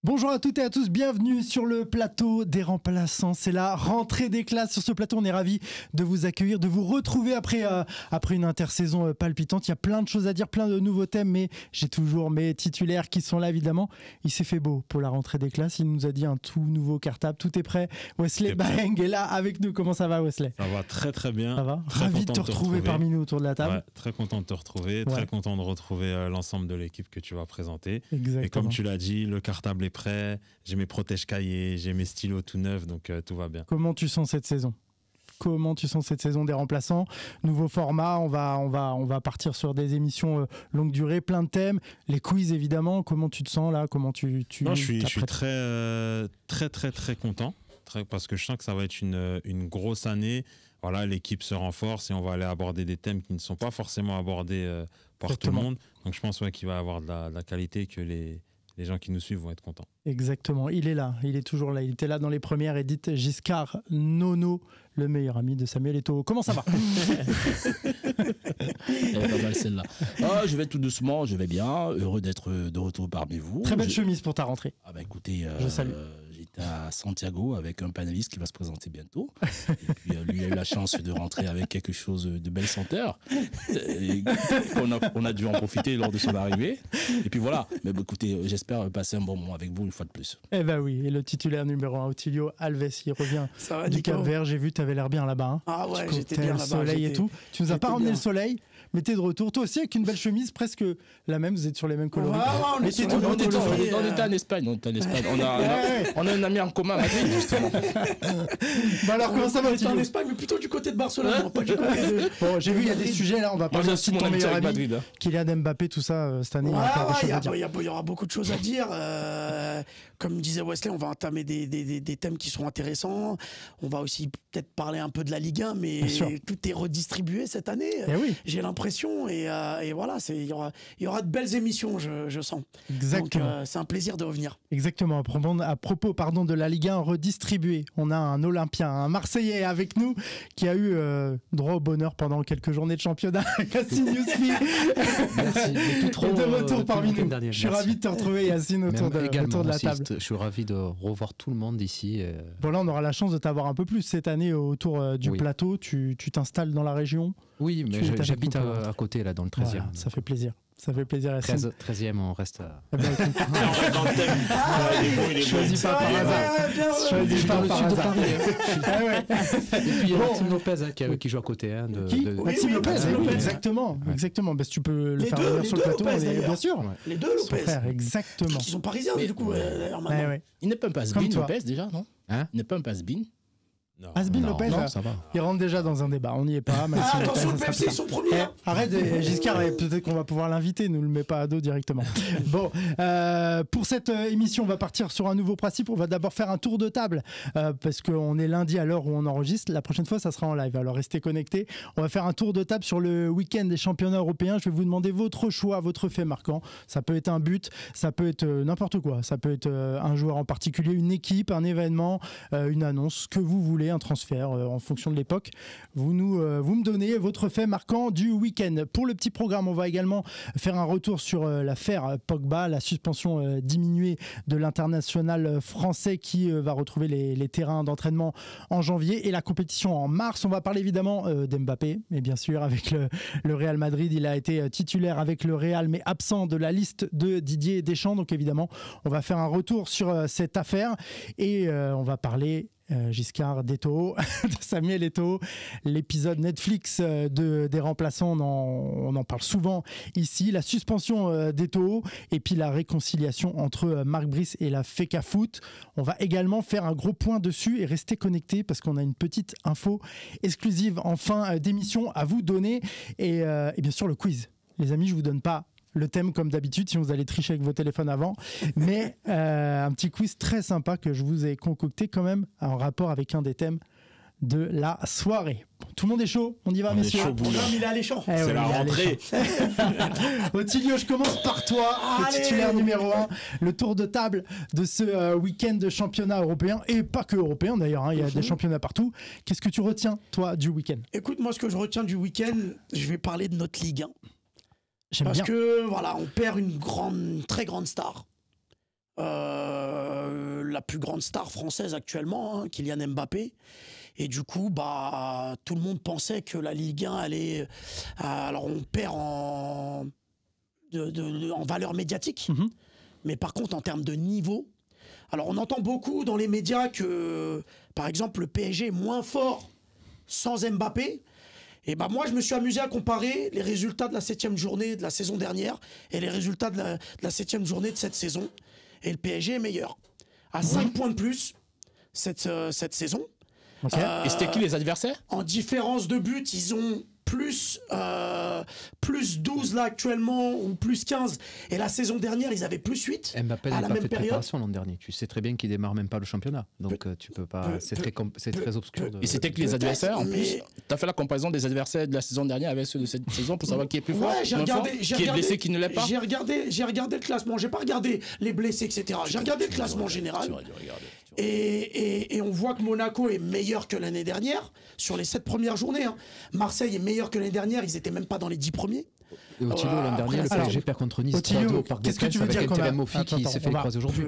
Bonjour à toutes et à tous, bienvenue sur le plateau des remplaçants. C'est la rentrée des classes. Sur ce plateau, on est ravis de vous accueillir, de vous retrouver après une intersaison palpitante. Il y a plein de choses à dire, plein de nouveaux thèmes, mais j'ai toujours mes titulaires qui sont là, évidemment. Il s'est fait beau pour la rentrée des classes. Il nous a dit un tout nouveau cartable. Tout est prêt. Wesley Baheng est là avec nous. Comment ça va, Wesley? Ça va très très bien. Ça va. Ravi de te retrouver parmi nous autour de la table. Ouais, très content de te retrouver, très content de retrouver l'ensemble de l'équipe que tu vas présenter. Exactement. Et comme tu l'as dit, le cartable est prêt. J'ai mes protèges cahiers, j'ai mes stylos tout neufs, donc tout va bien. Comment tu sens cette saison? Comment tu sens cette saison des remplaçants? Nouveau format, on va partir sur des émissions longue durée, plein de thèmes, les quiz évidemment. Comment tu te sens là? Comment tu Non, je suis très content, parce que je sens que ça va être une grosse année. Voilà, l'équipe se renforce et on va aller aborder des thèmes qui ne sont pas forcément abordés par tout le monde. Donc je pense qu'il va y avoir de la qualité et que les gens qui nous suivent vont être contents. Exactement, il est là, il est toujours là. Il était là dans les premières. Edith Giscard, Nono, le meilleur ami de Samuel Eto'o. Comment ça va? Elle est pas mal celle-là. Je vais tout doucement, je vais bien. Heureux d'être de retour parmi vous. Très belle chemise pour ta rentrée. Ah bah écoutez, je salue. J'étais à Santiago avec un panéliste qui va se présenter bientôt. Et puis lui a eu la chance de rentrer avec quelque chose de belle senteur. On a dû en profiter lors de son arrivée. Et puis voilà. Mais écoutez, j'espère passer un bon moment avec vous une fois de plus. Eh ben oui, et le titulaire numéro 1, Otilio Alves, il revient du Cap-Vert. J'ai vu, tu avais l'air bien là-bas. Hein. Ah ouais, j'étais bien là-bas. Le soleil et tout. Tu nous as pas ramené le soleil, mais t'es de retour. Toi aussi avec une belle chemise, presque la même. Vous êtes sur les mêmes coloris. On était en Espagne. On a un ami en commun à Madrid, justement. Bah alors, comment ça va, Otilio? En Espagne, mais plutôt du côté de Barcelone. Pas du côté de... Bon, j'ai vu, il y a des sujets là. On va parler aussi de ton meilleur ami, Madrid, Kylian Mbappé, tout ça cette année. Il y aura beaucoup de choses à dire. Comme disait Wesley, on va entamer des thèmes qui seront intéressants. On va aussi peut-être parler un peu de la Ligue 1, mais tout est redistribué cette année. Oui. J'ai l'impression, et voilà, il y aura de belles émissions, je sens. Exactement. Donc c'est un plaisir de revenir. Exactement. À propos de la Ligue 1 redistribuée, on a un Olympien, un Marseillais avec nous qui a eu droit au bonheur pendant quelques journées de championnat. Yacine Yousfi. Merci. De retour parmi nous. Je suis ravi de te retrouver, Yacine, autour de la table. Je suis ravi de revoir tout le monde ici. Bon, là, on aura la chance de t'avoir un peu plus cette année autour du plateau. Tu t'installes dans la région? Oui, mais j'habite à côté, là, dans le 13e. Voilà, ça fait plaisir. Ça fait plaisir, Yacine. 13e, on reste on reste dans le thème. Choisis pas par hasard. Choisis pas par hasard. Et puis il y a Maxime Lopez qui joue à côté. Maxime Lopez, exactement. Exactement. Si tu peux le faire venir sur le plateau, bien sûr. Les deux Lopez. Exactement. Qui sont parisiens, du coup, d'ailleurs, maintenant. Il n'est pas un passe-bin, Lopez, déjà, non? Il n'est pas un passe-bin? Asbin Lopez, ça va. Il rentre déjà dans un débat, on n'y est pas. Attention, le PFC, ils sont premiers. Arrête, Giscard, peut-être qu'on va pouvoir l'inviter, nous le met pas à dos directement. Bon, pour cette émission, on va partir sur un nouveau principe. On va d'abord faire un tour de table, parce qu'on est lundi à l'heure où on enregistre. La prochaine fois, ça sera en live, alors restez connectés. On va faire un tour de table sur le week-end des championnats européens. Je vais vous demander votre choix, votre fait marquant. Ça peut être un but, ça peut être n'importe quoi. Ça peut être un joueur en particulier, une équipe, un événement, une annonce, ce que vous voulez, un transfert en fonction de l'époque. Vous me donnez votre fait marquant du week-end. Pour le petit programme, on va également faire un retour sur l'affaire Pogba, la suspension diminuée de l'international français qui va retrouver les terrains d'entraînement en janvier et la compétition en mars. On va parler évidemment d'Mbappé, mais bien sûr avec le Real Madrid. Il a été titulaire avec le Real, mais absent de la liste de Didier Deschamps. Donc évidemment, on va faire un retour sur cette affaire et on va parler Giscard d'Eto'o, de Samuel Eto'o, l'épisode Netflix des remplaçants, on en parle souvent ici, la suspension d'Eto'o et puis la réconciliation entre Marc Brice et la FECAFoot. On va également faire un gros point dessus et rester connecté parce qu'on a une petite info exclusive en fin d'émission à vous donner et bien sûr le quiz. Les amis, je vous donne pas le thème comme d'habitude, si vous allez tricher avec vos téléphones avant, mais un petit quiz très sympa que je vous ai concocté quand même en rapport avec un des thèmes de la soirée. Bon, tout le monde est chaud, on y va, messieurs. Il est alléchant. C'est la rentrée. Otilio, je commence par toi, le titulaire numéro 1, le tour de table de ce week-end de championnat européen, et pas que européen d'ailleurs, il y a des championnats partout. Qu'est-ce que tu retiens, toi, du week-end? Écoute, moi, ce que je retiens du week-end, je vais parler de notre Ligue 1. Parce que voilà, on perd une très grande star. la plus grande star française actuellement, hein, Kylian Mbappé. Et du coup, tout le monde pensait que la Ligue 1 allait... alors on perd en valeur médiatique, mais par contre en termes de niveau... Alors on entend beaucoup dans les médias que, par exemple, le PSG est moins fort sans Mbappé. Et moi, je me suis amusé à comparer les résultats de la 7e journée de la saison dernière et les résultats de la 7e journée de cette saison. Et le PSG est meilleur. À 5 points de plus cette saison. Okay. Et c'était qui les adversaires? En différence de but, ils ont plus 12 là actuellement, ou plus 15. Et la saison dernière, ils avaient plus 8. Mbappé à n'a la pas même fait de période. préparation l'an dernier. Tu sais très bien qu'il démarre même pas le championnat. Donc tu peux pas. C'est très obscur. Et c'était que les adversaires, en plus. Tu as fait la comparaison des adversaires de la saison dernière avec ceux de cette saison pour savoir qui est plus fort, Ouais, qui est blessé, qui ne l'est pas. J'ai regardé le classement. J'ai pas regardé les blessés, etc. J'ai regardé le classement général. Et on voit que Monaco est meilleur que l'année dernière sur les 7 premières journées. Hein. Marseille est meilleur que l'année dernière. Ils étaient même pas dans les 10 premiers. Et au Thilo, l'an dernier, le PSG perd contre Nice 3-2 au Parc des Princes avec un terrain Mofi qui s'est fait écraser aujourd'hui.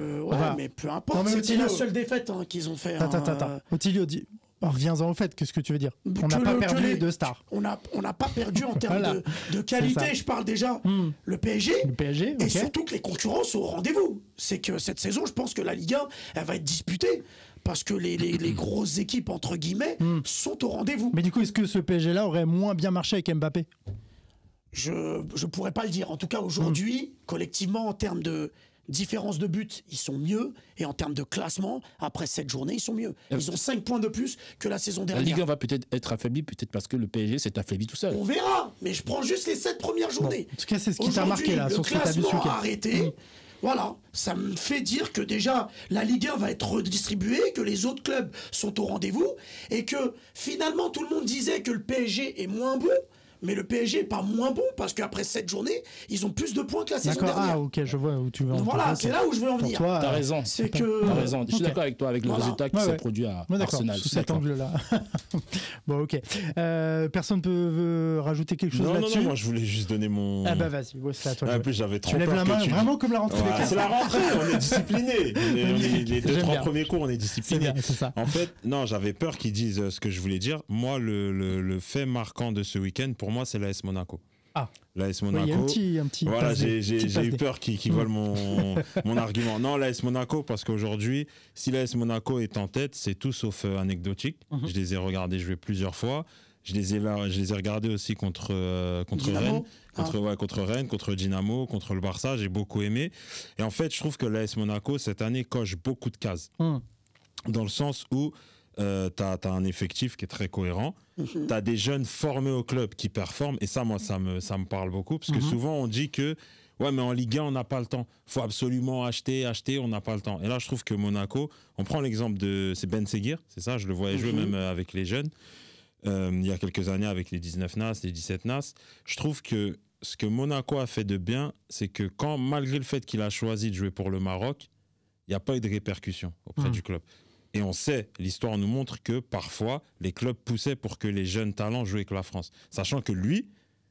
Mais peu importe. C'était la seule défaite qu'ils ont fait. Attends. Otilio dit. Reviens-en au fait, qu'est-ce que tu veux dire? On n'a pas perdu les deux stars. On n'a pas perdu en termes de qualité, je parle déjà. Le PSG, okay. Et surtout que les concurrents sont au rendez-vous. C'est que cette saison, je pense que la Ligue 1, elle va être disputée. Parce que les grosses équipes, entre guillemets, sont au rendez-vous. Mais du coup, est-ce que ce PSG-là aurait moins bien marché avec Mbappé? Je pourrais pas le dire. En tout cas, aujourd'hui, collectivement, en termes de différence de but, ils sont mieux. Et en termes de classement, après cette journée, ils sont mieux. Ils ont 5 points de plus que la saison dernière. La Ligue 1 va peut-être être affaiblie, peut-être parce que le PSG s'est affaibli tout seul. On verra. Mais je prends juste les 7 premières journées. En tout cas, c'est ce qui t'a marqué là, sur ce que t'as vu ce week-end. Arrêté. Voilà, ça me fait dire que déjà la Ligue 1 va être redistribuée, que les autres clubs sont au rendez-vous et que finalement tout le monde disait que le PSG est moins bon. Mais le PSG n'est pas moins bon parce qu'après 7 journées, ils ont plus de points que la saison dernière. Ah, ok, je vois où tu veux en venir. Voilà, c'est là où je veux en venir. T'as raison. C'est que. T'as raison. Je suis d'accord avec toi, avec le résultat qui s'est produit à Arsenal. Sous cet angle-là. Bon, ok. Personne peut rajouter quelque chose là-dessus? Non, moi je voulais juste donner mon. Ah bah vas-y, c'est à toi. En plus, j'avais trop peur. Tu lèves la main vraiment comme la rentrée. C'est la rentrée, on est discipliné. Les 2-3 premiers cours, on est discipliné. C'est ça. En fait, non, j'avais peur qu'ils disent ce que je voulais dire. Moi, le fait marquant de ce week-end, pour moi, c'est l'AS Monaco. Ah. L'AS Monaco. Il y a un petit voilà, j'ai eu peur qu'ils volent mon argument. Non, l'AS Monaco, parce qu'aujourd'hui, si l'AS Monaco est en tête, c'est tout sauf anecdotique. Je les ai regardés jouer plusieurs fois. Je les ai regardés aussi contre Rennes. Contre Rennes, contre Dynamo, contre le Barça. J'ai beaucoup aimé. Et en fait, je trouve que l'AS Monaco, cette année, coche beaucoup de cases. Dans le sens où t'as un effectif qui est très cohérent. T'as des jeunes formés au club qui performent. Et ça, moi, ça me parle beaucoup. Parce que souvent, on dit que ouais, mais en Ligue 1, on n'a pas le temps. Il faut absolument acheter, on n'a pas le temps. Et là, je trouve que Monaco, on prend l'exemple de... C'est Ben Seguir, c'est ça? Je le voyais jouer même avec les jeunes. Il y a quelques années, avec les 19 NAS, les 17 NAS. Je trouve que ce que Monaco a fait de bien, c'est que quand, malgré le fait qu'il a choisi de jouer pour le Maroc, il n'y a pas eu de répercussions auprès du club. Et on sait, l'histoire nous montre que parfois, les clubs poussaient pour que les jeunes talents jouent avec la France. Sachant que lui,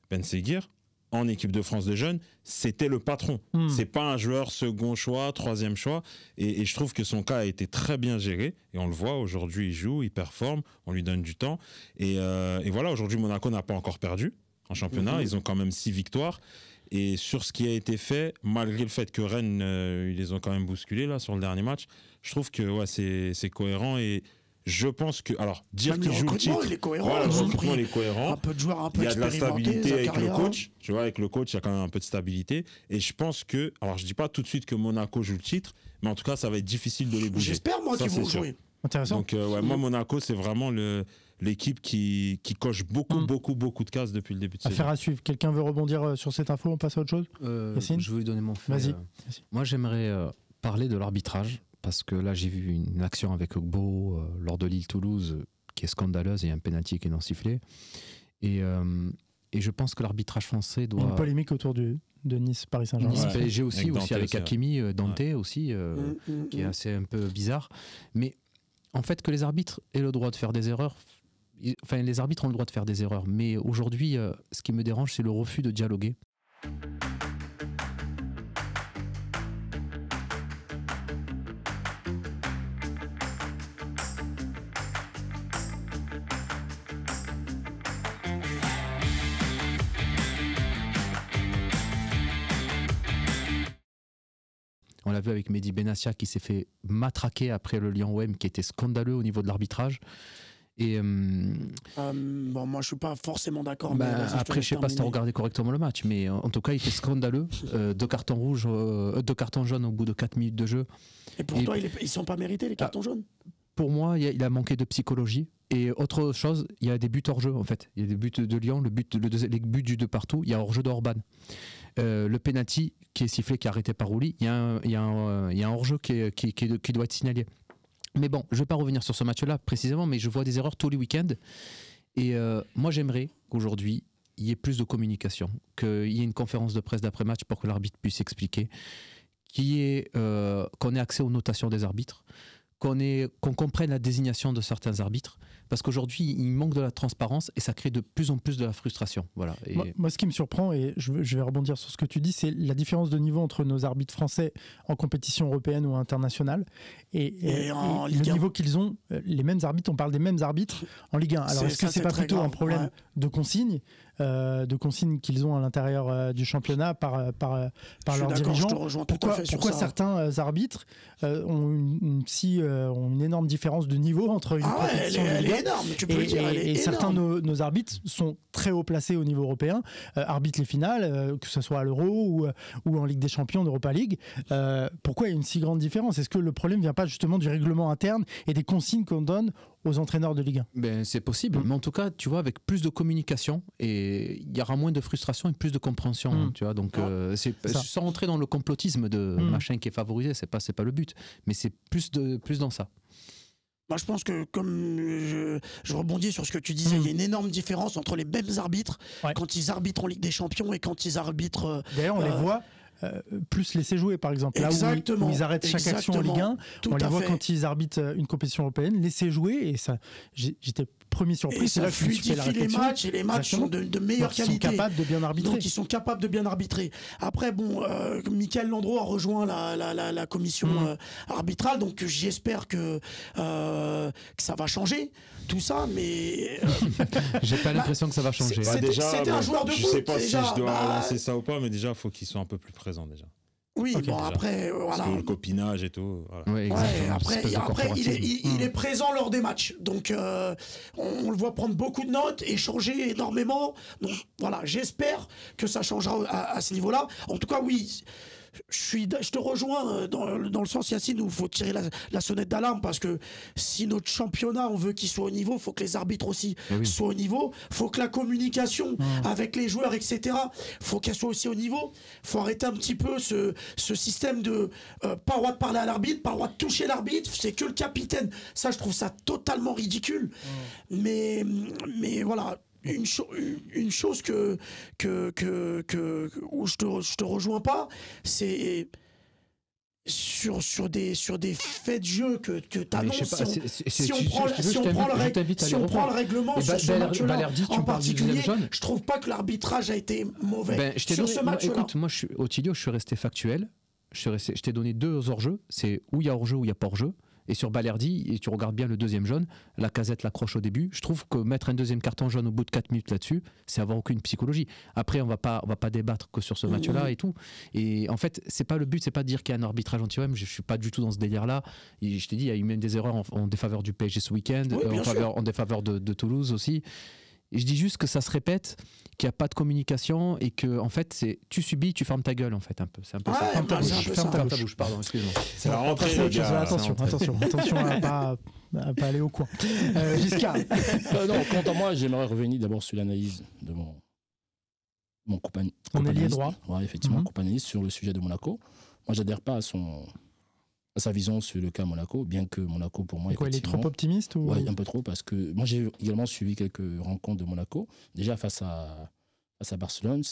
Ben Seguir, en équipe de France de jeunes, c'était le patron. C'est pas un joueur second choix, troisième choix. Et je trouve que son cas a été très bien géré. Et on le voit, aujourd'hui, il joue, il performe, on lui donne du temps. Et voilà, aujourd'hui, Monaco n'a pas encore perdu en championnat. Ils ont quand même 6 victoires. Et sur ce qui a été fait, malgré le fait que Rennes, ils les ont quand même bousculés là, sur le dernier match, je trouve que ouais, c'est cohérent. Et je pense que... Alors, dire qu'il joue le titre... il est cohérent. Voilà, le recrutement, il est cohérent. Un peu de joueurs un peu il y a de la stabilité avec le coach. Hein. Tu vois, avec le coach, il y a quand même un peu de stabilité. Et je pense que... Alors, je dis pas tout de suite que Monaco joue le titre, mais en tout cas, ça va être difficile de les bouger. J'espère, moi, qu'ils vont jouer. Intéressant. Donc, ouais, moi, Monaco, c'est vraiment l'équipe qui coche beaucoup de cases depuis le début de saison. Affaire à suivre. Quelqu'un veut rebondir sur cette info? On passe à autre chose? Je vais lui donner mon fait. Vas-y. Moi, j'aimerais parler de l'arbitrage, parce que là, j'ai vu une action avec Ogbo lors de Lille-Toulouse qui est scandaleuse, et un pénalty qui est non sifflé. Et je pense que l'arbitrage français doit... Une polémique autour de Nice-Paris-Saint-Germain. Nice-PSG aussi, avec Dante Hakimi, Dante aussi, qui est assez un peu bizarre. Mais en fait, que les arbitres aient le droit de faire des erreurs... Enfin, les arbitres ont le droit de faire des erreurs, mais aujourd'hui, ce qui me dérange, c'est le refus de dialoguer. On l'a vu avec Mehdi Benassia qui s'est fait matraquer après le Lyon-OM, qui était scandaleux au niveau de l'arbitrage. Et bon, moi je suis pas forcément d'accord. Après, je sais pas si tu as regardé correctement le match, mais en tout cas, il était scandaleux. 2 cartons rouges, 2 cartons jaunes au bout de 4 minutes de jeu. Et pour toi, ils sont pas mérités les cartons jaunes? Pour moi, il a manqué de psychologie. Et autre chose, il y a des buts hors jeu en fait. Il y a des buts de Lyon, les buts du de partout. Il y a hors jeu d'Orban. Le penalty qui est sifflé, qui est arrêté par Rouli, il y a un hors jeu qui doit être signalé. Mais bon, je ne vais pas revenir sur ce match-là précisément, mais je vois des erreurs tous les week-ends. Et moi, j'aimerais qu'aujourd'hui, il y ait plus de communication, qu'il y ait une conférence de presse d'après-match pour que l'arbitre puisse expliquer, qu'on ait accès aux notations des arbitres, qu'on comprenne la désignation de certains arbitres, parce qu'aujourd'hui, il manque de la transparence et ça crée de plus en plus de la frustration. Voilà. Et moi, ce qui me surprend, et je vais rebondir sur ce que tu dis, c'est la différence de niveau entre nos arbitres français en compétition européenne ou internationale et en le Ligue 1. niveau qu'ils ont. Les mêmes arbitres, on parle des mêmes arbitres en Ligue 1. Alors, est-ce que c'est pas plutôt un problème de consigne qu'ils ont à l'intérieur du championnat par leurs dirigeants? Pourquoi certains arbitres ont une énorme différence de niveau entre une compétition elle est énorme, tu peux le dire, elle est énorme. Certains de nos arbitres sont très haut placés au niveau européen, arbitrent les finales, que ce soit à l'Euro ou en Ligue des Champions, d'Europa League. Pourquoi il y a une si grande différence? Est-ce que le problème ne vient pas justement du règlement interne et des consignes qu'on donne aux entraîneurs de Ligue 1? C'est possible, mais en tout cas, tu vois, avec plus de communication, et il y aura moins de frustration et plus de compréhension. Tu vois, donc, sans rentrer dans le complotisme de machin qui est favorisé, c'est pas le but, mais c'est plus dans ça. Moi, je pense que, comme je rebondis sur ce que tu disais, il y a une énorme différence entre les mêmes arbitres quand ils arbitrent en Ligue des Champions et quand ils arbitrent. D'ailleurs, on les voit plus laisser jouer, par exemple. Là où ils arrêtent chaque action en Ligue 1, on les voit quand ils arbitrent une compétition européenne, laisser jouer. Et ça, j'étais premier surpris. C'est là que je me suis fait la réflexion. Les matchs, et les matchs sont de meilleure qualité. Ils sont capables de bien arbitrer. Donc, ils sont capables de bien arbitrer. Après, bon, Michael Landreau a rejoint la commission arbitrale, donc j'espère que ça va changer, tout ça, mais... J'ai pas l'impression que ça va changer. C'était un joueur de foot. Je sais pas si je dois lancer ça ou pas, mais déjà, il faut qu'il soit un peu plus présent, déjà. Oui, bon, après, voilà. Parce que le copinage et tout. Voilà. Ouais, après il est présent lors des matchs. Donc, on le voit prendre beaucoup de notes, échanger énormément. Donc, voilà, j'espère que ça changera à ce niveau-là. En tout cas, oui. Je te rejoins dans le sens, Yacine, où il faut tirer la sonnette d'alarme, parce que si notre championnat, on veut qu'il soit au niveau, il faut que les arbitres aussi soient au niveau, il faut que la communication avec les joueurs, etc., il faut qu'elle soit aussi au niveau. Il faut arrêter un petit peu ce système de pas le droit de parler à l'arbitre, pas le droit de toucher l'arbitre, c'est que le capitaine. Ça, je trouve ça totalement ridicule. Mais voilà. Une chose où je te rejoins pas, c'est sur des faits de jeu que tu annonces. Si on prend le règlement sur ce match-là en particulier, je trouve pas que l'arbitrage a été mauvais sur ce match-là. Écoute, moi, Ottilio, je suis resté factuel. Je t'ai donné 2 hors-jeu. C'est où il y a hors-jeu, où il n'y a pas hors-jeu. Et sur Balerdi, et tu regardes bien le deuxième jaune, Lacazette l'accroche au début. Je trouve que mettre un deuxième carton jaune au bout de 4 minutes là-dessus, c'est avoir aucune psychologie. Après, on va pas débattre que sur ce match-là et tout. Et en fait, c'est pas le but, c'est pas de dire qu'il y a un arbitrage anti-OM. Je suis pas du tout dans ce délire-là. Et je t'ai dit, il y a eu même des erreurs en défaveur du PSG ce week-end, en défaveur de Toulouse aussi. Et je dis juste que ça se répète, qu'il n'y a pas de communication et que, en fait, tu subis, tu fermes ta gueule, en fait, un peu. C'est un peu ça. Ferme ta bouche, pardon, excuse-moi. C'est la rentrée, les gars. Attention à pas aller au coin. Giscard. Non, quant à moi, j'aimerais revenir d'abord sur l'analyse de mon compagnon. On est lié droit. Oui, effectivement, compagnon sur le sujet de Monaco. Moi, j'adhère pas à sa vision sur le cas Monaco, bien que Monaco, pour moi, il est trop optimiste ou... Oui, un peu trop, parce que moi, j'ai également suivi quelques rencontres de Monaco. Déjà, face à Barcelone,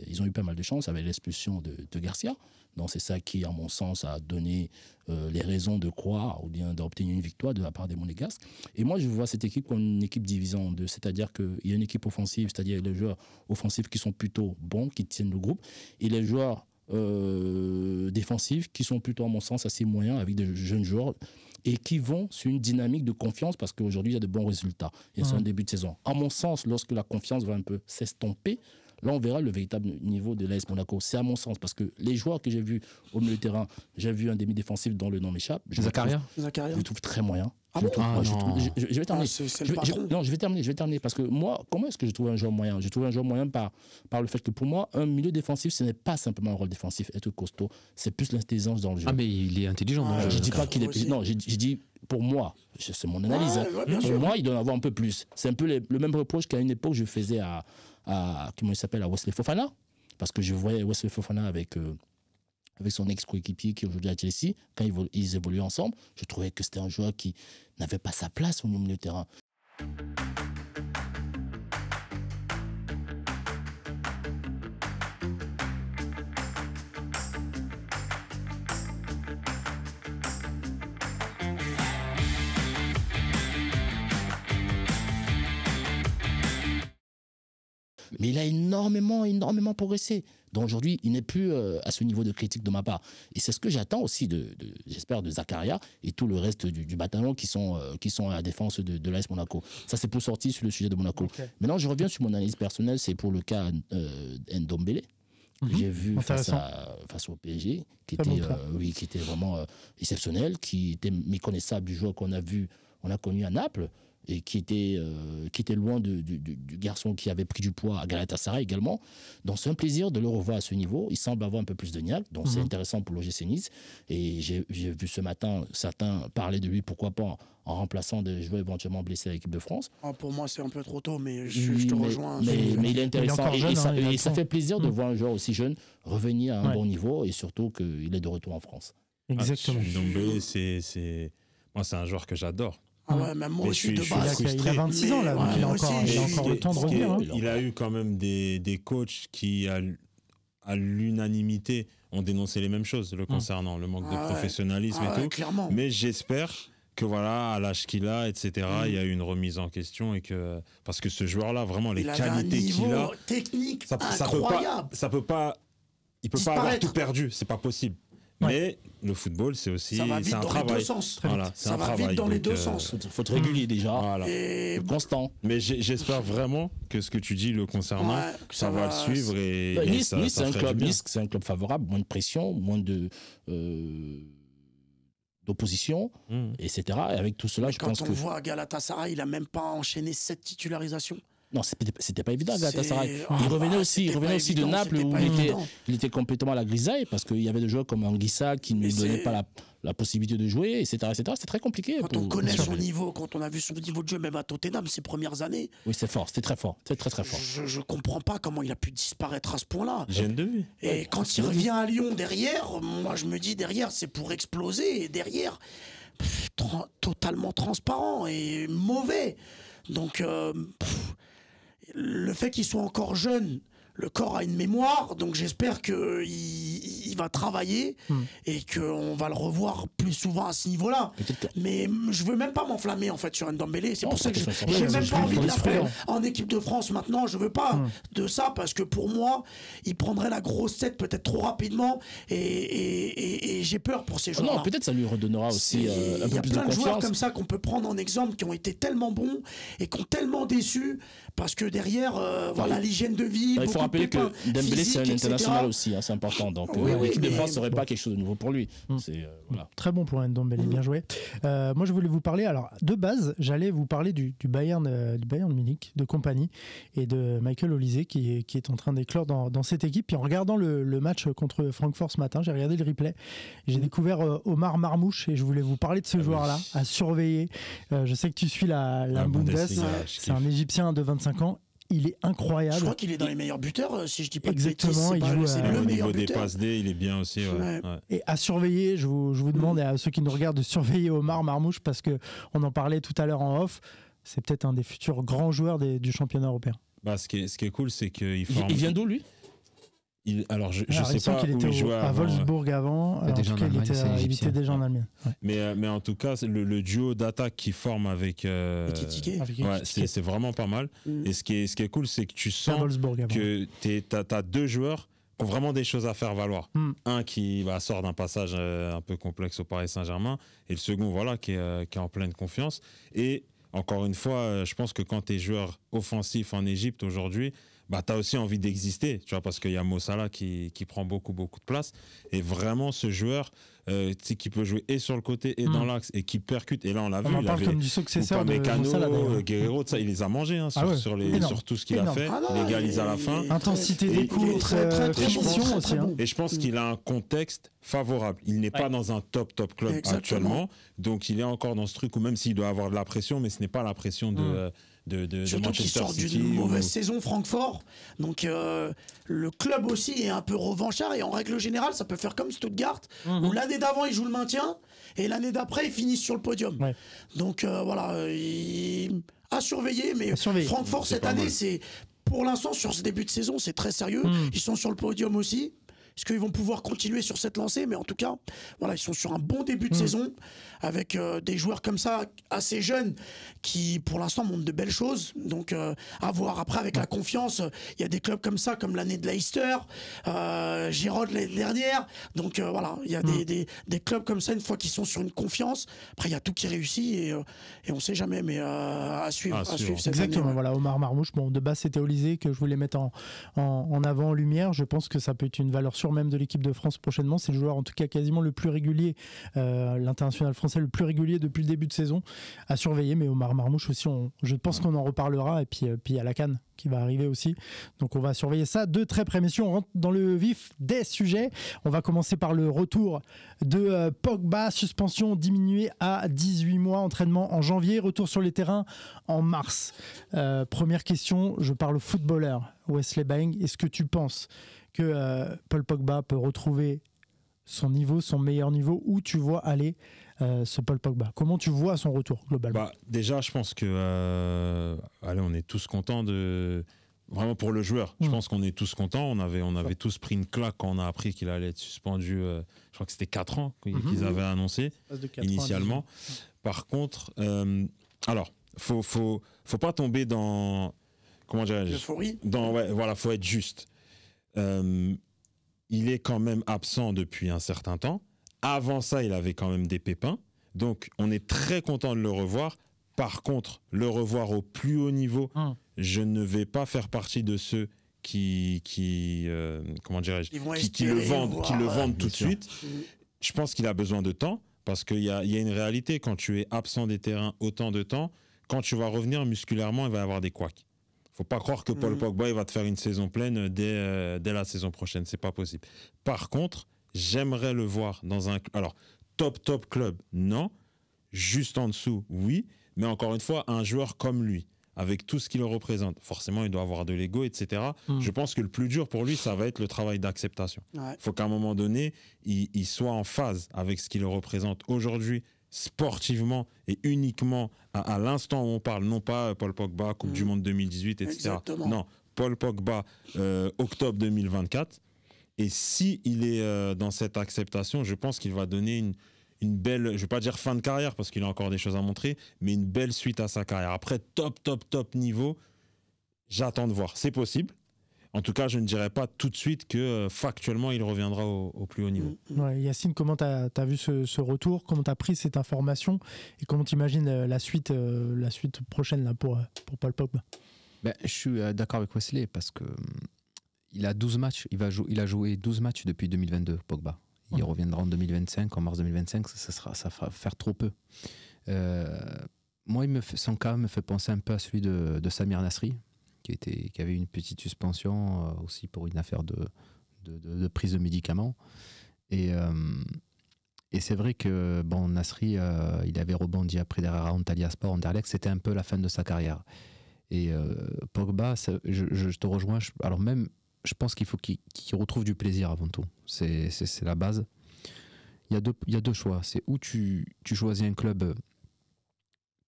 ils ont eu pas mal de chance avec l'expulsion de Garcia. Donc, c'est ça qui, à mon sens, a donné les raisons de croire ou bien d'obtenir une victoire de la part des Monégasques. Et moi, je vois cette équipe comme une équipe divisée en deux. C'est-à-dire qu'il y a une équipe offensive, c'est-à-dire les joueurs offensifs qui sont plutôt bons, qui tiennent le groupe, et les joueurs défensifs qui sont plutôt, à mon sens, assez moyens, avec des jeunes joueurs et qui vont sur une dynamique de confiance, parce qu'aujourd'hui il y a de bons résultats et c'est un début de saison. À mon sens, lorsque la confiance va un peu s'estomper, Là, on verra le véritable niveau de l'AS Monaco. C'est à mon sens, parce que les joueurs que j'ai vus au milieu de terrain, j'ai vu un demi-défensif dont le nom m'échappe. Zakaria. Je le trouve très moyen. Ah bon? Je vais terminer. C'est le patron. Non, je vais terminer. Parce que moi, comment est-ce que je trouve un joueur moyen? Je trouve un joueur moyen par le fait que pour moi, un milieu défensif, ce n'est pas simplement un rôle défensif, être costaud. C'est plus l'intelligence dans le jeu. Ah, mais il est intelligent. Je dis pas qu'il est. Non, je dis pour moi, c'est mon analyse. Pour moi, il doit en avoir un peu plus. C'est un peu le même reproche qu'à une époque, je faisais à comment il s'appelle, à Wesley Fofana. Parce que je voyais Wesley Fofana avec son ex-coéquipier qui est aujourd'hui à Chelsea, quand ils évoluaient ensemble, je trouvais que c'était un joueur qui n'avait pas sa place au milieu de terrain. Mais il a énormément progressé. Donc aujourd'hui, il n'est plus à ce niveau de critique de ma part. Et c'est ce que j'attends aussi, j'espère, de Zakaria et tout le reste du bataillon qui sont à la défense de l'AS Monaco. Ça, c'est pour sortir sur le sujet de Monaco. Okay. Maintenant, je reviens sur mon analyse personnelle, c'est pour le cas Ndombele, que j'ai vu face au PSG, qui était vraiment exceptionnel, qui était méconnaissable du joueur qu'on a connu à Naples, et qui était loin du garçon qui avait pris du poids à Galatasaray également. Donc c'est un plaisir de le revoir à ce niveau. Il semble avoir un peu plus de niaque, donc c'est intéressant pour l'OGC Nice. Et j'ai vu ce matin certains parler de lui, pourquoi pas en remplaçant des joueurs éventuellement blessés à l'équipe de France. Pour moi, c'est un peu trop tôt, mais je te rejoins. Mais il est intéressant. Et ça fait plaisir de voir un joueur aussi jeune revenir à un bon niveau, et surtout qu'il est de retour en France. Exactement. Ndombele, c'est un joueur que j'adore. Ah ouais, même moi aussi de base. Il a 26 ans là, donc il a encore le temps de revenir. Il a eu quand même des coachs qui, à l'unanimité, ont dénoncé les mêmes choses le concernant, le manque de professionnalisme et tout. Clairement. Mais j'espère que voilà, à l'âge qu'il a, etc., il y a eu une remise en question et que parce que ce joueur-là, vraiment les qualités qu'il a, technique incroyable. Il peut pas avoir tout perdu, c'est pas possible. Mais le football, c'est aussi un travail. Voilà, ça va vite dans les deux sens. Il faut être régulier déjà, et constant. Mais j'espère vraiment que ce que tu dis le concernant, ça va le suivre. Nice, c'est un club favorable, moins de pression, moins d'opposition, etc. Et avec tout cela, je pense que... Quand on voit Galatasaray, il n'a même pas enchaîné 7 titularisations. Non, c'était pas évident, Galatasaray. Il revenait aussi de Naples où il était complètement à la grisaille parce qu'il y avait des joueurs comme Anguissa qui ne donnaient pas la possibilité de jouer, etc. C'est très compliqué. Quand on connaît son niveau, quand on a vu son niveau de jeu, même à Tottenham, ses premières années. Oui, c'est fort, c'était très fort. C'est très fort. Je comprends pas comment il a pu disparaître à ce point-là. Gêne de vie. Et quand il revient à Lyon derrière, moi je me dis derrière, c'est pour exploser. Et derrière, totalement transparent et mauvais. Donc, le fait qu'il soit encore jeune, le corps a une mémoire, donc j'espère qu'il va travailler et qu'on va le revoir plus souvent à ce niveau-là. Mais je veux même pas m'enflammer en fait sur Ndombele. C'est pour ça que j'ai même pas envie de l'appeler en équipe de France maintenant. Je veux pas de ça parce que pour moi, il prendrait la grosse tête peut-être trop rapidement et j'ai peur pour ces joueurs-là. Non, peut-être ça lui redonnera aussi un peu plus de confiance. Il y a plein de joueurs comme ça qu'on peut prendre en exemple qui ont été tellement bons et qui ont tellement déçu parce que derrière, voilà, l'hygiène de vie. Il faut rappeler que Dembélé c'est un international aussi, c'est important. Donc l'équipe de France serait pas quelque chose de nouveau pour lui. Voilà. Très bon pour Ndombele, bien joué. Moi je voulais vous parler, alors de base, j'allais vous parler du Bayern Munich, de Kompany et de Michael Olise qui est en train d'éclore dans cette équipe. Puis en regardant le match contre Francfort ce matin, j'ai regardé le replay. J'ai découvert Omar Marmouche et je voulais vous parler de ce joueur-là à surveiller. Je sais que tu suis la Bundes. C'est un Égyptien de 25 ans. Il est incroyable. Je crois qu'il est dans les meilleurs buteurs, si je dis pas exactement. Il joue au niveau des passes D, il est bien aussi. Ouais. Et à surveiller, je vous demande à ceux qui nous regardent de surveiller Omar Marmouche parce que on en parlait tout à l'heure en off. C'est peut-être un des futurs grands joueurs du championnat européen. Ce qui est cool, c'est qu'il il vient d'où lui? Alors, je sais pas qu'il où était il jouait à Wolfsburg avant. Il était déjà en Allemagne. Mais en tout cas, le duo d'attaque qu'il forme avec c'est vraiment pas mal. Et ce qui est cool, c'est que tu sens que tu as deux joueurs qui ont vraiment des choses à faire valoir. Un qui sort d'un passage un peu complexe au Paris Saint-Germain et le second qui est en pleine confiance. Et encore une fois, je pense que quand tu es joueur offensif en Égypte aujourd'hui, bah, tu as aussi envie d'exister, tu vois, parce qu'il y a Mo Salah qui prend beaucoup de place. Et vraiment, ce joueur, qui peut jouer et sur le côté et dans l'axe et qui percute. Et là, on l'a vu. On parle comme du successeur de Mo Salah, Guerrero, ça, il les a mangés sur tout ce qu'il a fait. Il égalise à la fin. Intensité des coups, très finition aussi. Et je pense qu'il a un contexte favorable. Il n'est pas dans un top club actuellement. Donc, il est encore dans ce truc où même s'il doit avoir de la pression, mais ce n'est pas la pression de surtout qu'il sort d'une mauvaise saison, Francfort. Donc le club aussi est un peu revanchard et en règle générale ça peut faire comme Stuttgart où l'année d'avant ils jouent le maintien et l'année d'après ils finissent sur le podium. Donc voilà, à surveiller. Mais Francfort cette année, c'est pour l'instant sur ce début de saison c'est très sérieux. Ils sont sur le podium aussi. Est-ce qu'ils vont pouvoir continuer sur cette lancée? Mais en tout cas, voilà, ils sont sur un bon début de saison avec des joueurs comme ça, assez jeunes, qui pour l'instant montrent de belles choses. Donc à voir après avec la confiance. Il y a des clubs comme ça, comme l'année de Leicester, Giroud l'année dernière. Donc voilà, il y a des clubs comme ça, une fois qu'ils sont sur une confiance. Après, il y a tout qui réussit et on ne sait jamais, mais à suivre. Cette Exactement, année, voilà, Omar Marmouche. Bon, de base, c'était Olysée que je voulais mettre en avant, en lumière. Je pense que ça peut être une valeur sûre même de l'équipe de France prochainement. C'est le joueur en tout cas quasiment le plus régulier, l'international français le plus régulier depuis le début de saison à surveiller. Mais Omar Marmouche aussi, je pense qu'on en reparlera. Et puis il y a la CAN qui va arriver aussi. Donc on va surveiller ça de très près. Messieurs, on rentre dans le vif des sujets. On va commencer par le retour de Pogba, suspension diminuée à 18 mois, entraînement en janvier, retour sur les terrains en mars. Première question, je parle au footballeur Wesley Baeng. Est-ce que tu penses que Paul Pogba peut retrouver son niveau, son meilleur niveau? Où tu vois aller ce Paul Pogba? Comment tu vois son retour globalement? Déjà, je pense que on est tous contents vraiment pour le joueur. Je pense qu'on est tous contents. On avait tous pris une claque quand on a appris qu'il allait être suspendu. Je crois que c'était 4 ans qu'ils avaient annoncé initialement. Par contre, alors, faut pas tomber dans, comment dirais-je, l'euphorie. Faut être juste. Il est quand même absent depuis un certain temps. Avant ça, il avait quand même des pépins. Donc, on est très content de le revoir. Par contre, le revoir au plus haut niveau, je ne vais pas faire partie de ceux qui le vendent tout de suite. Je pense qu'il a besoin de temps parce qu'il y a une réalité. Quand tu es absent des terrains autant de temps, quand tu vas revenir musculairement, il va y avoir des couacs. Faut pas croire que Paul Pogba il va te faire une saison pleine dès la saison prochaine, c'est pas possible. Par contre, j'aimerais le voir dans un top club, non, juste en dessous, oui, mais encore une fois, un joueur comme lui, avec tout ce qu'il représente, forcément il doit avoir de l'ego, etc. Je pense que le plus dur pour lui, ça va être le travail d'acceptation. Faut qu'à un moment donné, il soit en phase avec ce qu'il représente aujourd'hui, sportivement et uniquement à l'instant où on parle, non pas Paul Pogba, Coupe du Monde 2018, etc. Exactement. Non, Paul Pogba, octobre 2024. Et si il est dans cette acceptation, je pense qu'il va donner une belle, je ne vais pas dire fin de carrière parce qu'il a encore des choses à montrer, mais une belle suite à sa carrière. Après, top niveau, j'attends de voir. C'est possible. En tout cas, je ne dirais pas tout de suite que factuellement, il reviendra au plus haut niveau. Ouais, Yacine, comment tu as vu ce retour? Comment tu as pris cette information? Et comment tu imagines la suite prochaine là, pour Paul Pogba? Je suis d'accord avec Wesley parce que il a 12 matchs. Il a joué 12 matchs depuis 2022, Pogba. Il reviendra en 2025, en mars 2025. Ça va faire trop peu. Moi, son cas me fait penser un peu à celui de Samir Nasri, qui avait une petite suspension aussi pour une affaire de prise de médicaments. Et c'est vrai que Nasri, il avait rebondi après derrière Antalyaspor, Anderlecht. C'était un peu la fin de sa carrière. Et Pogba, je te rejoins. Alors même, je pense qu'il faut qu'il retrouve du plaisir avant tout. C'est la base. Il y a deux choix. C'est où tu choisis un club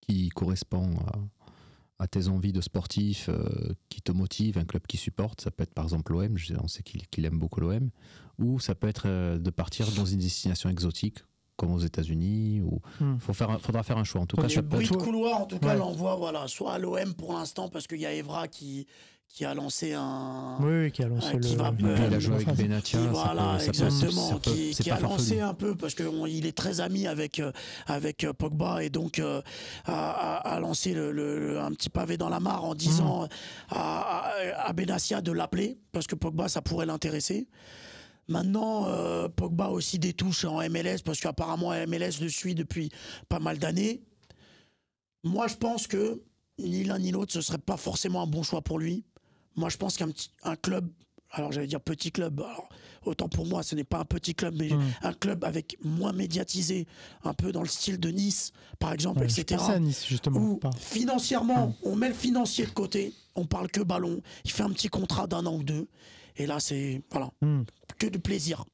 qui correspond à tes envies de sportif, qui te motive, un club qui supporte. Ça peut être par exemple l'OM, on sait qu'il aime beaucoup l'OM, ou ça peut être de partir dans une destination exotique, comme aux États-Unis. Faudra faire un choix. En tout cas, le bruit de couloir, en tout cas, l'envoie soit à l'OM pour l'instant, parce qu'il y a Evra qui qui a lancé un. Oui, qui a lancé qui va, il a joué avec Benatia. Voilà, exactement. Qui a lancé farfelu. un peu, parce qu'il est très ami avec Pogba, et donc a lancé un petit pavé dans la mare en disant à Benatia de l'appeler, parce que Pogba, ça pourrait l'intéresser. Maintenant, Pogba a aussi des touches en MLS, parce qu'apparemment MLS le suit depuis pas mal d'années. Moi, je pense que ni l'un ni l'autre, ce serait pas forcément un bon choix pour lui. Moi, je pense qu'un club, alors j'allais dire petit club, alors, autant pour moi, ce n'est pas un petit club, mais un club avec moins médiatisé, un peu dans le style de Nice, par exemple, etc. Je pensais à Nice, justement. Où financièrement, on met le financier de côté, on parle que ballon, il fait un petit contrat d'1 an ou 2, et là, c'est voilà, que de plaisir.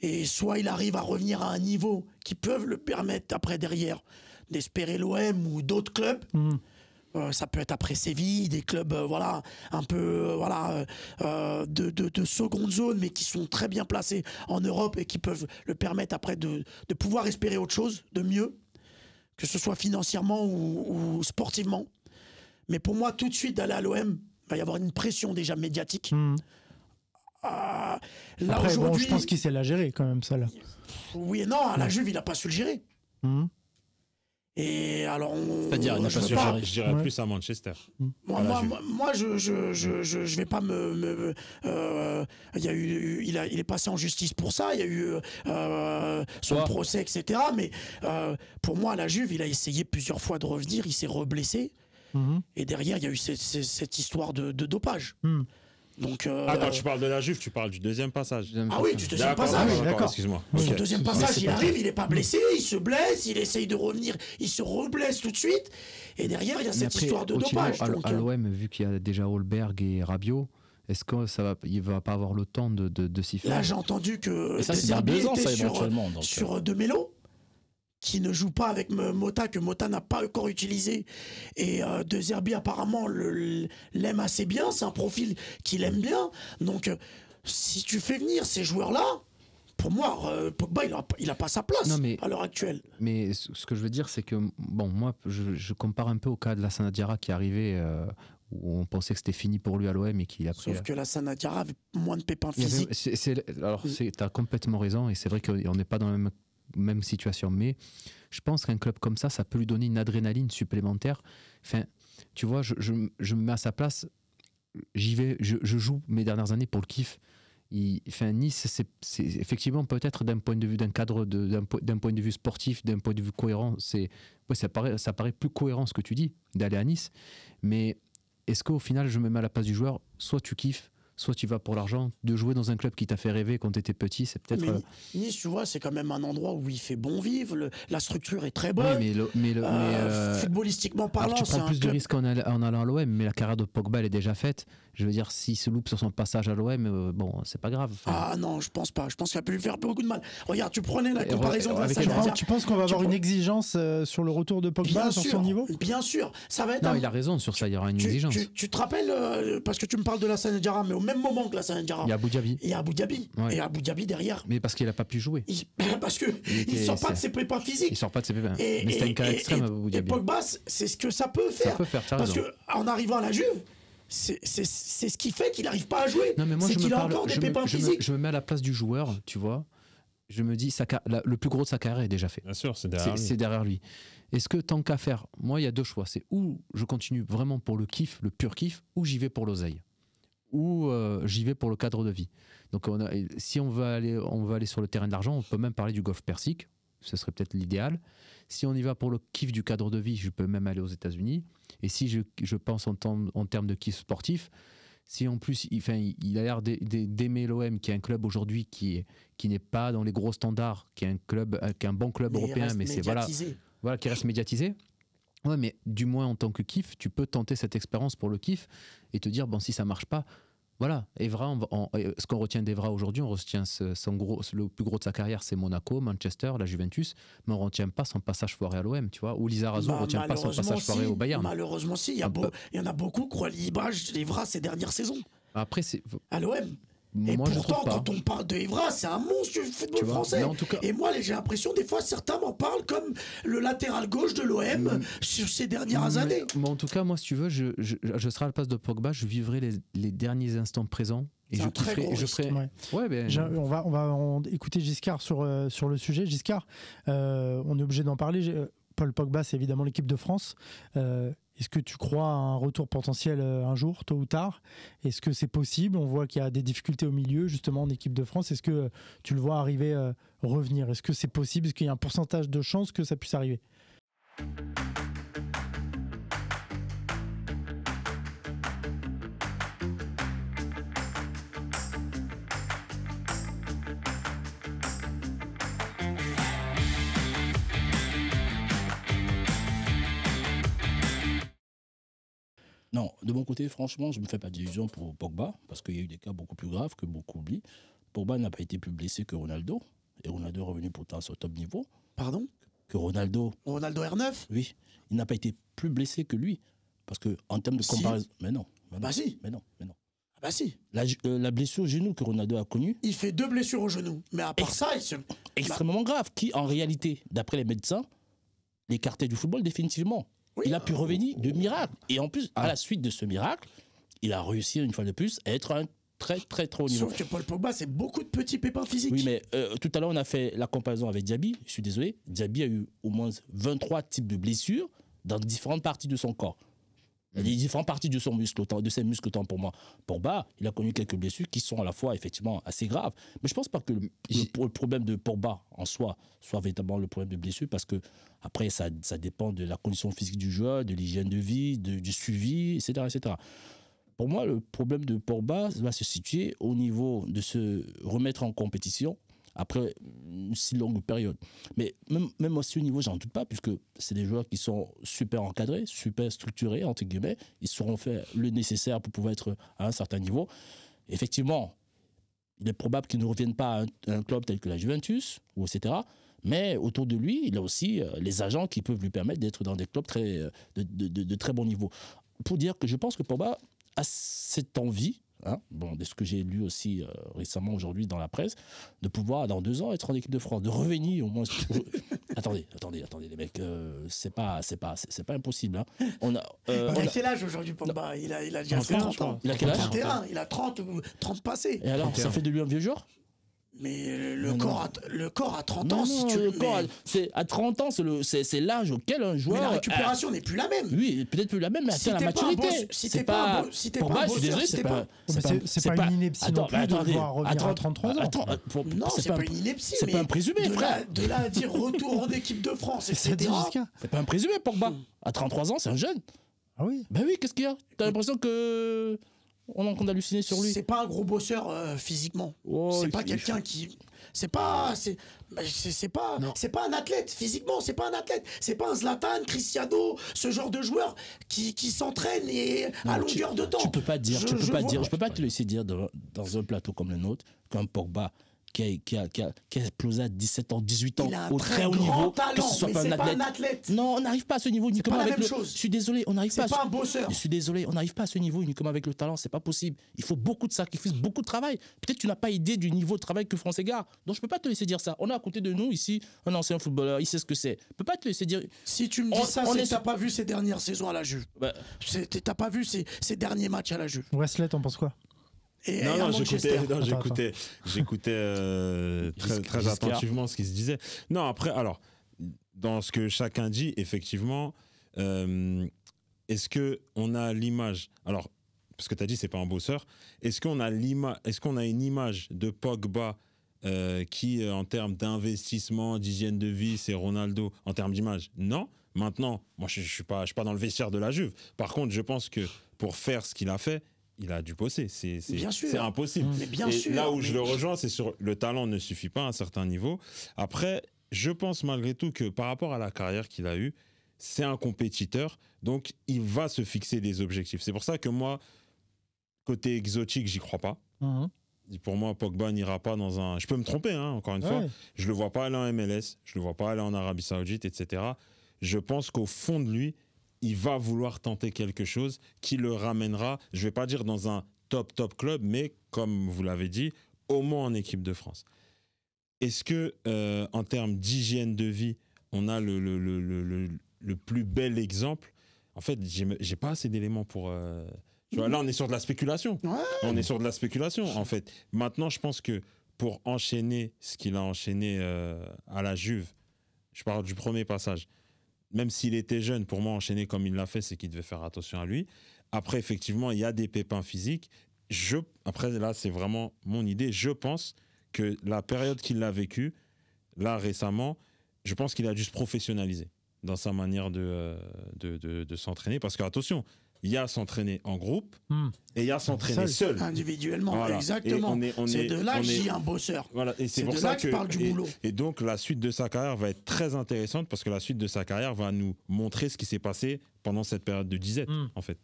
Et soit il arrive à revenir à un niveau qui peut le permettre, après, derrière, d'espérer l'OM ou d'autres clubs. Ça peut être après Séville, des clubs voilà, un peu de seconde zone, mais qui sont très bien placés en Europe et qui peuvent le permettre après de pouvoir espérer autre chose, de mieux, que ce soit financièrement ou sportivement. Mais pour moi, tout de suite, d'aller à l'OM, il va y avoir une pression déjà médiatique. Là, après, aujourd'hui, je pense qu'il sait la gérer quand même, ça là. Oui et non, à la Juve, il n'a pas su le gérer. Et alors, c'est-à-dire, il n'a pas su gérer. Je dirais plus à Manchester. Moi, je vais pas il est passé en justice pour ça. Il y a eu son procès, etc. Mais pour moi, à la Juve, il a essayé plusieurs fois de revenir. Il s'est reblessé. Et derrière, il y a eu cette histoire de dopage. Donc, quand tu parles de la Juve, tu parles du deuxième passage. Ah oui, du deuxième passage. D'accord, excuse-moi. Son deuxième passage, il arrive, il n'est pas blessé, il se blesse, il essaye de revenir, il se reblesse tout de suite. Et derrière, il y a cette histoire de dopage. À l'OM, vu qu'il y a déjà Holberg et Rabiot, est-ce qu'il va pas avoir le temps de s'y faire? Là, j'ai entendu que ça, c'est 2 ans, ça, éventuellement. Sur De Melo, qui ne joue pas avec Mota, que Mota n'a pas encore utilisé. Et De Zerbi, apparemment, l'aime assez bien. C'est un profil qu'il aime bien. Donc, si tu fais venir ces joueurs-là, pour moi, Pogba, il n'a pas sa place à l'heure actuelle. Mais ce que je veux dire, c'est que, bon, moi, je compare un peu au cas de Lassana Diarra qui est arrivé, où on pensait que c'était fini pour lui à l'OM et qu'il a pris... Sauf que Lassana Diarra avait moins de pépins physiques. Tu as complètement raison, et c'est vrai qu'on n'est pas dans la même situation, mais je pense qu'un club comme ça peut lui donner une adrénaline supplémentaire. Enfin, tu vois, je me mets à sa place, j'y vais, je joue mes dernières années pour le kiff. Nice, c'est effectivement peut-être d'un point de vue d'un cadre, d'un point de vue sportif, d'un point de vue cohérent, ça paraît plus cohérent ce que tu dis, d'aller à Nice, mais est-ce qu'au final je me mets à la place du joueur, soit tu kiffes, soit tu vas pour l'argent, de jouer dans un club qui t'a fait rêver quand tu étais petit, c'est peut-être... Nice, tu vois, c'est quand même un endroit où il fait bon vivre, la structure est très bonne. Oui, footballistiquement parlant, tu prends plus de club... risques en allant à l'OM, mais la carrière de Pogba, elle est déjà faite. Je veux dire, s'il se loupe sur son passage à l'OM, bon, c'est pas grave. Ah non, je pense pas. Je pense qu'il a pu lui faire beaucoup de mal. Regarde, tu prenais la comparaison de la Tu penses qu'on va avoir une exigence sur le retour de Pogba, sur son niveau? Bien sûr. Ça va être il a raison sur ça, il y aura une exigence. Tu te rappelles, parce que tu me parles de Lassana Diarra, mais au même moment que Lassana Diarra, il y a Abu Dhabi. Et Abu Dhabi. Ouais. Et Abu Dhabi derrière. Mais parce qu'il n'a pas pu jouer. Parce qu'il ne sort pas de ses pépins physiques. Il sort pas de ses pépins. Mais c'était un cas extrême, Abu Dhabi. Et Pogba, c'est ce que ça peut faire. Ça peut faire, t'as raison. Parce qu'en arrivant à la Juve, c'est ce qui fait qu'il n'arrive pas à jouer. Non, mais moi, c'est qu'il a encore des pépins physiques. Je me mets à la place du joueur, tu vois. Je me dis, le plus gros de sa carrière est déjà fait. Bien sûr, c'est derrière lui. C'est derrière lui. Est-ce que tant qu'à faire, moi, il y a 2 choix. C'est où je continue vraiment pour le kiff, le pur kiff, ou j'y vais pour l'oseille. Ou j'y vais pour le cadre de vie. Donc si on veut aller sur le terrain de l'argent, on peut même parler du golf persique, ce serait peut-être l'idéal. Si on y va pour le kiff du cadre de vie, je peux même aller aux États-Unis. Et si je pense en termes de kiff sportif, si en plus il a l'air d'aimer l'OM, qui est un club aujourd'hui qui n'est pas dans les gros standards, qui est un bon club européen, mais c'est voilà qui reste médiatisé. Ouais, mais du moins en tant que kiff, tu peux tenter cette expérience pour le kiff et te dire, bon, si ça marche pas, voilà. Evra, ce qu'on retient d'Evra aujourd'hui, on retient le plus gros de sa carrière, c'est Monaco, Manchester, la Juventus, mais on ne retient pas son passage foiré à l'OM, tu vois, ou Lizarazu ne retient pas son passage foiré au Bayern. Malheureusement, si, il y en a beaucoup qui croient l'image d'Evra ces dernières saisons. Après, à l'OM. Et moi, je pourtant, trouve pas. quand on parle de Evra, c'est un monstre du football Tu vois, français. mais en tout cas- Et moi, j'ai l'impression, des fois, certains m'en parlent comme le latéral gauche de l'OM sur ces dernières années. Mais en tout cas, moi, si tu veux, je serai à la place de Pogba, je vivrai les derniers instants présents. Et C'est je un très kifferai- gros je ferai. Ouais. Ouais, ben, On va écouter Giscard sur le sujet. Giscard, on est obligé d'en parler. Paul Pogba, c'est évidemment l'équipe de France. Est-ce que tu crois à un retour potentiel un jour, tôt ou tard? Est-ce que c'est possible? On voit qu'il y a des difficultés au milieu, justement, en équipe de France. Est-ce que tu le vois arriver, revenir? Est-ce que c'est possible? Est-ce qu'il y a un pourcentage de chances que ça puisse arriver? Non, de mon côté, franchement, je ne me fais pas d'illusions pour Pogba, parce qu'il y a eu des cas beaucoup plus graves que beaucoup oublient. Pogba n'a pas été plus blessé que Ronaldo, et Ronaldo est revenu pourtant sur top niveau. Pardon? Que Ronaldo, Ronaldo R9? oui, il n'a pas été plus blessé que lui. Parce que en termes de Si. comparaison. Mais non. Bah si. Mais non. Ah bah si. La blessure au genou que Ronaldo a connue, Il fait 2 blessures au genou. Mais à part ça, il se... extrêmement grave, qui en réalité, d'après les médecins, l'écartait du football définitivement. Oui. Il a pu revenir de miracle. Et en plus, à la suite de ce miracle, il a réussi une fois de plus à être à un très très très haut niveau. Sauf que Paul Pogba, c'est beaucoup de petits pépins physiques. Oui, mais tout à l'heure, on a fait la comparaison avec Diaby. Je suis désolé. Diaby a eu au moins 23 types de blessures dans différentes parties de son corps. Il y a des différentes parties de ses muscles, autant pour moi. Pogba, il a connu quelques blessures qui sont à la fois effectivement assez graves. Mais je ne pense pas que le problème de Pogba en soi soit véritablement le problème de blessure, parce que après, ça dépend de la condition physique du joueur, de l'hygiène de vie, du suivi, etc., etc. Pour moi, le problème de Pogba va se situer au niveau de se remettre en compétition après une si longue période. Mais même aussi au niveau, j'en doute pas, puisque c'est des joueurs qui sont super encadrés, super structurés, entre guillemets. Ils sauront faire le nécessaire pour pouvoir être à un certain niveau. Effectivement, il est probable qu'ils ne reviennent pas à un club tel que la Juventus, ou etc. Mais autour de lui, il a aussi les agents qui peuvent lui permettre d'être dans des clubs de très bon niveau. Pour dire que je pense que Pogba a cette envie, de ce que j'ai lu aussi récemment aujourd'hui dans la presse, de pouvoir dans 2 ans être en équipe de France, de revenir au moins. attendez les mecs, c'est pas impossible. On a, Il a quel âge aujourd'hui, Pogba? Il a déjà 30 ans. Il a quel âge? 31, il a 30 passés. Et alors, ça fait de lui un vieux joueur? Mais le corps à 30 ans, Non, si tu le le corps, mets... à 30 ans, c'est l'âge auquel un joueur. Mais la récupération n'est plus la même. Oui, peut-être plus la même, mais Si atteint la t'es pas un maturité. boss- si t'es pas un bo- si t'es pas Pogba, un je suis bosseur, désolé, si t'es C'est pas une ineptie non plus de devoir revenir à 33 ans. Non, c'est pas une ineptie. c'est mais pas un présumé, frère. De là à dire retour en équipe de France, C'est etc. Giscard. C'est pas un présumé, Pogba. À 33 ans, c'est un jeune. Ah oui. Ben oui, qu'est-ce qu'il y a? T'as l'impression que on a halluciné sur lui? C'est pas un gros bosseur physiquement. Oh, C'est il pas fait- quelqu'un qui. C'est pas un athlète physiquement, c'est pas un athlète, c'est pas un Zlatan, Cristiano, ce genre de joueur qui s'entraîne et à Non, longueur de temps. Tu peux pas dire, je peux pas vois- te laisser dire dans un plateau comme le nôtre qu'un Pogba qui a explosé à 17 ans, 18 ans, Il a un au très très haut grand niveau, talent, que ce soit mais pas c'est un pas athlète. un athlète. Non, on n'arrive pas à ce niveau uniquement pas la avec même le. chose. Je suis désolé, on n'arrive pas. C'est pas un bosseur. Je suis désolé, on n'arrive pas à ce niveau uniquement avec le talent, c'est pas possible. Il faut beaucoup de sacrifices, beaucoup de travail. Peut-être que tu n'as pas idée du niveau de travail que font ces gars. Donc je peux pas te laisser dire ça. On a à côté de nous ici un ancien footballeur, il sait ce que c'est. Je peux pas te laisser dire. Si tu me dis ça, on c'est est que t'as sur- pas vu ses dernières saisons à la Juve. Bah, T'as pas vu ses derniers matchs à la Juve. Wesley, t'en penses quoi? Et Non, à non, Manchester. j'écoutais très Giscard. attentivement ce qui se disait. Non, après, alors, dans ce que chacun dit, effectivement, est-ce qu'on a l'image, alors, parce que tu as dit c'est pas un bosseur, est-ce qu'on a une image de Pogba qui, en termes d'investissement, d'hygiène de vie, c'est Ronaldo, en termes d'image? Non. Maintenant, moi, je suis pas dans le vestiaire de la Juve. Par contre, je pense que pour faire ce qu'il a fait, il a dû bosser. Bien sûr. C'est impossible. Mais bien Et sûr. là où mais- je le rejoins, c'est sur le talent ne suffit pas à un certain niveau. Après, je pense malgré tout que par rapport à la carrière qu'il a eue, c'est un compétiteur, donc il va se fixer des objectifs. C'est pour ça que moi, côté exotique, j'y crois pas. Pour moi, Pogba n'ira pas dans un... Je peux me tromper, encore une fois. Ouais. Je le vois pas aller en MLS, je le vois pas aller en Arabie Saoudite, etc. Je pense qu'au fond de lui, il va vouloir tenter quelque chose qui le ramènera, je vais pas dire dans un top club, mais comme vous l'avez dit, au moins en équipe de France. Est-ce que, en termes d'hygiène de vie, on a le plus bel exemple? En fait, j'ai pas assez d'éléments pour... tu vois, là, on est sur de la spéculation. Ouais. On est sur de la spéculation, en fait. Maintenant, je pense que pour enchaîner ce qu'il a enchaîné à la Juve, je parle du premier passage, même s'il était jeune, pour moi, enchaîner comme il l'a fait, c'est qu'il devait faire attention à lui. Après, effectivement, il y a des pépins physiques. Après, là, c'est vraiment mon idée. Je pense que la période qu'il a vécue, là, récemment, je pense qu'il a dû se professionnaliser dans sa manière de s'entraîner. Parce que, attention, il y a s'entraîner en groupe et il y a s'entraîner seul. Individuellement, voilà. exactement. C'est de là que j'ai un bosseur. Voilà. Et c'est pour de ça là que je parle du boulot. Et donc, la suite de sa carrière va être très intéressante parce que la suite de sa carrière va nous montrer ce qui s'est passé pendant cette période de disette, en fait.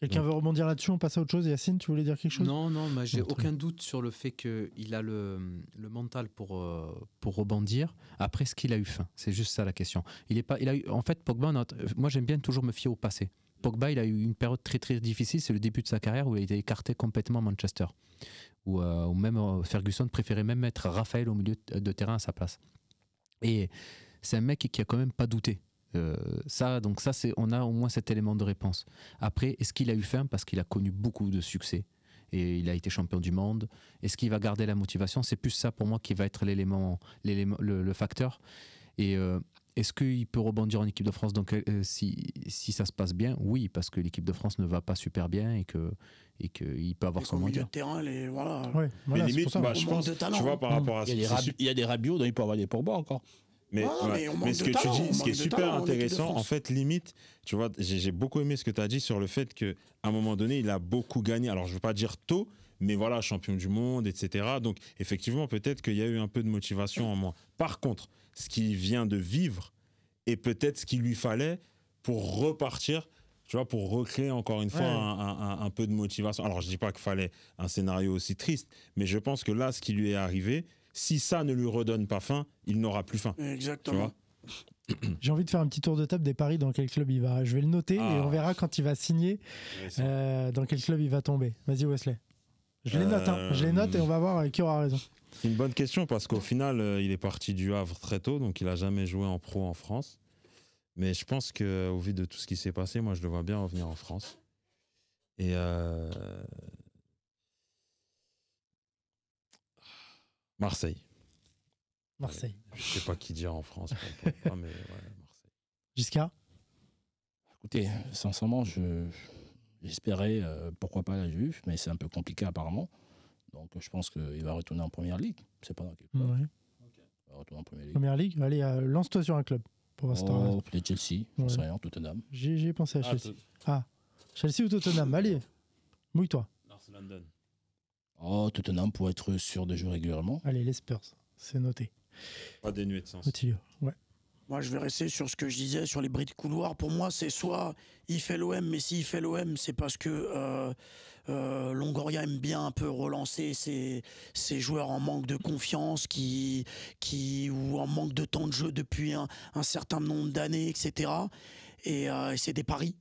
Quelqu'un veut rebondir là-dessus? On passe à autre chose. Yacine, tu voulais dire quelque chose? Non, mais j'ai aucun doute sur le fait qu'il a le mental pour rebondir. Après, ce qu'il a eu faim, c'est juste ça la question. En fait, Pogba, moi j'aime bien toujours me fier au passé. Pogba, il a eu une période très très difficile, c'est le début de sa carrière où il a été écarté complètement à Manchester. Où même Ferguson préférait même mettre Raphaël au milieu de terrain à sa place. Et c'est un mec qui a quand même pas douté. On a au moins cet élément de réponse. Après, est-ce qu'il a eu faim? Parce qu'il a connu beaucoup de succès et il a été champion du monde. Est-ce qu'il va garder la motivation? C'est plus ça pour moi qui va être le facteur. Et est-ce qu'il peut rebondir en équipe de France? Donc si ça se passe bien, oui, parce que l'équipe de France ne va pas super bien et qu'il peut avoir son milieu milieu de terrain, voilà. Ouais, voilà, mais limite, je pense, tu vois, par rapport à il y a des Rabiot, donc il peut avoir des Pogba encore. Mais ce que tu dis, ce qui est super intéressant, en fait, limite, tu vois, j'ai beaucoup aimé ce que tu as dit sur le fait qu'à un moment donné, il a beaucoup gagné. Alors, je ne veux pas dire tôt, mais voilà, champion du monde, etc. Donc, effectivement, peut-être qu'il y a eu un peu de motivation en moins. Par contre, ce qu'il vient de vivre est peut-être ce qu'il lui fallait pour repartir, tu vois, pour recréer encore une fois un peu de motivation. Alors, je ne dis pas qu'il fallait un scénario aussi triste, mais je pense que là, ce qui lui est arrivé, si ça ne lui redonne pas faim, il n'aura plus faim. Exactement. J'ai envie de faire un petit tour de table des paris dans quel club il va. Je vais le noter et on verra quand il va signer dans quel club il va tomber. Vas-y Wesley. Je les note et on va voir qui aura raison. C'est une bonne question parce qu'au final, il est parti du Havre très tôt, donc il n'a jamais joué en pro en France. Mais je pense qu'au vu de tout ce qui s'est passé, moi je le vois bien revenir en France. Et Marseille. Je sais pas qui dire en France. Mais Marseille. Giscard? Écoutez, sincèrement, j'espérais pourquoi pas la Juve, mais c'est un peu compliqué apparemment. Donc je pense qu'il va retourner en première ligue. C'est pas dans quel club. Ouais. Il va retourner en première ligue. Première ligue? Allez, lance-toi sur un club. Peut-être Chelsea, je sais rien, Tottenham. J'ai pensé à Chelsea. Chelsea ou Tottenham? Allez, mouille-toi. London. Tottenham pour être sûr de jouer régulièrement. Allez, les Spurs, c'est noté. Pas dénué de sens. Ouais. Moi, je vais rester sur ce que je disais sur les bris de couloir. Pour moi, c'est soit il fait l'OM, mais s'il fait l'OM, c'est parce que Longoria aime bien un peu relancer ses joueurs en manque de confiance, ou en manque de temps de jeu depuis un certain nombre d'années, etc. Et c'est des paris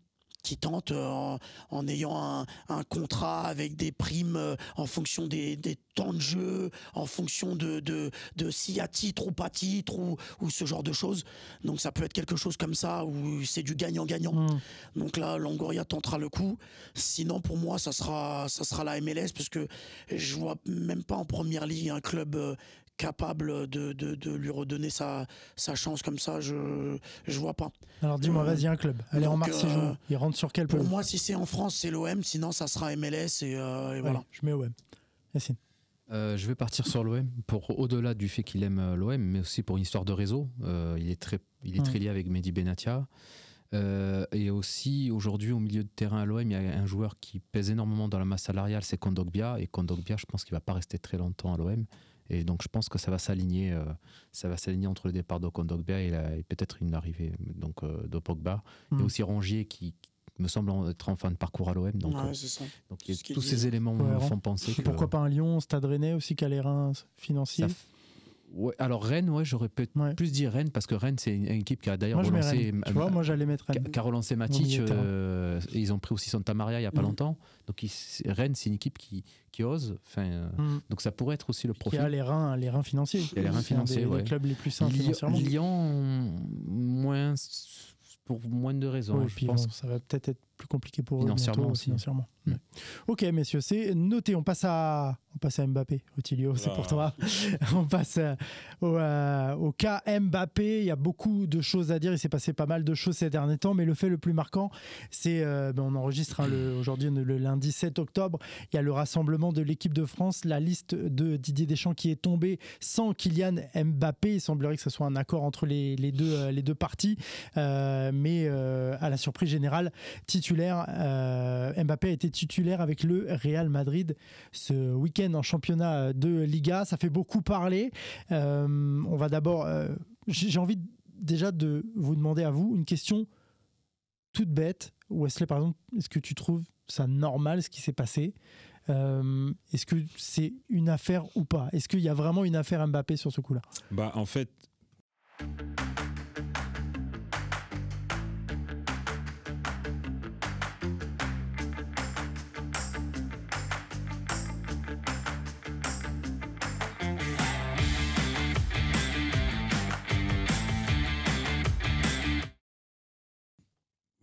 qui tentent en ayant un contrat avec des primes en fonction des temps de jeu, en fonction de s'il y a titre ou pas titre ou ce genre de choses. Donc ça peut être quelque chose comme ça où c'est du gagnant-gagnant. Donc là, Longoria tentera le coup. Sinon, pour moi, ça sera la MLS parce que je vois même pas en première ligue un club capable de lui redonner sa chance comme ça, je vois pas. Alors dis-moi, vas-y, un club. Allez, en mars, il rentre sur quel club? Pour moi, si c'est en France, c'est l'OM, sinon ça sera MLS et voilà. Je mets OM. Yacine. Je vais partir sur l'OM pour au-delà du fait qu'il aime l'OM, mais aussi pour une histoire de réseau. Il est très lié avec Mehdi Benatia. Et aussi, aujourd'hui, au milieu de terrain à l'OM, il y a un joueur qui pèse énormément dans la masse salariale, c'est Kondogbia. Et Kondogbia, je pense qu'il ne va pas rester très longtemps à l'OM. Et donc, je pense que ça va s'aligner entre le départ de Kondogbia et peut-être une arrivée de Pogba. Et aussi Rongier qui me semble être en fin de parcours à l'OM. Donc, c'est ça. donc tous ces éléments me font penser que... Pourquoi pas un Lyon, Stade Rennais aussi qui a les reins financiers? Ouais, alors Rennes, ouais, j'aurais peut-être plus dit Rennes parce que Rennes, c'est une équipe qui a d'ailleurs relancé. Tu vois, moi j'allais mettre Rennes. Qui a relancé Matic. Ils ont pris aussi Santa Maria il n'y a pas longtemps. Donc Rennes, c'est une équipe qui ose. Donc ça pourrait être aussi le profil. Il y a les reins financiers. Il y a les reins financiers, les clubs les plus sains financièrement. Lyon, pour moins de raisons. Je pense que ça va peut-être être plus compliqué pour eux financièrement. Ouais. Ok, messieurs, c'est noté. On passe à Mbappé. Otilio, c'est pour toi. On passe au cas Mbappé. Il y a beaucoup de choses à dire. Il s'est passé pas mal de choses ces derniers temps, mais le fait le plus marquant, c'est on enregistre aujourd'hui le lundi 7 octobre. Il y a le rassemblement de l'équipe de France, la liste de Didier Deschamps qui est tombée sans Kylian Mbappé. Il semblerait que ce soit un accord entre les deux parties, mais à la surprise générale, titulaire, Mbappé a été titulaire avec le Real Madrid ce week-end en championnat de Liga. Ça fait beaucoup parler. On va d'abord, j'ai envie déjà de vous demander à vous une question toute bête. Wesley, par exemple, est-ce que tu trouves ça normal ce qui s'est passé? Est-ce que c'est une affaire ou pas? Est-ce qu'il y a vraiment une affaire Mbappé sur ce coup-là? En fait,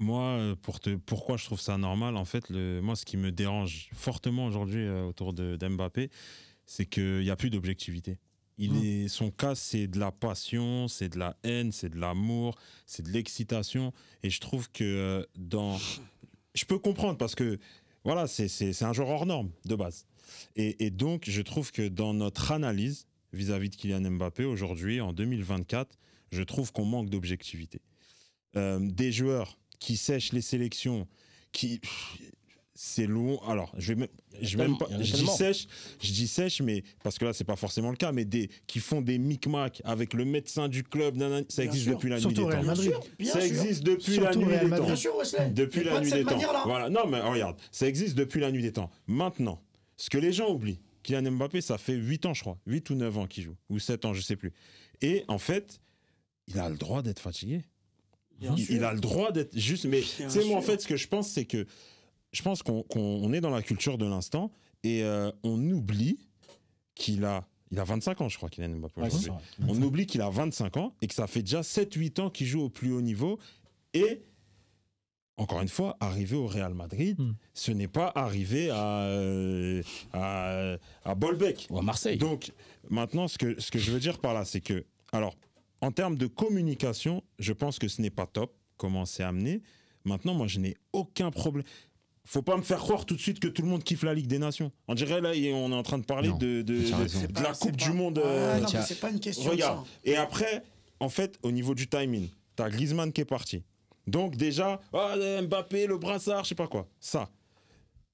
moi, pourquoi je trouve ça normal, en fait, moi, ce qui me dérange fortement aujourd'hui autour d'Mbappé, c'est qu'il n'y a plus d'objectivité. Son cas, c'est de la passion, c'est de la haine, c'est de l'amour, c'est de l'excitation. Et je trouve que je peux comprendre parce que voilà, c'est un joueur hors norme de base. Et donc, je trouve que dans notre analyse vis-à-vis de Kylian Mbappé aujourd'hui, en 2024, je trouve qu'on manque d'objectivité. Des joueurs qui sèchent les sélections, c'est long. Alors, je dis sèche, mais parce que là, c'est pas forcément le cas, mais qui font des micmacs avec le médecin du club, ça existe depuis la nuit des temps. Ça existe depuis la nuit des temps. Depuis la nuit des temps. Voilà. Non, mais regarde, ça existe depuis la nuit des temps. Maintenant, ce que les gens oublient, Kylian Mbappé, ça fait 8 ans, je crois, 8 ou 9 ans qu'il joue, ou 7 ans, je sais plus. Et en fait, il a le droit d'être fatigué. Il a le droit d'être juste. Mais c'est moi, en fait, ce que je pense, c'est que je pense qu'on est dans la culture de l'instant et on oublie qu'il a 25 ans, je crois, Kylian Mbappé aujourd'hui. On oublie qu'il a 25 ans et que ça fait déjà 7-8 ans qu'il joue au plus haut niveau. Et encore une fois, arriver au Real Madrid, ce n'est pas arriver à Bolbec ou à Marseille. Donc maintenant, ce que je veux dire par là, c'est que alors. En termes de communication, je pense que ce n'est pas top, comment c'est amené. Maintenant, moi, je n'ai aucun problème. Faut pas me faire croire tout de suite que tout le monde kiffe la Ligue des Nations. On dirait là, on est en train de parler de la Coupe du Monde. Non, mais c'est pas une question. Regarde. Ça. Et après, en fait, au niveau du timing, t'as Griezmann qui est parti. Donc déjà, Mbappé, le brassard, je sais pas quoi. Ça.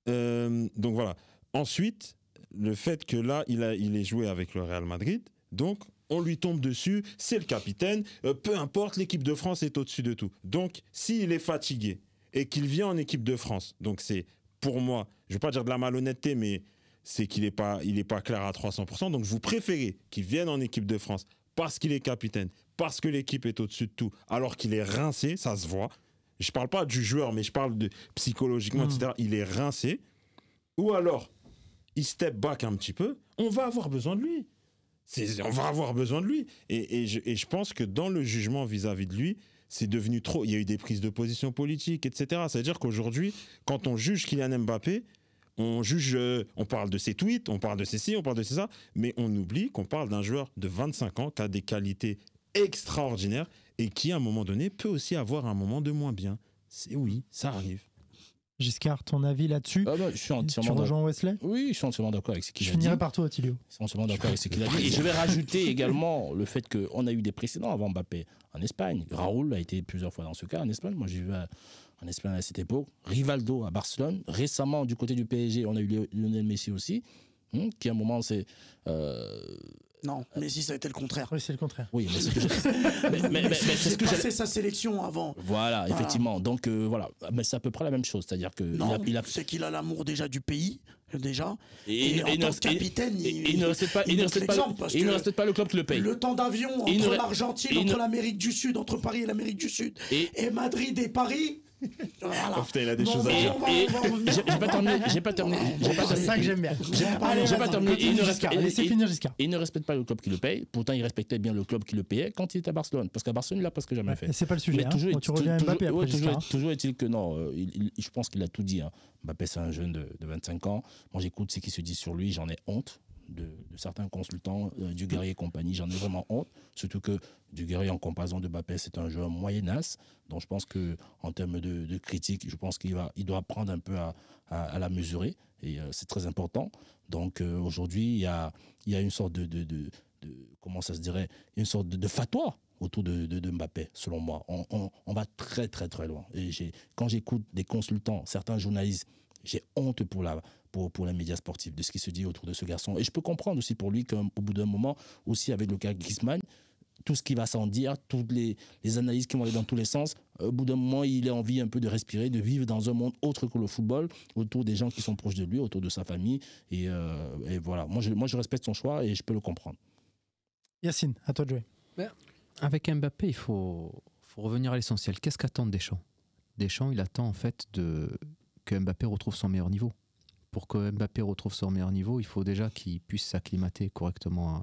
Donc voilà. Ensuite, le fait que là, il est joué avec le Real Madrid, donc on lui tombe dessus, c'est le capitaine, peu importe, l'équipe de France est au-dessus de tout. Donc, s'il est fatigué et qu'il vient en équipe de France, donc c'est, pour moi, je ne vais pas dire de la malhonnêteté, mais c'est qu'il n'est pas clair à 300%, donc vous préférez qu'il vienne en équipe de France parce qu'il est capitaine, parce que l'équipe est au-dessus de tout, alors qu'il est rincé, ça se voit. Je ne parle pas du joueur, mais je parle de psychologiquement, etc. Il est rincé. Ou alors, il step back un petit peu, on va avoir besoin de lui. On va avoir besoin de lui. Et je pense que dans le jugement vis-à-vis de lui, c'est devenu trop. Il y a eu des prises de position politiques, etc. C'est-à-dire qu'aujourd'hui, quand on juge Kylian Mbappé, on parle de ses tweets, on parle de ses ci, on parle de ses ça, mais on oublie qu'on parle d'un joueur de 25 ans qui a des qualités extraordinaires et qui, à un moment donné, peut aussi avoir un moment de moins bien. Oui, ça arrive. Giscard, ton avis là-dessus? Je suis entièrement tu rejoins Wesley? Oui, je suis entièrement d'accord avec ce qu'il a dit. Je finirai par toi, Attilio. Je suis entièrement d'accord avec ce qu'il a dit. Et je vais rajouter également le fait qu'on a eu des précédents avant Mbappé en Espagne. Raoul a été plusieurs fois dans ce cas en Espagne. Moi, j'ai vu en Espagne à cette époque. Rivaldo à Barcelone. Récemment, du côté du PSG, on a eu Lionel Messi aussi, qui à un moment, c'est... Non, Messi, ça a été le contraire. Oui, c'est le contraire. Oui, mais c'est ce que passé sa sélection avant. Voilà, effectivement. Donc voilà, mais c'est à peu près la même chose, c'est-à-dire que non, c'est qu'il a l'amour déjà du pays, déjà. Et en tant que capitaine, il ne respecte pas le club qui le paye. Le temps d'avion entre l'Argentine, entre l'Amérique du Sud, entre Paris et l'Amérique du Sud, et Madrid et Paris. Voilà. Oh putain, il a des choses à dire. J'ai pas terminé. C'est ça que j'aime bien. J'ai pas terminé. Laissez finir Giscard. Il ne respecte pas le club qui le paye. Pourtant, il respectait bien le club qui le payait quand il était à Barcelone. Parce qu'à Barcelone, il l'a presque jamais fait. C'est pas le sujet. Mais toujours, tu reviens à Mbappé après Giscard. Toujours est-il que non. Je pense qu'il a tout dit. Mbappé, c'est un jeune de 25 ans. Moi, j'écoute ce qui se dit sur lui. J'en ai honte. De certains consultants, Dugarry et compagnie, j'en ai vraiment honte. Surtout que Dugarry, en comparaison de Mbappé, c'est un joueur moyenasse. Donc je pense qu'en termes de critique, je pense qu'il doit apprendre un peu à la mesurer. Et c'est très important. Donc aujourd'hui, il y a une sorte de comment ça se dirait, une sorte de fatwa autour de Mbappé, selon moi. On va très très très loin. Et quand j'écoute des consultants, certains journalistes, j'ai honte pour les médias sportifs, de ce qui se dit autour de ce garçon. Et je peux comprendre aussi pour lui qu'au bout d'un moment, aussi avec le cas Griezmann, tout ce qui va s'en dire, toutes les analyses qui vont aller dans tous les sens, au bout d'un moment, il a envie un peu de respirer, de vivre dans un monde autre que le football, autour des gens qui sont proches de lui, autour de sa famille. Et voilà, moi je respecte son choix et je peux le comprendre. Yacine, à toi de jouer. Avec Mbappé, il faut revenir à l'essentiel. Qu'est-ce qu'attend Deschamps ? Deschamps, il attend en fait que Mbappé retrouve son meilleur niveau. Pour que Mbappé retrouve son meilleur niveau, il faut déjà qu'il puisse s'acclimater correctement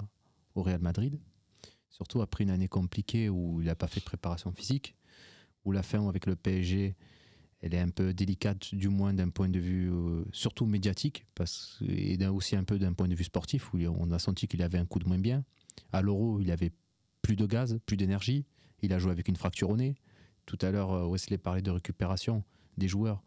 au Real Madrid. Surtout après une année compliquée où il n'a pas fait de préparation physique, où la fin avec le PSG, elle est un peu délicate, du moins d'un point de vue surtout médiatique, et aussi un peu d'un point de vue sportif, où on a senti qu'il avait un coup de moins bien. À l'Euro, il avait plus de gaz, plus d'énergie. Il a joué avec une fracture au nez. Tout à l'heure, Wesley parlait de récupération des joueurs.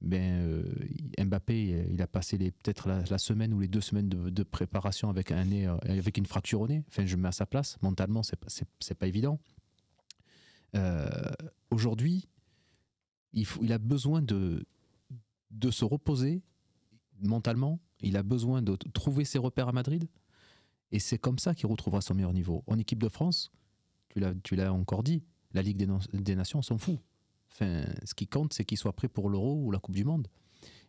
Mbappé, il a passé peut-être la semaine ou les 2 semaines de préparation avec un nez, avec une fracture au nez. Enfin, je me mets à sa place. Mentalement, c'est pas évident. Aujourd'hui, il a besoin de se reposer mentalement. Il a besoin de trouver ses repères à Madrid. Et c'est comme ça qu'il retrouvera son meilleur niveau. En équipe de France, tu l'as encore dit, la Ligue des Nations, on s'en fout. Enfin, ce qui compte, c'est qu'il soit prêt pour l'Euro ou la Coupe du Monde.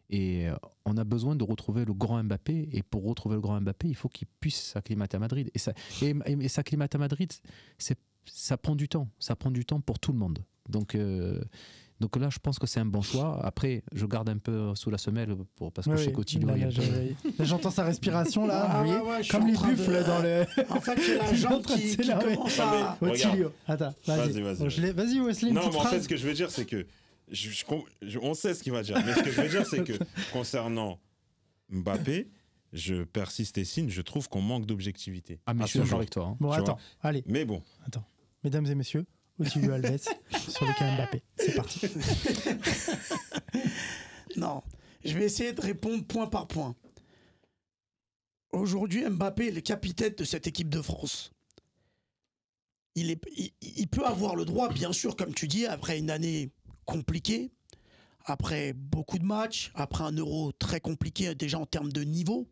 Et on a besoin de retrouver le grand Mbappé. Et pour retrouver le grand Mbappé, il faut qu'il puisse s'acclimater à Madrid. Et s'acclimater à Madrid, ça prend du temps. Ça prend du temps pour tout le monde. Donc là, je pense que c'est un bon choix. Après, je garde un peu sous la semelle parce que chez Coutinho... Là, j'entends sa respiration, là. Vous voyez, comme les buffles dans le... En fait, j'ai la jambe qui commence à... Coutinho. Attends, vas-y. Vas-y, Wesley, non, mais en fait, ce que je veux dire, c'est que... on sait ce qu'il va dire. Mais ce que je veux dire, c'est que concernant Mbappé, je persiste et signe, je trouve qu'on manque d'objectivité. Ah, mais je suis d'accord avec toi. Bon, attends, allez. Mais bon. Attends. Mesdames et messieurs, Otilio Alves sur le cas Mbappé. C'est parti. Non, je vais essayer de répondre point par point. Aujourd'hui, Mbappé est le capitaine de cette équipe de France. Il peut avoir le droit, bien sûr, comme tu dis, après une année compliquée, après beaucoup de matchs, après un Euro très compliqué déjà en termes de niveau,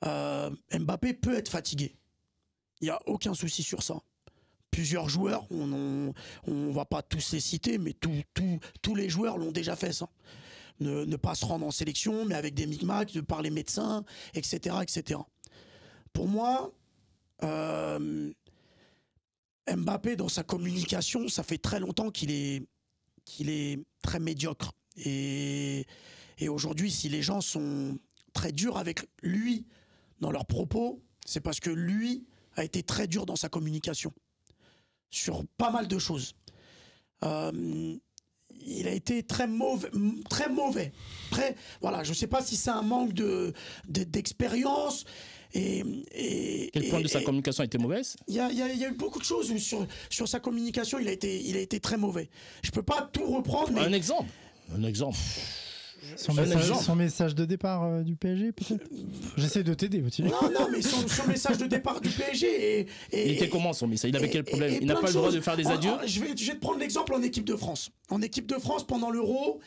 Mbappé peut être fatigué. Il n'y a aucun souci sur ça. Plusieurs joueurs, on va pas tous les citer, mais tous les joueurs l'ont déjà fait ça. Ne pas se rendre en sélection, mais avec des micmacs, de par les médecins, etc., etc. Pour moi, Mbappé, dans sa communication, ça fait très longtemps qu'il est très médiocre. Et aujourd'hui, si les gens sont très durs avec lui dans leurs propos, c'est parce que lui a été très dur dans sa communication. Sur pas mal de choses. Il a été très mauvais. Voilà, je ne sais pas si c'est un manque d'expérience. Quel point de sa communication a été mauvaise ? Il y a eu beaucoup de choses où sur sa communication, il a été très mauvais. Je ne peux pas tout reprendre. Mais... Un exemple. Son message de départ du PSG, peut-être. J'essaie de t'aider, Otilio. Non, mais son message de départ du PSG. Il était comment son message ? Il avait quel problème ? Il n'a pas le droit de faire des adieux ? Je vais te prendre l'exemple en équipe de France. En équipe de France, pendant l'Euro,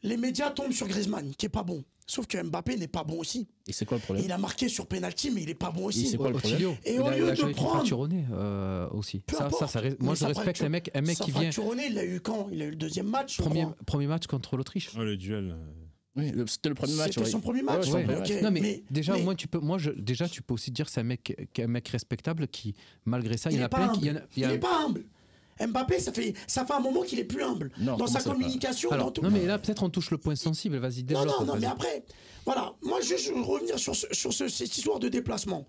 les médias tombent sur Griezmann, qui est pas bon. Sauf que Mbappé n'est pas bon aussi. Et c'est quoi le problème ? Il a marqué sur penalty, mais il est pas bon aussi. Et c'est quoi le problème ? Et au lieu de prendre aussi. Moi, je respecte un mec qui vient. Fracture au nez, il l'a eu quand ? Il a eu le deuxième match. Premier match contre l'Autriche. Oh, le duel. Oui, c'était le premier match. C'était son premier match. Ouais, Ok, Non, mais déjà, au moins, tu peux aussi dire que c'est un mec respectable qui, malgré ça, il y en a plein qui. Il n'est pas humble. Mbappé, ça fait un moment qu'il est plus humble dans sa communication. Alors, dans tout. Non, mais là, peut-être on touche le point sensible. Vas-y, développe. Non, mais après, voilà. Moi, je veux revenir sur cette histoire de déplacement.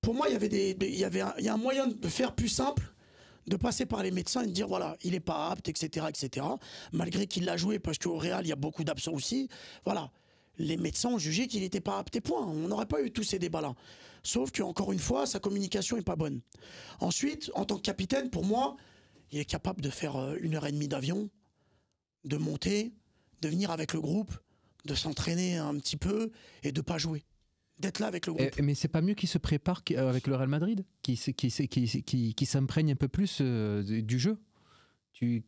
Pour moi, il y a un moyen de faire plus simple, de passer par les médecins et de dire voilà, il n'est pas apte, etc., etc. Malgré qu'il l'a joué, parce qu'au Real, il y a beaucoup d'absents aussi. Voilà. Les médecins ont jugé qu'il n'était pas apte et point. On n'aurait pas eu tous ces débats-là. Sauf qu'encore une fois, sa communication n'est pas bonne. Ensuite, en tant que capitaine, pour moi, il est capable de faire 1h30 d'avion, de monter, de venir avec le groupe, de s'entraîner un petit peu et de ne pas jouer. D'être là avec le groupe. Mais c'est pas mieux qu'il se prépare avec le Real Madrid, qui s'imprègne un peu plus du jeu,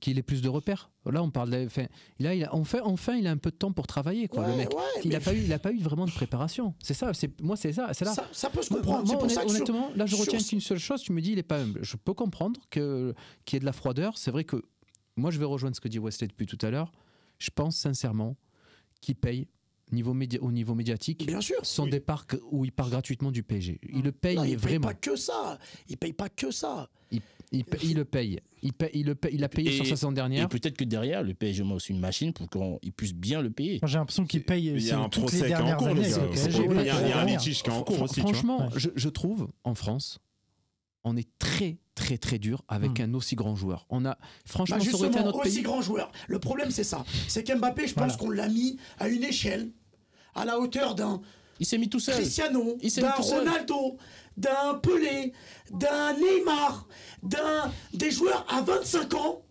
qu'il ait plus de repères. Là, on parle enfin, il a un peu de temps pour travailler, quoi. Le mec, il n'a pas eu vraiment de préparation. C'est ça. C'est là. Ça peut se comprendre. Moi, honnêtement, là, je retiens qu'une seule chose. Tu me dis, il est pas humble. Je peux comprendre qu'il y ait de la froideur. C'est vrai que moi, je vais rejoindre ce que dit Wesley depuis tout à l'heure. Je pense sincèrement qu'il paye. Au niveau médiatique, bien sûr, son départ où il part gratuitement du PSG. Il le paye, il vraiment. Paye pas que ça. Il paye pas que ça. Il le paye. Il a payé sur sa saison dernière. Et peut-être que derrière, le PSG met aussi une machine pour qu'il puisse bien le payer. J'ai l'impression qu'il paye. Il y a un procès qui est en cours. Il y a un litige qui est en cours aussi. Franchement, je trouve, en France, on est très très très dur avec un aussi grand joueur. Franchement, ça aurait été un autre pays. Aussi grand joueur. Le problème, c'est ça. C'est qu'Mbappé, je pense qu'on l'a mis à une échelle à la hauteur d'un il s'est mis tout seul. Cristiano, d'un Ronaldo, d'un Pelé, d'un Neymar, des joueurs à 25 ans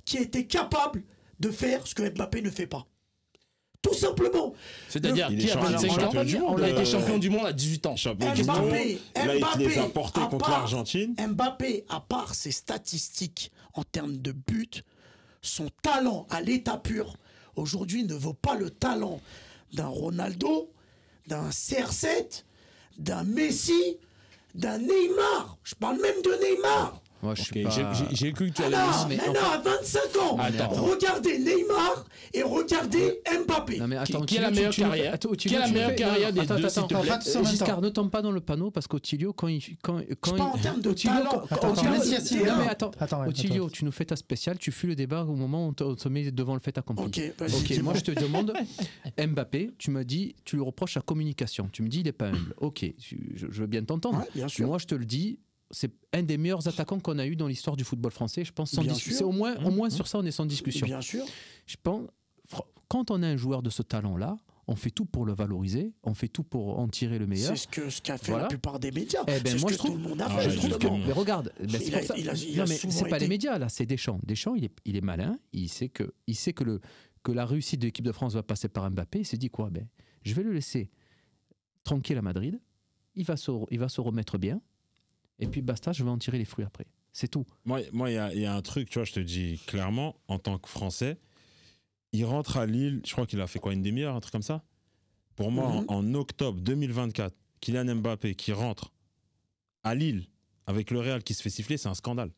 qui étaient capables de faire ce que Mbappé ne fait pas. Tout simplement. C'est-à-dire qui a 25 ans, on a été champion du monde à 18 ans. Mbappé, il les a portés contre l'Argentine. Mbappé, à part ses statistiques en termes de buts, son talent à l'état pur, aujourd'hui ne vaut pas le talent d'un Ronaldo, d'un CR7, d'un Messi, d'un Neymar. Je parle même de Neymar. Moi, j'ai cru que tu allais à 25 ans. Regardez Neymar et regardez Mbappé. Non, mais attends, qui a la meilleure carrière Qui a la meilleure carrière des deux, s'il te plaît? Giscard, ne tombe pas dans le panneau parce qu'Ottilio, quand pas en termes de talent. Ottilio, tu nous fais ta spéciale, tu fuis le débat au moment où on te met devant le fait accompli. Ok, moi je te demande, Mbappé, tu me dis, tu lui reproches sa communication. Tu me dis, il n'est pas humble. Ok, je veux bien t'entendre. Moi, je te le dis. C'est un des meilleurs attaquants qu'on a eu dans l'histoire du football français, je pense. C'est au moins sur ça, on est sans discussion. Bien sûr. Je pense, quand on a un joueur de ce talent-là, on fait tout pour le valoriser, on fait tout pour en tirer le meilleur. C'est ce qu'a fait la plupart des médias. Moi, je trouve. Tout le monde a fait. Mais regarde, c'est pas les médias là, c'est Deschamps. Deschamps, il est malin, il sait que la réussite de l'équipe de France va passer par Mbappé. Il s'est dit quoi? Je vais le laisser tranquille à Madrid. Il va se remettre bien. Et puis basta, je vais en tirer les fruits après. C'est tout. Moi, il y a un truc, tu vois, je te dis clairement, en tant que Français, il rentre à Lille, je crois qu'il a fait quoi, une demi-heure, un truc comme ça. Pour moi, en octobre 2024, Kylian Mbappé qui rentre à Lille avec le Real qui se fait siffler, c'est un scandale.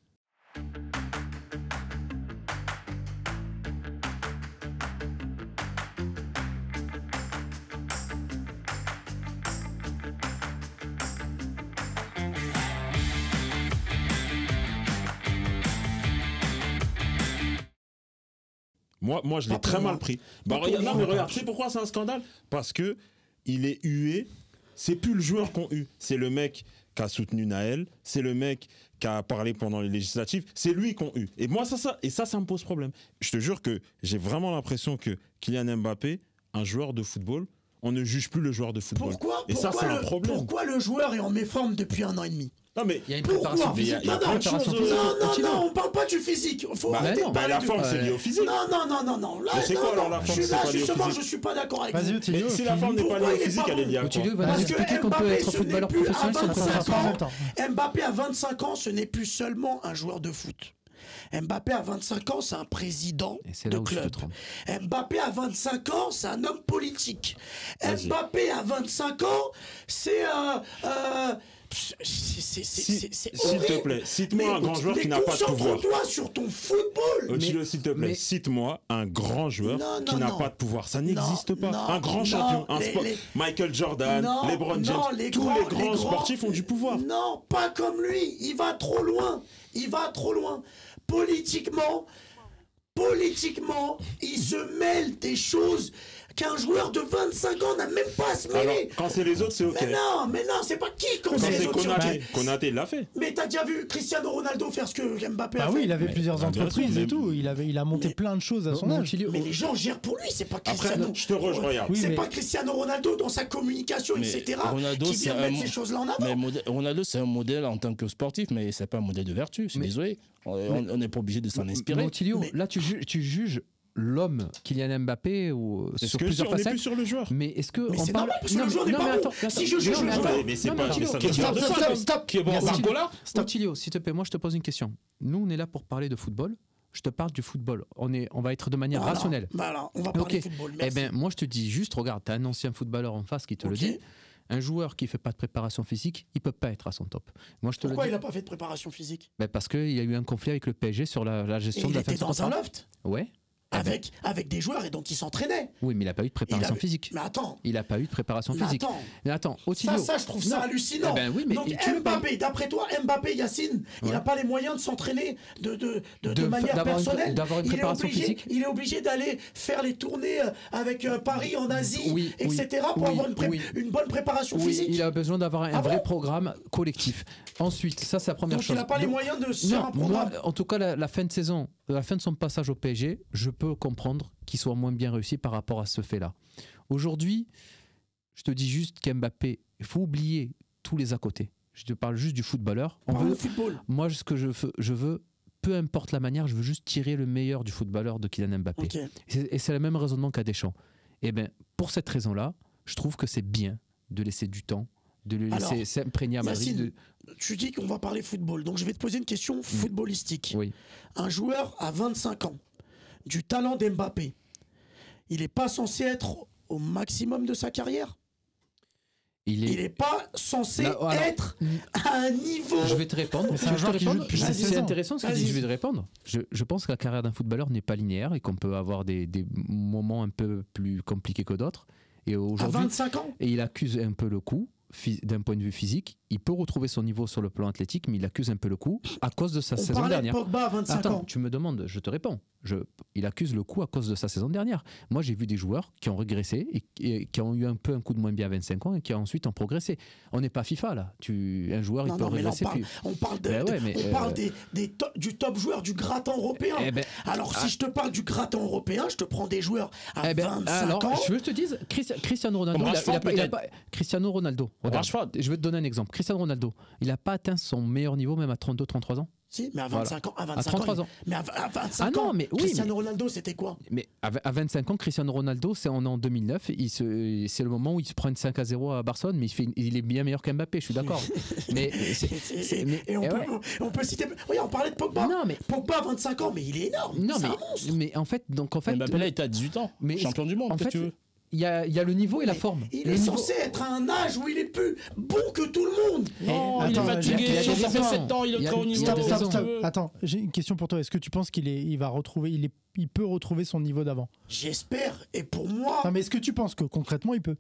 Moi, je l'ai très mal pris. Regarde, tu sais pourquoi c'est un scandale? Parce que il est hué. C'est plus le joueur qu'on hue. C'est le mec qui a soutenu Naël. C'est le mec qui a parlé pendant les législatives. C'est lui qu'on hue. Et moi, ça me pose problème. Je te jure que j'ai vraiment l'impression que Kylian Mbappé, un joueur de football, on ne juge plus le joueur de football. Pourquoi c'est un problème. Pourquoi le joueur est en méforme depuis 1 an et demi? Non, mais il y a une préparation physique. Non, on parle pas du physique. La forme, c'est lié au physique. Non. Là, c'est quoi alors la forme? Justement, je suis pas d'accord avec vous. Vas-y, si la forme n'est pas liée au physique, elle est liée à quoi? Parce que Mbappé, ce n'est plus à 25 ans. Mbappé à 25 ans, ce n'est plus seulement un joueur de foot. Mbappé à 25 ans, c'est un président de club. Mbappé à 25 ans, c'est un homme politique. Mbappé à 25 ans, c'est C'est S'il te plaît, cite-moi un grand joueur qui n'a pas de pouvoir. Concentre-toi sur ton football. Otilo, s'il te plaît, cite-moi un grand joueur qui n'a pas de pouvoir. Ça n'existe pas. Un grand champion, Michael Jordan, LeBron James, tous les grands sportifs ont du pouvoir. Non, pas comme lui. Il va trop loin. Politiquement, il se mêle des choses qu'un joueur de 25 ans n'a même pas à se mêler. Alors, quand c'est les autres, c'est ok. Mais non, c'est pas qui quand c'est les autres. Konaté, il l'a fait. Mais t'as déjà vu Cristiano Ronaldo faire ce que Mbappé a fait? Oui, il avait plusieurs entreprises et tout. Il a monté plein de choses à son âge. Mais les gens gèrent pour lui, c'est pas Cristiano. Après, je te regarde. C'est pas Cristiano Ronaldo dans sa communication, etc. qui vient mettre ces choses-là en avant. Mais Ronaldo, c'est un modèle en tant que sportif, mais c'est pas un modèle de vertu. Je suis désolé. On n'est pas obligé de s'en inspirer. Otilo, là, tu juges l'homme Kylian Mbappé ou sur plusieurs facettes. On est plus sur le joueur. Mais est-ce que on parle parce que le joueur n'est pas bon. Si je juge le joueur, mais c'est pas Stop. Qui est bon Barcola? Otilo, s'il te plaît, moi je te pose une question. Nous, on est là pour parler de football. Je te parle du football. On va être de manière rationnelle. Voilà, on va parler de football. Eh ben, moi je te dis juste, regarde, t'as un ancien footballeur en face qui te le dit. Un joueur qui ne fait pas de préparation physique, il ne peut pas être à son top. Moi, je te Pourquoi le dis. Il n'a pas fait de préparation physique? Parce qu'il y a eu un conflit avec le PSG sur la gestion de la fin de contrat. Il était dans un loft. Ouais. Avec des joueurs et donc il s'entraînait. Oui, mais il n'a pas eu de préparation physique. Mais attends. Il n'a pas eu de préparation physique. Mais attends, Otilo. Ça, je trouve ça hallucinant. Oui, mais donc Mbappé, d'après toi, Yacine, il n'a pas les moyens de s'entraîner de manière personnelle. D'avoir une préparation physique. Il est obligé d'aller faire les tournées avec Paris en Asie, etc. pour avoir une bonne préparation physique. Il a besoin d'avoir un vrai programme collectif. Ensuite, ça c'est la première chose. Donc il n'a pas les moyens de se faire un programme. En tout cas, la fin de saison, la fin de son passage au PSG, je peux comprendre qu'il soit moins bien réussi par rapport à ce fait-là. Aujourd'hui, je te dis juste qu'Mbappé, il faut oublier tous les à côté. Je te parle juste du footballeur. Football. Moi, ce que je veux, peu importe la manière, je veux juste tirer le meilleur du footballeur de Kylian Mbappé. Okay. Et c'est le même raisonnement qu'à Deschamps. Et bien, pour cette raison-là, je trouve que c'est bien de laisser du temps, de le laisser s'imprégner à Madrid. Tu dis qu'on va parler football, donc je vais te poser une question footballistique. Oui. Un joueur à 25 ans, du talent d'Mbappé, il n'est pas censé être au maximum de sa carrière? Il n'est pas censé être à un niveau... Je vais te répondre. C'est intéressant ce que tu dis, je vais te répondre. Je pense que la carrière d'un footballeur n'est pas linéaire et qu'on peut avoir des moments un peu plus compliqués que d'autres. Et à 25 ans? Et il accuse un peu le coup. D'un point de vue physique, il peut retrouver son niveau sur le plan athlétique, mais il accuse un peu le coup à cause de sa saison dernière. On parlait de Pogba à 25 ans. Tu me demandes, je te réponds. Il accuse le coup à cause de sa saison dernière. Moi, j'ai vu des joueurs qui ont régressé et qui ont eu un peu de moins bien à 25 ans et qui ensuite ont progressé. On n'est pas FIFA là. Un joueur, il peut régresser. On parle du top joueur, du gratin européen. Si je te parle du gratin européen, je te prends des joueurs à 25 ans. Je veux que je te dise, Cristiano Ronaldo, Cristiano Ronaldo. Regarde, je vais te donner un exemple. Cristiano Ronaldo, il n'a pas atteint son meilleur niveau même à 32-33 ans. Si, mais à 25 ans. À 33 ans. Mais à 25 ans, Cristiano Ronaldo, c'était quoi? Mais à 25 ans, Cristiano Ronaldo, on est en 2009. C'est le moment où il se prend une 5-0 à Barcelone, mais il est bien meilleur qu'Mbappé, je suis d'accord. On peut citer... Oui, on parlait de Pogba. Non, mais... Pogba à 25 ans, mais il est énorme. C'est un monstre. Mais en fait... Mbappé, là, il était à 18 ans. Champion du monde, qu'est-ce que tu veux? Il y a le niveau et la forme. Il est censé être à un âge où il est plus bon que tout le monde. Non, il est fatigué, ça fait 7 ans, il est très haut niveau. Attends, j'ai une question pour toi. Est-ce que tu penses il peut retrouver son niveau d'avant? J'espère, et pour moi... Non, mais est-ce que tu penses que concrètement il peut?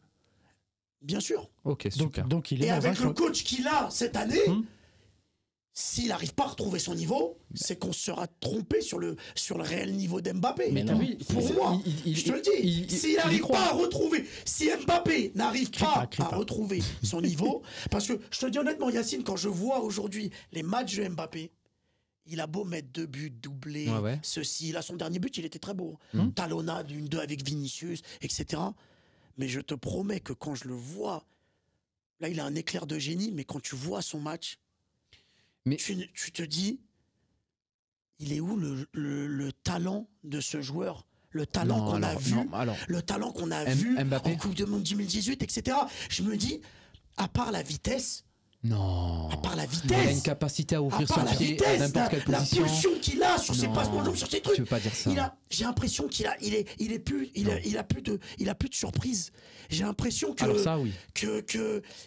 Bien sûr. Ok, super. Donc il est et avec le coach qu'il a cette année... S'il n'arrive pas à retrouver son niveau, c'est qu'on sera trompé sur le réel niveau d'Mbappé. Mais non. Pour moi, je te le dis, s'il n'arrive pas à retrouver, si Mbappé n'arrive pas à retrouver son niveau, parce que je te dis honnêtement, Yacine, quand je vois aujourd'hui les matchs de Mbappé, il a beau mettre 2 buts, doublés, ceci, là son dernier but, il était très beau. Talonnade, 1-2 avec Vinicius, etc. Mais je te promets que quand je le vois, là il a un éclair de génie, mais quand tu vois son match, mais tu te dis, il est où le talent de ce joueur? Le talent qu'on a vu, le talent qu'on a vu en Coupe du Monde 2018, etc. Je me dis, à part la vitesse, Non. À part la Il a une vitesse. capacité à À ouvrir part son la pied à vitesse, n'importe quelle la position. pulsion qu'il a sur ses Non. passements de jambes, sur ses Tu trucs. veux pas dire ça. J'ai l'impression qu'il a plus de surprise. J'ai l'impression que Alors ça, oui.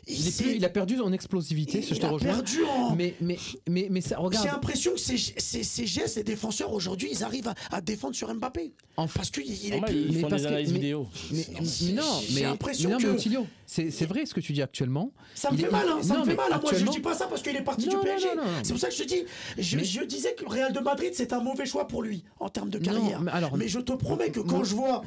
Il a perdu en explosivité, je te rejoins. perdu en... Mais ça, J'ai regarde. l'impression que ces gestes, les défenseurs aujourd'hui, ils arrivent à défendre sur Mbappé. Parce qu'il est Normal, plus... ils font parce des que- analyses mais- vidéo. J'ai l'impression mais que... Otilio, c'est vrai ce que tu dis actuellement. Ça me Il fait est- mal, hein, ça non, me fait mais mal. Moi, je actuellement- dis pas ça parce qu'il est parti Non, du non, PSG. non, non. C'est pour ça que je te dis, je disais que le Real de Madrid, c'est un mauvais choix pour lui en termes de Non, carrière. mais Je te promets que quand je vois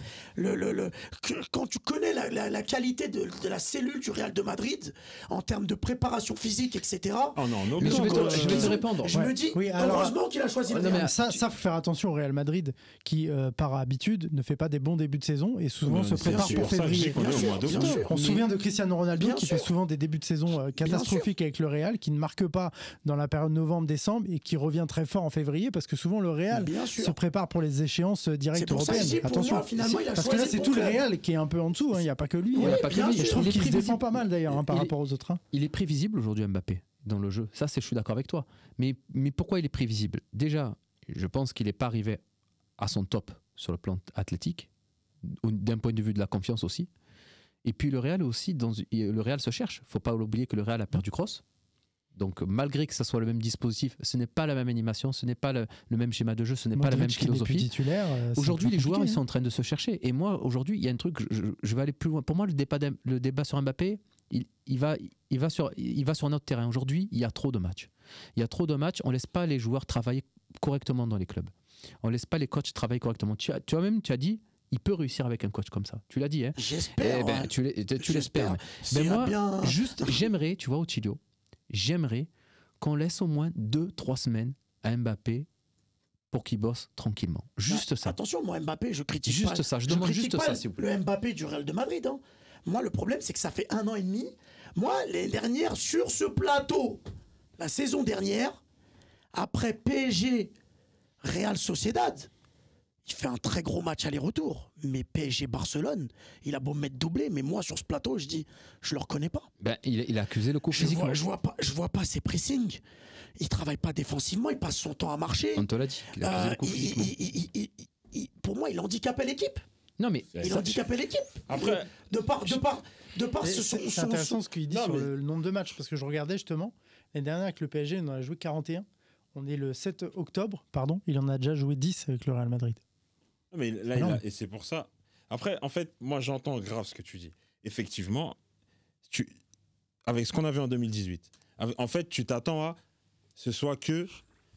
quand tu connais la qualité de la cellule du Real de Madrid en termes de préparation physique, etc. Oh non, Mais je vais te répondre. Je me dis, Oui, alors- heureusement qu'il a choisi le Non, mais Real. Ça, faut faire attention au Real Madrid qui, par habitude, ne fait pas des bons débuts de saison et souvent se prépare pour février. Bien sûr. On se souvient de Cristiano Ronaldo Bien qui sûr. fait souvent des débuts de saison catastrophiques avec le Real, qui ne marque pas dans la période novembre-décembre et qui revient très fort en février parce que souvent le Real Bien sûr. se prépare pour les échéances directes C'est pour ça que je européennes. dis, pour Attention, moi, finalement, il a parce que là choisi c'est le tout bon le club. Real qui est un peu en dessous. Il n'y a pas que lui. Oui, hein. pas que bien lui. Et je sûr. trouve Il est qu'il se prévisible. défend pas mal d'ailleurs par Il est- rapport aux autres. Il est prévisible aujourd'hui Mbappé dans le jeu. Ça, je suis d'accord avec toi. Mais pourquoi il est prévisible? Déjà, je pense qu'il n'est pas arrivé à son top sur le plan athlétique, d'un point de vue de la confiance aussi. Et puis le Real aussi, le Real se cherche. Faut pas oublier que le Real a perdu Kroos. Donc malgré que ça soit le même dispositif, ce n'est pas la même animation, ce n'est pas le même schéma de jeu, ce n'est pas la même Modric, qui n'est plus philosophie. titulaire, c'est Aujourd'hui, un peu les joueurs, ils compliqué, sont en train de se chercher. Et moi, aujourd'hui, il y a un truc, je vais aller plus loin. Pour moi, le débat sur Mbappé, il va sur un autre terrain. Aujourd'hui, il y a trop de matchs. Il y a trop de matchs. On ne laisse pas les joueurs travailler correctement dans les clubs. On ne laisse pas les coachs travailler correctement. Tu as dit, il peut réussir avec un coach comme ça. Tu l'as dit, hein? J'espère. Eh ben, ouais. tu l'espères. J'espère. Mais C'est moi, bien. juste, j'aimerais, tu vois, Otilio, j'aimerais qu'on laisse au moins 2-3 semaines à Mbappé pour qu'il bosse tranquillement. Juste ça. Attention, moi, Mbappé, je critique Juste pas. ça, je demande critique juste pas ça, s'il vous plaît. Le Mbappé du Real de Madrid. Hein. Moi, le problème, c'est que ça fait 1 an et demi. Moi, l'année dernière, sur ce plateau, la saison dernière, après PSG, Real Sociedad, il fait un très gros match aller-retour. Mais PSG Barcelone, il a beau me mettre doublé, mais moi, sur ce plateau, je dis, je le reconnais pas. Ben, il a accusé le coup Je physiquement. vois pas ses pressings. Il travaille pas défensivement, il passe son temps à marcher. On te l'a dit. Il a accusé le coup physiquement. Pour moi, il handicapait l'équipe. Non, mais Il handicapait l'équipe. Après- de par Mais ce c'est intéressant ce qu'il dit Non, sur mais- le nombre de matchs, parce que je regardais justement, l'année dernière avec le PSG, on en a joué 41. On est le 7 octobre, pardon, il en a déjà joué 10 avec le Real Madrid. Mais là, Non. et c'est pour ça. Après, en fait, moi, j'entends grave ce que tu dis. Effectivement, avec ce qu'on avait en 2018, en fait, tu t'attends à ce soit que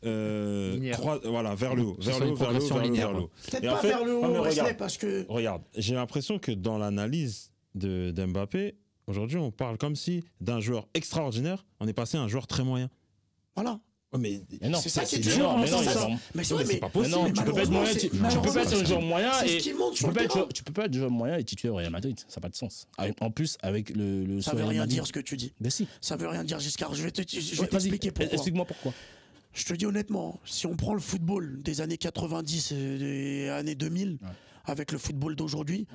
Linéaire. voilà, vers le haut, Ce vers soit le une haut, vers le haut, progression vers le haut, linéaire, vers le haut. peut-être Et en pas fait- vers le non, mais haut, Wesley, regarde. parce que Regarde, j'ai l'impression que dans l'analyse d'Mbappé, aujourd'hui, on parle comme si d'un joueur extraordinaire, on est passé à un joueur très moyen. voilà. Ouais, mais Mais non, C'est ça qui est mais dur. non, mais non, c'est ils ça. ont- Mais c'est mais vrai, c'est pas Mais possible. non, mais tu peux pas être malheureusement, moyen, c'est- tu peux malheureusement, pas être un c'est joueur moyen c'est et ce qui monte tu sur peux le pas terrain. tu peux pas être joueur moyen et titulaire au Real Madrid, ça n'a pas de sens. En plus avec le Ça veut Real rien Madrid. dire ce que tu dis. Ben si. Ça veut rien dire, Giscard. Je vais Ouais, vas-y. t'expliquer pourquoi. Explique-moi pourquoi. Je te dis honnêtement, si on prend le football des années 90 et des années 2000, Ouais. avec le football d'aujourd'hui,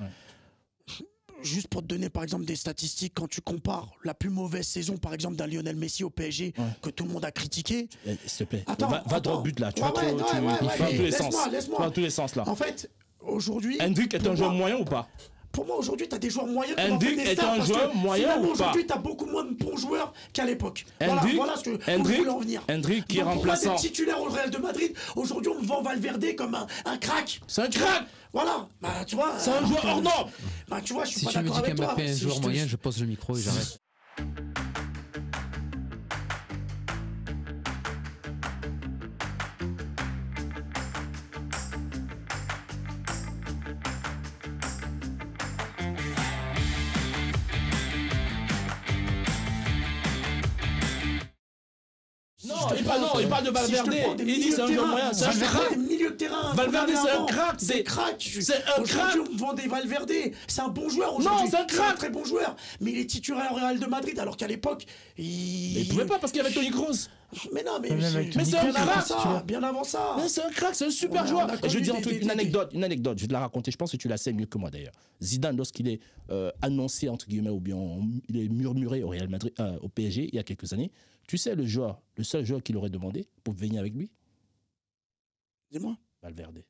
juste pour te donner par exemple des statistiques, quand tu compares la plus mauvaise saison par exemple d'un Lionel Messi au PSG, Ouais. que tout le monde a critiqué, S'il te plaît. Attends, Va droit attends. au but là. Tu Ouais, vas ouais, trop. ouais, Tu ouais, vas ouais, dans tous les laisse-moi, sens. laisse-moi. Tu vas dans tous les sens là. en fait, aujourd'hui... Hendrick est pour un joueur moi- moyen ou pas? Pour moi, aujourd'hui, tu as des joueurs moyens qui Hendrick ont fait des est stars un parce joueur que moyen finalement, ou pas aujourd'hui, tu as beaucoup moins de bons joueurs qu'à l'époque. Voilà, Hendrick, voilà ce que où je Hendrick, voulais en venir. Hendrick qui est Donc, pour moi, remplaçant. des titulaires au Real de Madrid, aujourd'hui, on me vend Valverde comme un crack. C'est un crack. Voilà, bah tu vois. C'est un joueur hors norme. Bah tu vois, je suis si pas tu me d'accord dis avec toi. qu'Mbappé est un Si joueur je te- moyen, je pose le micro et j'arrête. Non, il parle de Valverde. Il dit c'est un joueur moyen. C'est un crack. Milieu de terrain. Valverde, c'est un crack. C'est un crack. On vend des Valverde. C'est un bon joueur aujourd'hui. Non, c'est un crack. Très bon joueur. Mais il est titulaire au Real de Madrid alors qu'à l'époque, il pouvait pas parce qu'il y avait Toni Kroos. Mais non, mais c'est un crack. Bien avant ça. Mais c'est un crack, c'est un super joueur. Et je vais dire un truc, une anecdote, je vais te la raconter. Je pense que tu la sais mieux que moi d'ailleurs. Zidane, lorsqu'il est annoncé entre guillemets ou bien il est murmuré au Real Madrid, au PSG il y a quelques années. Tu sais le seul joueur qu'il aurait demandé pour venir avec lui? Dis-moi. Valverde.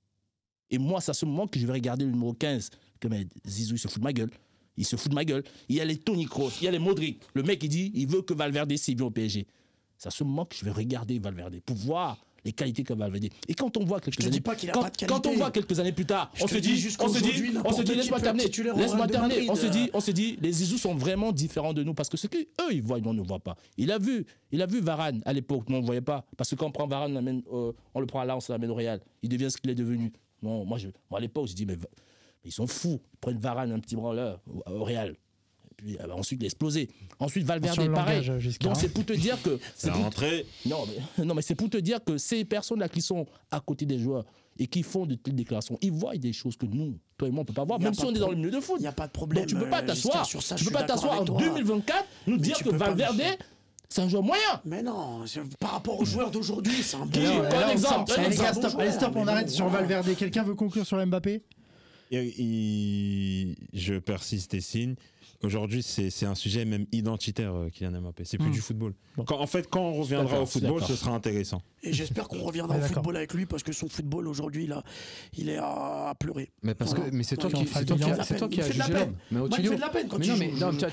Et moi, c'est à ce moment que je vais regarder le numéro 15. Que mais Zizou, il se fout de ma gueule. Il se fout de ma gueule. Il y a les Toni Kroos, il y a les Modric. Le mec, il dit, il veut que Valverde s'il vient au PSG. C'est à ce moment que je vais regarder Valverde pour voir les qualités qu'a Valverde. Et quand on voit quelques années, quand on voit quelques années plus tard, on se dit, laisse-moi terminer. On se dit, les Zizou sont vraiment différents de nous parce que ce qu'eux ils voient, nous on ne voit pas. Il a vu Varane à l'époque, nous on ne voyait pas parce que quand on prend Varane, on le prend à Lens, on l'amène au Real. Il devient ce qu'il est devenu. Non, moi à l'époque je dis mais ils sont fous. Ils prennent Varane un petit branleur au Real. Puis, ensuite il a explosé. Ensuite Valverde pareil. Donc c'est pour te dire que c'est rentré. Non mais c'est pour te dire que ces personnes là qui sont à côté des joueurs et qui font de telles déclarations, ils voient des choses que nous, toi et moi on peut pas voir, même si on est dans le milieu de foot. Il y a pas de problème. Donc tu peux pas t'asseoir. Tu peux pas t'asseoir en 2024 nous dire que Valverde c'est un joueur moyen. Mais non, par rapport aux joueurs d'aujourd'hui, c'est un bon exemple. Allez, stop, on arrête sur Valverde. Quelqu'un veut conclure sur Mbappé? Je persiste et signe. Aujourd'hui, c'est un sujet même identitaire, Kylian Mbappé. C'est plus du football. Bon. Quand on reviendra au football, ce sera intéressant. Et j'espère qu'on reviendra au football avec lui parce que son football aujourd'hui, là, il est à pleurer. Mais c'est toi qui as jugé l'homme. Mais il fait de la peine quand tu joues.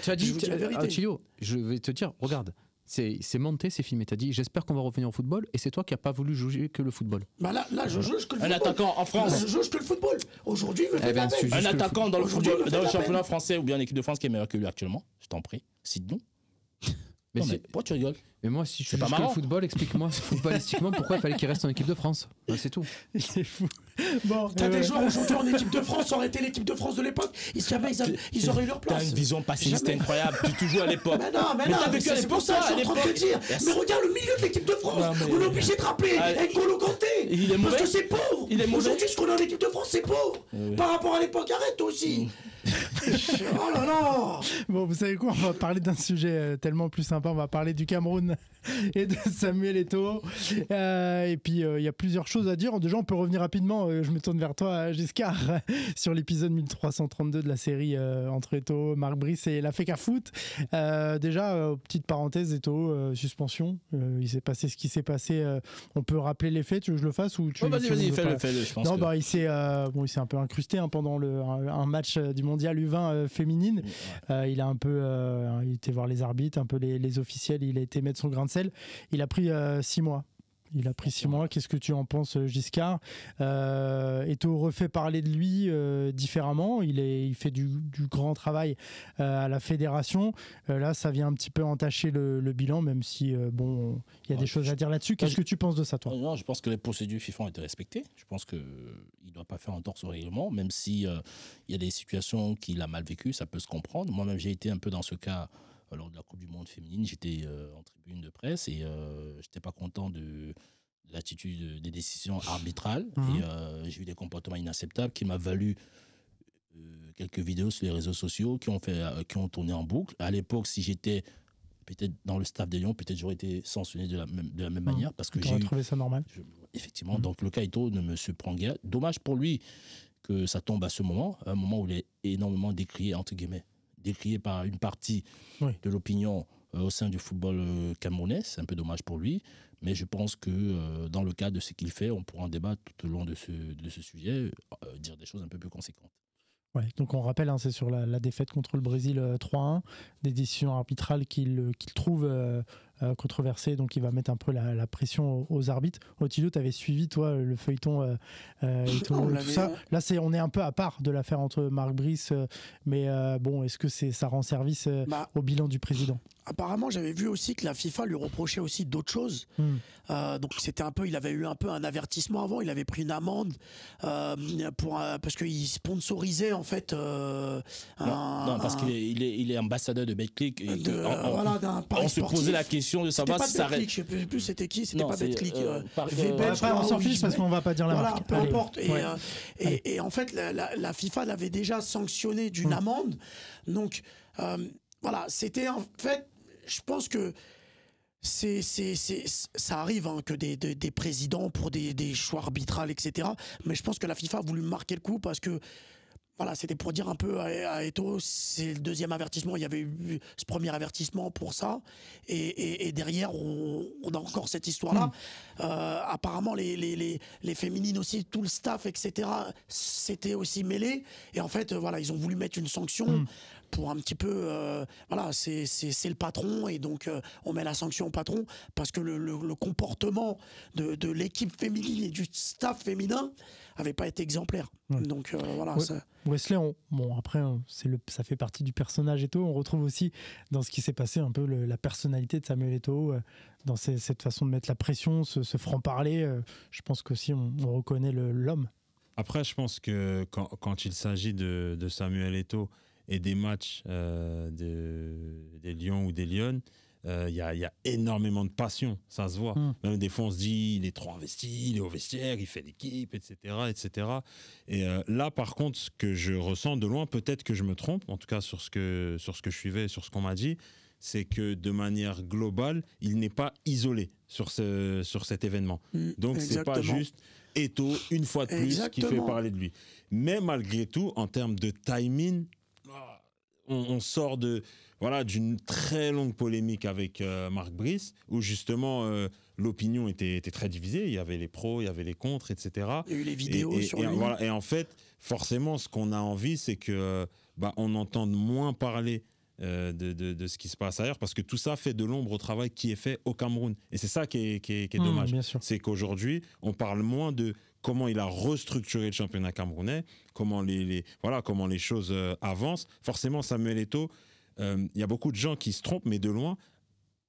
Tu as dit, Ottilio, je vais te dire, regarde. C'est monté, c'est filmé. T'as dit, j'espère qu'on va revenir au football, et c'est toi qui n'as pas voulu juger que le football. Bah là, je juge que le football. Un attaquant en France. Je juge que le football. Aujourd'hui, un attaquant dans le football, dans le championnat français ou bien l'équipe de France qui est meilleur que lui actuellement, je t'en prie, cite-nous. Mais pourquoi tu rigoles? Mais moi, si je juge que le football, explique-moi footballistiquement pourquoi il fallait qu'il reste en équipe de France. C'est tout. C'est fou. Bon, t'as des joueurs aujourd'hui en équipe de France, ça aurait été l'équipe de France de l'époque, ils auraient eu leur place. T'as une vision pessimiste incroyable, tu joues à l'époque. Mais non, c'est pour ça que je suis en train de te dire. Mais regarde le milieu de l'équipe de France, on est obligé de rappeler N'Golo Kanté, parce que c'est pauvre. Aujourd'hui, ce qu'on a en équipe de France, c'est pauvre. Par rapport à l'époque, arrête toi aussi. Oh là là. Bon, vous savez quoi, on va parler d'un sujet tellement plus sympa, on va parler du Cameroun et de Samuel Eto'o. Et puis, il y a plusieurs choses à dire. Déjà, on peut revenir rapidement, je me tourne vers toi, Giscard, sur l'épisode 1332 de la série entre Eto'o, Marc Brice et la FECA Foot. Déjà, petite parenthèse, Eto'o, suspension. Il s'est passé ce qui s'est passé. On peut rappeler les faits, tu veux que je le fasse ou tu, vas-y, fais-le, je pense. Non, que... il s'est un peu incrusté pendant un match du mondial U20 féminine. Il a un peu il était voir les arbitres, un peu les officiels, il a été mettre son grain de sel. Il a pris 6 mois. Qu'est-ce que tu en penses, Giscard? Eto'o refait parler de lui différemment. Il fait du grand travail à la fédération. Là, ça vient un petit peu entacher le bilan, même si il y a des choses à dire là-dessus. Qu'est-ce que tu penses de ça, toi? Non, je pense que les procédures FIFA ont été respectées. Je pense qu'il ne doit pas faire entorse au règlement, même si il y a des situations qu'il a mal vécues, ça peut se comprendre. Moi-même, j'ai été un peu dans ce cas. Lors de la Coupe du Monde féminine, j'étais en tribune de presse et je n'étais pas content de l'attitude des décisions arbitrales. Et j'ai eu des comportements inacceptables qui m'a valu quelques vidéos sur les réseaux sociaux qui ont tourné en boucle. À l'époque, si j'étais peut-être dans le staff des Lions, peut-être j'aurais été sanctionné de la même manière. Parce que j'ai trouvé ça normal. Effectivement, donc le cas Eto'o ne me surprend guère. Dommage pour lui que ça tombe à ce moment, un moment où il est énormément décrié, entre guillemets. Décrié par une partie de l'opinion au sein du football camerounais. C'est un peu dommage pour lui, mais je pense que dans le cadre de ce qu'il fait, on pourra en débattre tout au long de ce sujet, dire des choses un peu plus conséquentes. Ouais, donc on rappelle, c'est sur la défaite contre le Brésil 3-1, des décisions arbitrales qu'il trouve controversées, donc il va mettre un peu la pression aux arbitres. Ottilio, tu avais suivi, toi, le feuilleton et tout ça. Là, on est un peu à part de l'affaire entre Marc Brice, mais est-ce que ça rend service au bilan du président? Apparemment, j'avais vu aussi que la FIFA lui reprochait aussi d'autres choses. Donc c'était il avait eu un peu un avertissement avant. Il avait pris une amende parce qu'il sponsorisait en fait. Non, parce qu'il est ambassadeur de Betclic. On se posait la question question de savoir si ça reste. Je ne sais plus c'était qui, c'était pas Betclic. Après, on s'en fiche parce qu'on ne va pas dire la marque. Peu importe. Et en fait, la FIFA l'avait déjà sanctionné d'une amende. Donc, voilà, c'était en fait, je pense que ça arrive que des présidents pour des choix arbitrales, etc. Mais je pense que la FIFA a voulu marquer le coup parce que voilà, c'était pour dire un peu à Eto'o, c'est le deuxième avertissement. Il y avait eu ce premier avertissement pour ça. Et derrière, on a encore cette histoire-là. Apparemment, les féminines aussi, tout le staff, etc., s'étaient aussi mêlés. Et en fait, voilà, ils ont voulu mettre une sanction pour un petit peu... voilà, c'est le patron. Et donc, on met la sanction au patron parce que le comportement de l'équipe féminine et du staff féminin n'avait pas été exemplaire. Donc, voilà, ça... Wesley, bon après, ça fait partie du personnage Eto'o. On retrouve aussi dans ce qui s'est passé un peu la personnalité de Samuel Eto'o, dans cette façon de mettre la pression, ce franc-parler. Je pense qu'aussi on reconnaît l'homme. Après, je pense que quand il s'agit de Samuel Eto'o et des matchs des Lions ou des Lionnes, il y a énormément de passion, ça se voit. Même des fois, on se dit, il est trop investi, il est au vestiaire, il fait l'équipe, etc., etc. Et là, par contre, ce que je ressens de loin, peut-être que je me trompe, en tout cas sur ce que je suivais, sur ce qu'on m'a dit, c'est que de manière globale, il n'est pas isolé sur cet événement. Donc, c'est pas juste Eto'o, une fois de plus, qui fait parler de lui. Mais malgré tout, en termes de timing, on sort d'une très longue polémique avec Marc Brice, où justement l'opinion était très divisée. Il y avait les pros, il y avait les contres, etc. Il y a eu les vidéos sur lui. Voilà, et en fait, forcément, ce qu'on a envie, c'est que on entende moins parler de ce qui se passe ailleurs, parce que tout ça fait de l'ombre au travail qui est fait au Cameroun. Et c'est ça qui est dommage. C'est qu'aujourd'hui, on parle moins de comment il a restructuré le championnat camerounais, comment les choses avancent. Forcément, Samuel Eto'o, il y a beaucoup de gens qui se trompent, mais de loin,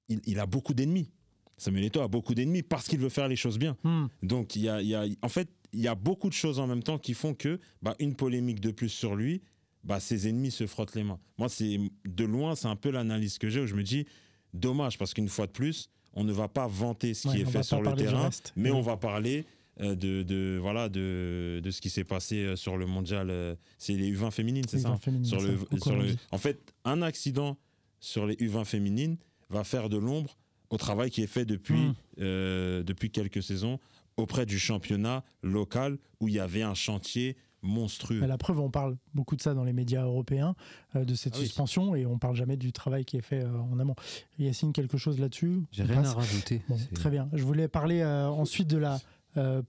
il a beaucoup d'ennemis. Samuel Eto'o a beaucoup d'ennemis parce qu'il veut faire les choses bien. Donc, en fait, il y a beaucoup de choses en même temps qui font que une polémique de plus sur lui, ses ennemis se frottent les mains. Moi, de loin, c'est un peu l'analyse que j'ai, où je me dis, dommage, parce qu'une fois de plus, on ne va pas vanter ce qui est fait sur le terrain, mais on va parler de ce qui s'est passé sur le mondial. C'est les U20 féminines, c'est ça, En fait, un accident sur les U20 féminines va faire de l'ombre au travail qui est fait depuis quelques saisons auprès du championnat local, où il y avait un chantier monstrueux. La preuve, on parle beaucoup de ça dans les médias européens, de cette suspension, et on parle jamais du travail qui est fait en amont. Yacine, quelque chose là-dessus? J'ai rien à rajouter. Bon, très bien. Je voulais parler ensuite de la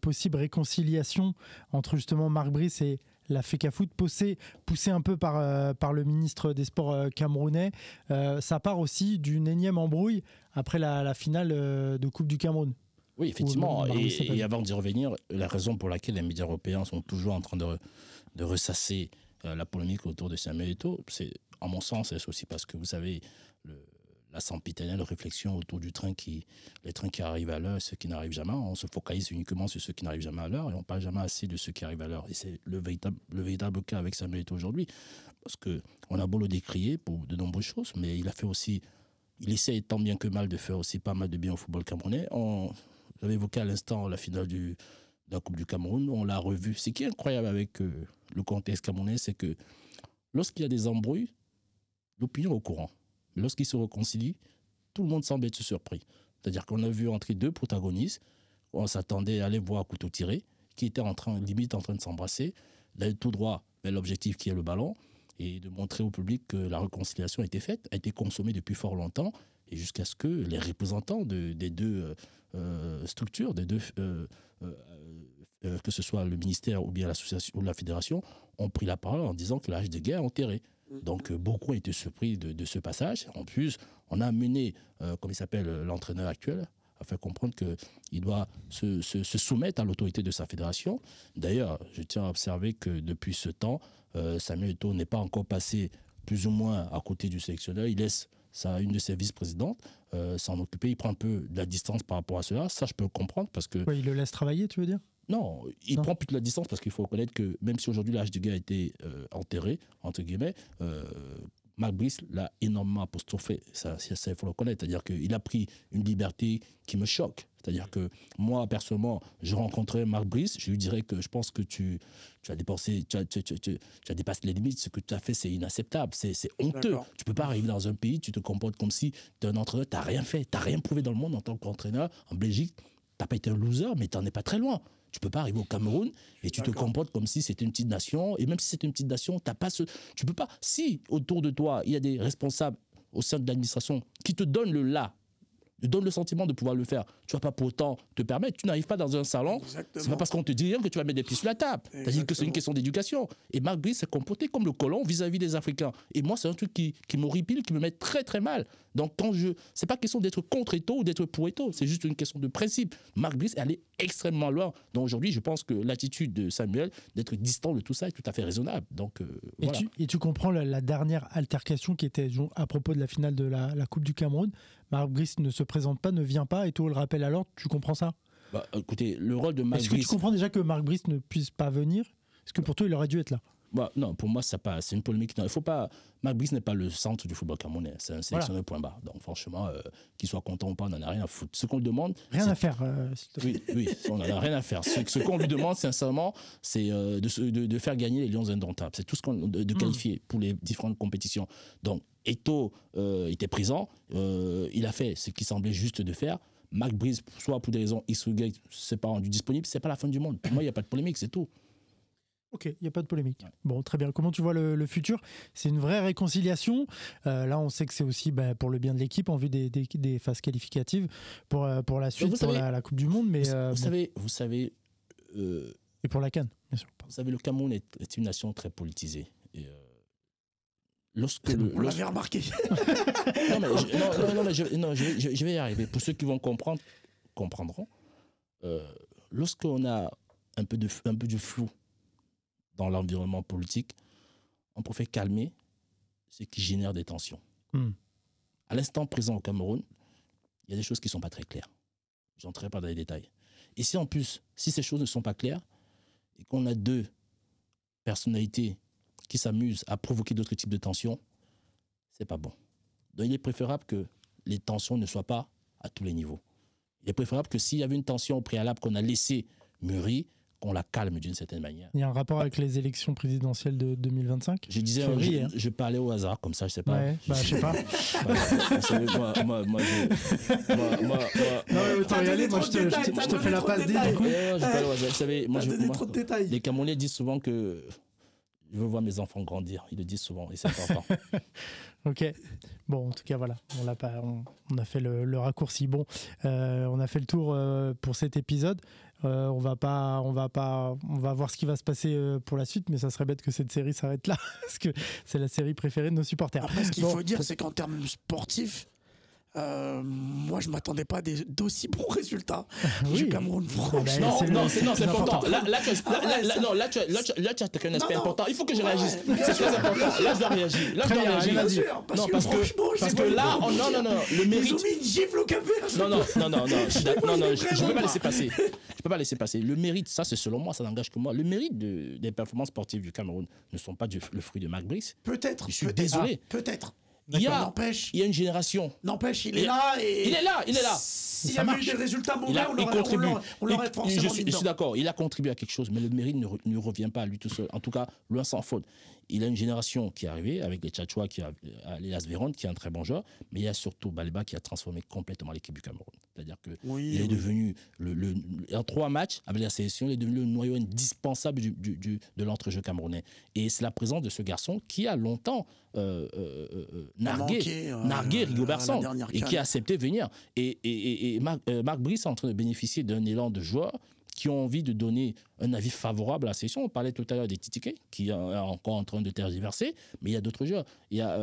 possible réconciliation entre justement Marc Brice et la FECAFOOT, poussée un peu par le ministre des Sports camerounais. Ça part aussi d'une énième embrouille après la finale de Coupe du Cameroun. Oui, effectivement. Et avant d'y revenir, la raison pour laquelle les médias européens sont toujours en train de ressasser la polémique autour de Samuel Eto'o, c'est, à mon sens, c'est aussi parce que, vous savez, la sempiternelle réflexion autour les trains qui arrivent à l'heure et ceux qui n'arrivent jamais. On se focalise uniquement sur ceux qui n'arrivent jamais à l'heure et on ne parle jamais assez de ceux qui arrivent à l'heure. Et c'est le véritable cas avec Samuel Eto'o aujourd'hui. Parce qu'on a beau le décrier pour de nombreuses choses, mais il essaie tant bien que mal de faire aussi pas mal de bien au football camerounais. J'avais évoqué à l'instant la finale de la Coupe du Cameroun, on l'a revu. Ce qui est incroyable avec le contexte camerounais, c'est que lorsqu'il y a des embrouilles, l'opinion est au courant. Mais lorsqu'ils se réconcilient, tout le monde semble être surpris. C'est-à-dire qu'on a vu entrer deux protagonistes, on s'attendait à les voir à couteau tiré, qui étaient limite en train de s'embrasser, d'aller tout droit vers l'objectif qui est le ballon, et de montrer au public que la réconciliation a été faite, a été consommée depuis fort longtemps, et jusqu'à ce que les représentants des deux structures, des deux, que ce soit le ministère ou bien l'association ou la fédération, ont pris la parole en disant que l'âge de guerre est enterré. Donc beaucoup ont été surpris de ce passage. En plus, on a amené, comme il s'appelle, l'entraîneur actuel, à faire comprendre qu'il doit se soumettre à l'autorité de sa fédération. D'ailleurs, je tiens à observer que depuis ce temps, Samuel Eto'o n'est pas encore passé plus ou moins à côté du sélectionneur. Il laisse une de ses vice-présidentes s'en occuper. Il prend un peu de la distance par rapport à cela. Ça, je peux le comprendre parce que... Ouais, il le laisse travailler, tu veux dire? Non, il prend plus de la distance parce qu'il faut reconnaître que même si aujourd'hui l'âge du gars a été enterré, entre guillemets, Marc Brice l'a énormément apostrophé, ça il faut le reconnaître. C'est-à-dire qu'il a pris une liberté qui me choque. C'est-à-dire que moi, personnellement, je rencontrais Marc Brice, je lui dirais que je pense que tu as dépassé les limites. Ce que tu as fait, c'est inacceptable, c'est honteux. Tu ne peux pas arriver dans un pays, tu te comportes comme si tu es un entraîneur, tu n'as rien fait, tu n'as rien prouvé dans le monde en tant qu'entraîneur. En Belgique, tu n'as pas été un loser, mais tu n'en es pas très loin. Tu peux pas arriver au Cameroun et tu te comportes comme si c'était une petite nation. Et même si c'est une petite nation, tu peux pas. Si autour de toi, il y a des responsables au sein de l'administration qui te donnent te donnent le sentiment de pouvoir le faire, tu vas pas pour autant te permettre. Tu n'arrives pas dans un salon, c'est pas parce qu'on te dit rien que tu vas mettre des pieds sur la table. C'est-à-dire que c'est une question d'éducation. Et Marc Brice s'est comporté comme le colon vis-à-vis des Africains. Et moi, c'est un truc qui m'horripile, qui me met très très mal. Donc c'est pas question d'être contre Eto'o ou d'être pour Eto'o, c'est juste une question de principe. Marc Brice est allé extrêmement loin. Donc aujourd'hui, je pense que l'attitude de Samuel d'être distant de tout ça est tout à fait raisonnable. Donc voilà. Et tu comprends la dernière altercation qui était à propos de la finale de la Coupe du Cameroun. Marc Brice ne se présente pas, ne vient pas, Eto'o le rappelle à l'ordre. Tu comprends ça? Écoutez, le rôle de Marc Brice... Est-ce que tu comprends déjà que Marc Brice ne puisse pas venir? Est-ce que pour toi, il aurait dû être là? Non, pour moi, c'est une polémique. Non, il faut pas. Marc Brice n'est pas le centre du football camerounais. C'est un sélectionneur point barre. Donc, franchement, qu'il soit content ou pas, on n'en a rien à foutre. Ce qu'on le demande. Rien à faire. Oui, on n'en a rien à faire. Ce qu'on lui demande, sincèrement, c'est de faire gagner les Lions indomptables. C'est tout ce qu'on de qualifier pour les différentes compétitions. Donc, Eto'o était présent. Il a fait ce qui semblait juste de faire. Marc Brice, soit pour des raisons X ou Y, c'est pas rendu disponible. C'est pas la fin du monde. Pour moi, il n'y a pas de polémique, c'est tout. Ok, il n'y a pas de polémique. Bon, très bien. Comment tu vois le futur? C'est une vraie réconciliation. Là, on sait que c'est aussi pour le bien de l'équipe en vue des phases qualificatives pour la suite, pour la Coupe du Monde. Mais vous savez, et pour la CAN, bien sûr. Vous savez, le Cameroun est une nation très politisée. Et, on l'avait remarqué. Je vais y arriver. Pour ceux qui vont comprendre, comprendront. Lorsqu'on a un peu de flou dans l'environnement politique, on préfère calmer ce qui génère des tensions. À l'instant présent au Cameroun, il y a des choses qui ne sont pas très claires. Je n'entrerai pas dans les détails. Et si en plus, si ces choses ne sont pas claires, et qu'on a deux personnalités qui s'amusent à provoquer d'autres types de tensions, c'est pas bon. Donc il est préférable que les tensions ne soient pas à tous les niveaux. Il est préférable que s'il y avait une tension au préalable qu'on a laissé mûrir, qu'on la calme d'une certaine manière. Il y a un rapport avec les élections présidentielles de 2020? Je disais, je parlais au hasard, comme ça, je sais pas. Ouais, je sais pas. Non, mais autant y aller, moi je te fais la passe D du coup. Je parlais au hasard. Vous savez, moi, trop de détails. Les Camerounais disent souvent que je veux voir mes enfants grandir. Ils le disent souvent, et c'est important. Ok. Bon, en tout cas, voilà. On a fait le raccourci. Bon, on a fait le tour pour cet épisode. On va voir ce qui va se passer pour la suite, mais ça serait bête que cette série s'arrête là, parce que c'est la série préférée de nos supporters. Après, ce qu'il faut dire, c'est qu'en termes sportifs, moi, je ne m'attendais pas d'aussi bons résultats du Cameroun. Non, c'est important. Là, tu as un aspect important. Il faut que je réagisse. C'est très important. Là, je dois réagir. Parce que là, le mérite. Ils ont mis une gifle au café. Je ne peux pas laisser passer. Je peux pas laisser passer. Le mérite, ça, c'est selon moi, ça n'engage que moi. Le mérite des performances sportives du Cameroun ne sont pas le fruit de Marc Brice. Peut-être. Je suis désolé. Peut-être. Il y a une génération. N'empêche, il est là. Il est là. S'il y avait eu des résultats mauvais, on l'aurait forcément mis dedans. Je suis d'accord, il a contribué à quelque chose, mais le mérite ne revient pas à lui tout seul. En tout cas, loin sans faute. Il a une génération qui est arrivée avec les Tchatchoua, les Asvéron, qui est un très bon joueur, mais il y a surtout Baleba qui a transformé complètement l'équipe du Cameroun. C'est-à-dire qu'il est devenu, en 3 matchs avec la sélection, il est devenu le noyau indispensable de l'entrejeu camerounais. Et c'est la présence de ce garçon qui a longtemps nargué Rigobertson et qui a accepté de venir. Et Marc Brice est en train de bénéficier d'un élan de joueurs qui ont envie de donner un avis favorable à la session. On parlait tout à l'heure des Titiquet, qui est encore en train de tergiverser, mais il y a d'autres joueurs. Il y a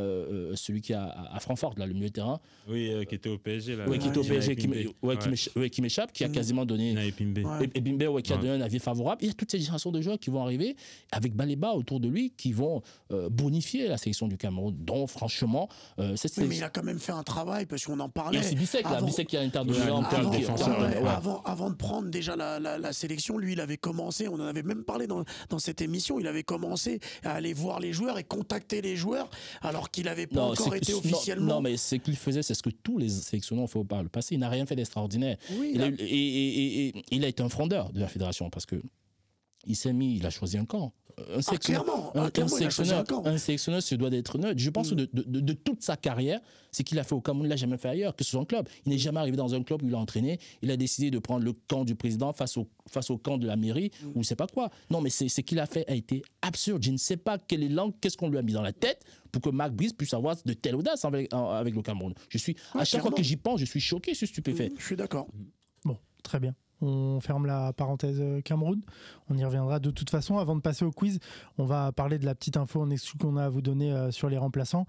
celui qui est à Francfort, là, le milieu de terrain. Oui, qui était au PSG. Là, qui était au PSG, qui m'échappe, qui a quasiment donné... Et Pimbe, qui a donné un avis favorable. Il y a toutes ces générations de joueurs qui vont arriver, avec Baleba autour de lui, qui vont bonifier la sélection du Cameroun. Donc, franchement... mais il a quand même fait un travail, parce qu'on en parlait. Il y a aussi Bissek, qui a l'Inter de Milan. Avant de prendre déjà la la sélection, lui, il avait commencé, on en avait même parlé dans cette émission, il avait commencé à aller voir les joueurs et contacter les joueurs alors qu'il n'avait pas encore été officiellement. Non, mais ce qu'il faisait, c'est ce que tous les sélectionneurs ont fait par le passé. Il n'a rien fait d'extraordinaire. Oui, il a été un frondeur de la fédération parce que il a choisi un camp. Un sélectionneur se doit d'être neutre. Je pense que de toute sa carrière, ce qu'il a fait au Cameroun, il ne l'a jamais fait ailleurs, que ce soit un club. Il n'est jamais arrivé dans un club où il a entraîné. Il a décidé de prendre le camp du président face au camp de la mairie ou je ne sais pas quoi. Non, mais ce qu'il a fait a été absurde. Je ne sais pas qu'est-ce qu'on lui a mis dans la tête pour que Marc Brice puisse avoir de telle audace avec le Cameroun. À chaque fois que j'y pense, je suis choqué, je suis stupéfait. Je suis d'accord. Bon, très bien. On ferme la parenthèse Cameroun. On y reviendra de toute façon. Avant de passer au quiz, on va parler de la petite info en exclu qu'on a à vous donner sur les remplaçants.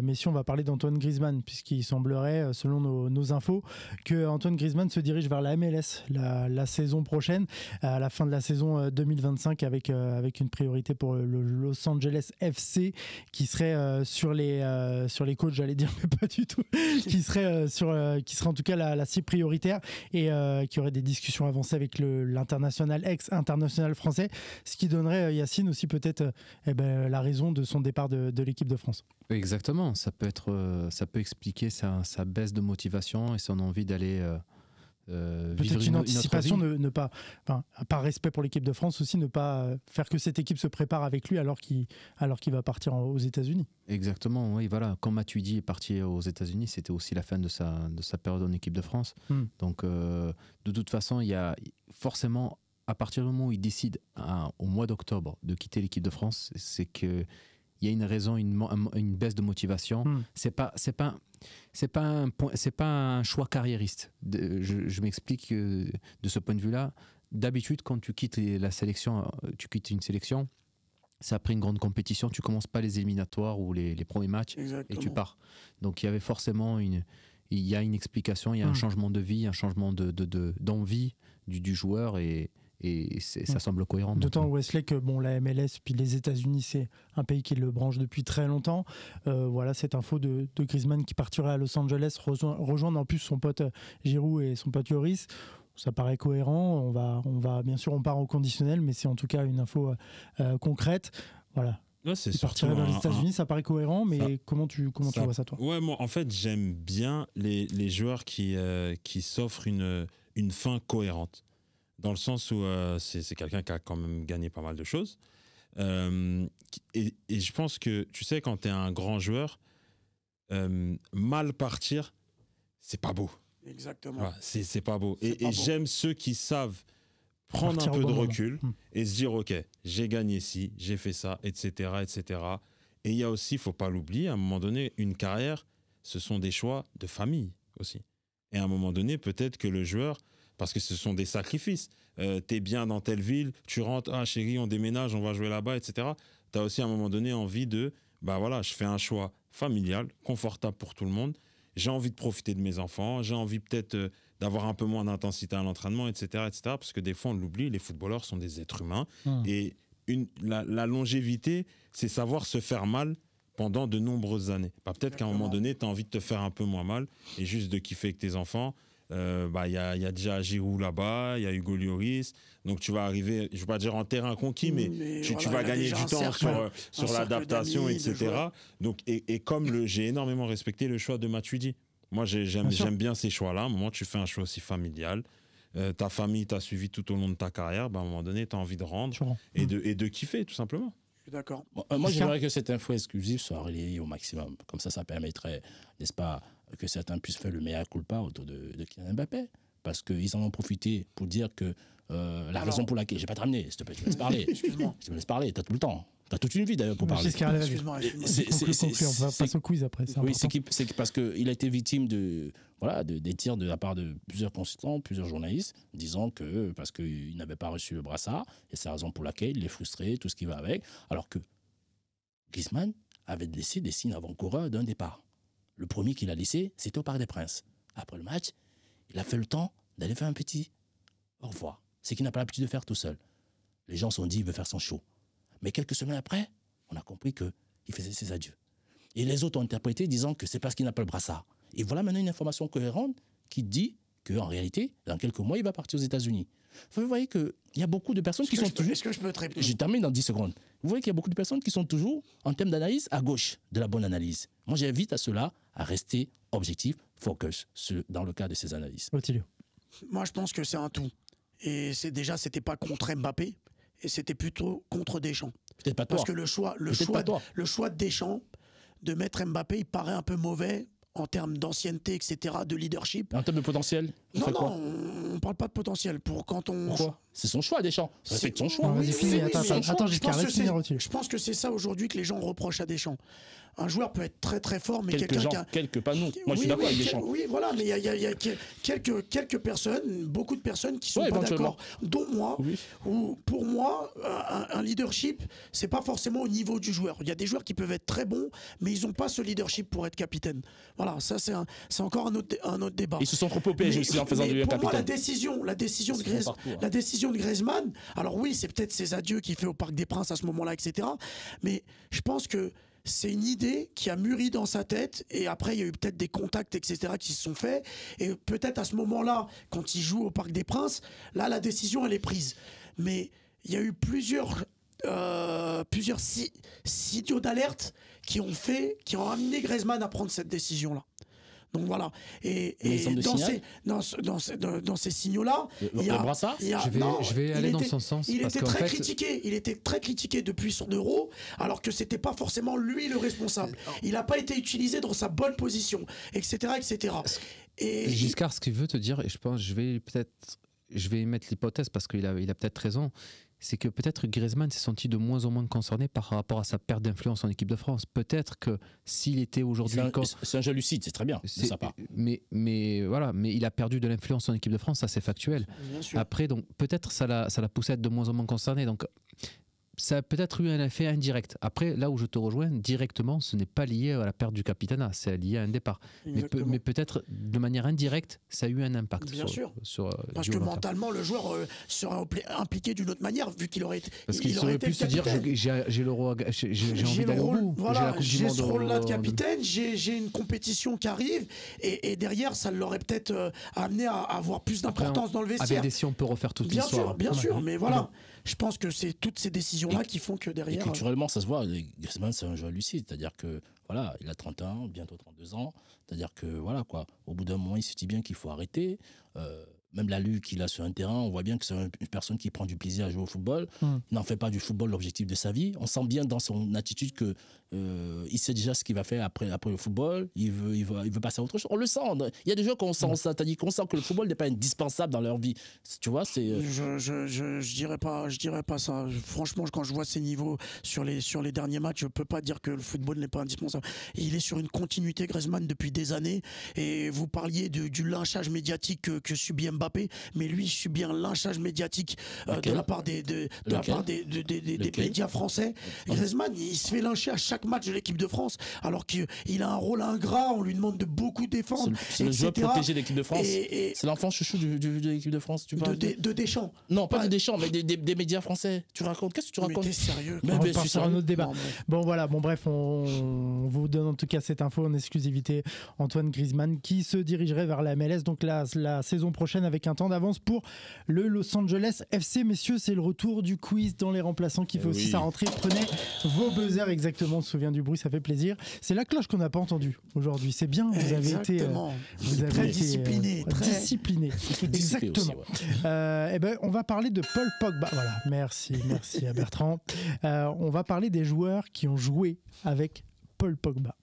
Messieurs, on va parler d'Antoine Griezmann, puisqu'il semblerait, selon nos infos, que Antoine Griezmann se dirige vers la MLS la saison prochaine, à la fin de la saison 2025, avec une priorité pour le Los Angeles FC, qui serait sur les coachs, j'allais dire, mais pas du tout, qui serait en tout cas la cible prioritaire, et qui aurait des discussions avancées avec l'international, ex-international français, ce qui donnerait, Yacine, aussi peut-être la raison de son départ de l'équipe de France. Exactement, ça peut expliquer sa baisse de motivation et son envie d'aller peut-être une anticipation, par respect pour l'équipe de France aussi, ne pas faire que cette équipe se prépare avec lui alors qu'il va partir aux États-Unis. Exactement, oui, voilà. Quand Matuidi est parti aux États-Unis, c'était aussi la fin de sa période en équipe de France. Donc, de toute façon, il y a forcément, à partir du moment où il décide au mois d'octobre de quitter l'équipe de France, c'est que il y a une raison, une baisse de motivation. C'est pas un choix carriériste. Je m'explique de ce point de vue-là. D'habitude, quand tu quittes une sélection, c'est après une grande compétition. Tu commences pas les éliminatoires ou les premiers matchs. Exactement. Et tu pars. Donc il y avait forcément une explication, il y a un changement de vie, un changement d'envie du joueur et ça semble cohérent. D'autant, Wesley, que la MLS puis les États-Unis, c'est un pays qui le branche depuis très longtemps. Voilà, cette info de Griezmann qui partirait à Los Angeles, rejoindre en plus son pote Giroud et son pote Lloris. Ça paraît cohérent. On va bien sûr, on part au conditionnel, mais c'est en tout cas une info concrète. Voilà. Ouais, c'est partirait vers les États-Unis, ça paraît cohérent, mais comment tu vois ça, toi? Ouais, moi, en fait, j'aime bien les joueurs qui s'offrent une fin cohérente. Dans le sens où c'est quelqu'un qui a quand même gagné pas mal de choses. Et je pense que, tu sais, quand tu es un grand joueur, mal partir, c'est pas beau. Exactement. Ouais, c'est pas beau. Et j'aime ceux qui savent prendre partir un peu de recul et se dire, OK, j'ai gagné ci, j'ai fait ça, etc., etc. Et il y a aussi, il ne faut pas l'oublier, à un moment donné, une carrière, ce sont des choix de famille aussi. Et à un moment donné, peut-être que le joueur... Parce que ce sont des sacrifices. T'es bien dans telle ville, tu rentres, ah chérie, on déménage, on va jouer là-bas, etc. Tu as aussi à un moment donné envie de, je fais un choix familial, confortable pour tout le monde. J'ai envie de profiter de mes enfants, j'ai envie peut-être d'avoir un peu moins d'intensité à l'entraînement, etc., etc. Parce que des fois, on l'oublie, les footballeurs sont des êtres humains. Et la longévité, c'est savoir se faire mal pendant de nombreuses années. Peut-être qu'à un moment donné, tu as envie de te faire un peu moins mal et juste de kiffer avec tes enfants. Y a déjà Giroud là-bas, il y a Hugo Lloris, donc tu vas arriver, je ne vais pas dire en terrain conquis, mais tu vas gagner du temps sur l'adaptation, etc. Donc, et comme j'ai énormément respecté le choix de Matuidi. Moi, j'aime bien ces choix-là. À un moment, tu fais un choix aussi familial. Ta famille t'a suivi tout au long de ta carrière. À un moment donné, tu as envie de rendre et de kiffer, tout simplement. Je suis d'accord. Moi, j'aimerais que cette info exclusive soit relayée au maximum. Comme ça permettrait, n'est-ce pas, que certains puissent faire le mea culpa autour de Kylian Mbappé. Parce qu'ils en ont profité pour dire que raison pour laquelle... Je ne vais pas te ramener, s'il te plaît, tu me laisses parler. Excuse-moi. Tu me laisses parler, tu as tout le temps. Tu as toute une vie d'ailleurs pour parler. Excuse-moi. On va passer au quiz après. Oui, c'est parce qu'il a été victime des tirs de la part de plusieurs consultants, plusieurs journalistes, disant que parce qu'il n'avait pas reçu le brassard, et c'est la raison pour laquelle il est frustré, tout ce qui va avec, alors que Griezmann avait laissé des signes avant-coureurs d'un départ. Le premier qu'il a laissé, c'était au Parc des Princes. Après le match, Il a fait le temps d'aller faire un petit au revoir. C'est qu'il n'a pas l'habitude de faire tout seul. Les gens se sont dit, il veut faire son show. Mais quelques semaines après, on a compris qu'il faisait ses adieux. Et les autres ont interprété disant que c'est parce qu'il n'a pas le brassard. Et voilà maintenant une information cohérente qui dit qu'en réalité, dans quelques mois, il va partir aux États-Unis. Vous voyez qu'il y a beaucoup de personnes qui sont toujours... Est-ce que je peux te répondre? Je termine dans 10 secondes. Vous voyez qu'il y a beaucoup de personnes qui sont toujours, en termes d'analyse, à gauche de la bonne analyse. Moi, j'invite à ceux-là à rester objectifs, focus, dans le cas de ces analyses. Ottilio. Moi, je pense que c'est un tout. Et c'était pas contre Mbappé, et c'était plutôt contre Deschamps. Peut-être pas toi. Parce que le choix de Deschamps de mettre Mbappé, il paraît un peu mauvais en termes d'ancienneté, etc., de leadership. En termes de potentiel, non, on parle pas de potentiel. Pourquoi? C'est son choix, Deschamps. C'est son choix. Vas-y, finis. Attends, je pense que c'est ça aujourd'hui que les gens reprochent à Deschamps. Un joueur peut être très très fort, mais quelques pas nous. Moi, je suis d'accord avec Deschamps. Oui, voilà, mais il y a quelques personnes, beaucoup de personnes qui sont pas d'accord, dont moi. Oui. Où pour moi, un leadership, c'est pas forcément au niveau du joueur. Il y a des joueurs qui peuvent être très bons, mais ils ont pas ce leadership pour être capitaine. Voilà, ça c'est encore un autre débat. Ils se sont trompés au PSG aussi en faisant du capitaine. Pour moi, la décision de Griezmann, alors oui, c'est peut-être ses adieux qu'il fait au Parc des Princes à ce moment-là, etc. Mais je pense que c'est une idée qui a mûri dans sa tête, et après il y a eu peut-être des contacts, etc., qui se sont faits, et peut-être à ce moment-là, quand il joue au Parc des Princes, là la décision elle est prise. Mais il y a eu plusieurs signaux d'alerte qui ont amené Griezmann à prendre cette décision-là. Donc voilà. Et dans ces signaux-là, je vais aller dans son sens. Il était très critiqué depuis son Euro, alors que c'était pas forcément lui le responsable. Il n'a pas été utilisé dans sa bonne position, etc., etc. Et Giscard, ce qu'il veut te dire, et je pense, je vais émettre l'hypothèse parce qu'il a peut-être raison. C'est que peut-être Griezmann s'est senti de moins en moins concerné par rapport à sa perte d'influence en équipe de France. Peut-être que s'il était aujourd'hui... C'est un jeu lucide, c'est très bien de sa part. Mais il a perdu de l'influence en équipe de France, ça c'est factuel. Après, donc peut-être ça l'a poussé à être de moins en moins concerné. Donc ça a peut-être eu un effet indirect. Après, là où je te rejoins, directement, ce n'est pas lié à la perte du capitanat, c'est lié à un départ. Mais peut-être de manière indirecte, ça a eu un impact. Bien sûr. Parce que mentalement, le joueur serait impliqué d'une autre manière, vu qu'il aurait été. Parce qu'il aurait pu se dire j'ai envie d'aller au bout. Voilà, j'ai ce rôle-là de capitaine, j'ai une compétition qui arrive, et derrière, ça l'aurait peut-être amené à avoir plus d'importance dans le vestiaire. Avec des si on peut refaire toute l'histoire. Bien sûr, mais voilà. Je pense que c'est toutes ces décisions-là qui font que derrière... Et culturellement, ça se voit. Griezmann, c'est un joueur lucide. C'est-à-dire que, voilà, il a 30 ans, bientôt 32 ans. C'est-à-dire que, voilà, quoi. Au bout d'un moment, il se dit bien qu'il faut arrêter. Même la lutte qu'il a sur un terrain, on voit bien que c'est une personne qui prend du plaisir à jouer au football. Il n'en fait pas du football l'objectif de sa vie. On sent bien dans son attitude que il sait déjà ce qu'il va faire après le football. Il veut passer à autre chose. On le sent. Il y a des joueurs qu'on sent, c'est-à-dire qu'on sent que le football n'est pas indispensable dans leur vie. Tu vois, c'est. Je dirais pas ça. Franchement, quand je vois ces niveaux sur les derniers matchs, je peux pas dire que le football n'est pas indispensable. Il est sur une continuité, Griezmann, depuis des années. Et vous parliez du lynchage médiatique que subit Mbappé, mais lui subit un lynchage médiatique de la part des médias français. Griezmann, il se fait lyncher à chaque match de l'équipe de France, alors qu'il a un rôle ingrat, on lui demande de beaucoup défendre. C'est le joueur protégé de l'équipe de France. C'est l'enfant chouchou de l'équipe de France. Tu parles de Deschamps. Non, pas de Deschamps, mais des médias français. Tu racontes? Qu'est-ce que tu racontes? Mais t'es sérieux? On va passer sur un autre débat. Bref, on vous donne en tout cas cette info en exclusivité. Antoine Griezmann qui se dirigerait vers la MLS, donc la saison prochaine, avec un temps d'avance pour le Los Angeles FC. Messieurs, c'est le retour du quiz dans les remplaçants qui fait aussi sa rentrée. Prenez vos buzzers, exactement, on se souvient du bruit, ça fait plaisir. C'est la cloche qu'on n'a pas entendue aujourd'hui. C'est bien, vous avez été très discipliné. Discipliné. Exactement. On va parler de Paul Pogba. Voilà, merci à Bertrand. On va parler des joueurs qui ont joué avec Paul Pogba.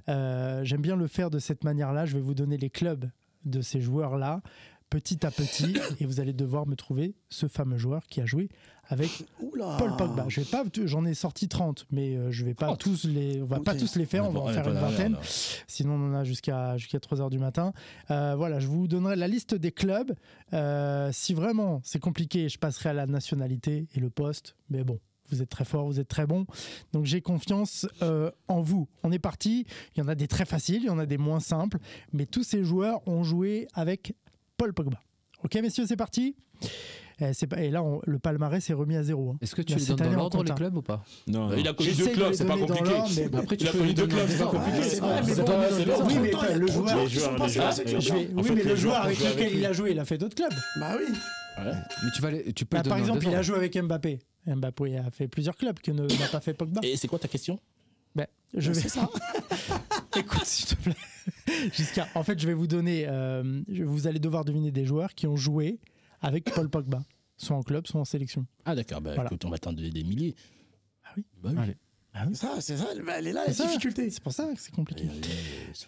J'aime bien le faire de cette manière-là. Je vais vous donner les clubs de ces joueurs-là, petit à petit, et vous allez devoir me trouver ce fameux joueur qui a joué avec Paul Pogba. J'en ai sorti 30, mais je vais pas tous on va pas tous les faire, on va en faire une vingtaine, sinon on en a jusqu'à 3h du matin. Je vous donnerai la liste des clubs. Si vraiment c'est compliqué, je passerai à la nationalité et le poste, mais bon, vous êtes très fort, vous êtes très bon, donc j'ai confiance en vous. On est parti. Il y en a des très faciles, il y en a des moins simples, mais tous ces joueurs ont joué avec Paul Pogba. Ok, messieurs, c'est parti. Et là, le palmarès est remis à 0. Hein. Est-ce que tu Là, les cette donnes dans année, on l'ordre, compte les un. clubs ou pas? Non, Il a connu J'essaie deux de clubs, les c'est pas donner dans compliqué. l'ordre, mais Après, tu Il a peux connu les deux donner clubs, dans c'est pas l'ordre. compliqué. c'est Ouais, vrai, mais mais bon, bon, oui, mais le joueur, Les joueurs, pas les sur joueurs. la sélection. oui, mais le joueur avec lequel il a joué, il a fait d'autres clubs. Bah oui. Mais tu peux Bah, le par donner exemple, il a dedans. joué avec Mbappé. Mbappé a fait plusieurs clubs que n'a pas fait Pogba. Et c'est quoi ta question? Je vais C'est ça. Écoute, s'il te plaît. Giscard, en fait, je vais vous donner. Vous allez devoir deviner des joueurs qui ont joué avec Paul Pogba, soit en club, soit en sélection. Ah d'accord, Voilà. écoute, on va t'en donner des milliers. Ah oui. Bah oui. Allez. Ah oui. C'est ça, bah, elle est là, C'est la ça. difficulté. C'est pour ça que c'est compliqué. Allez,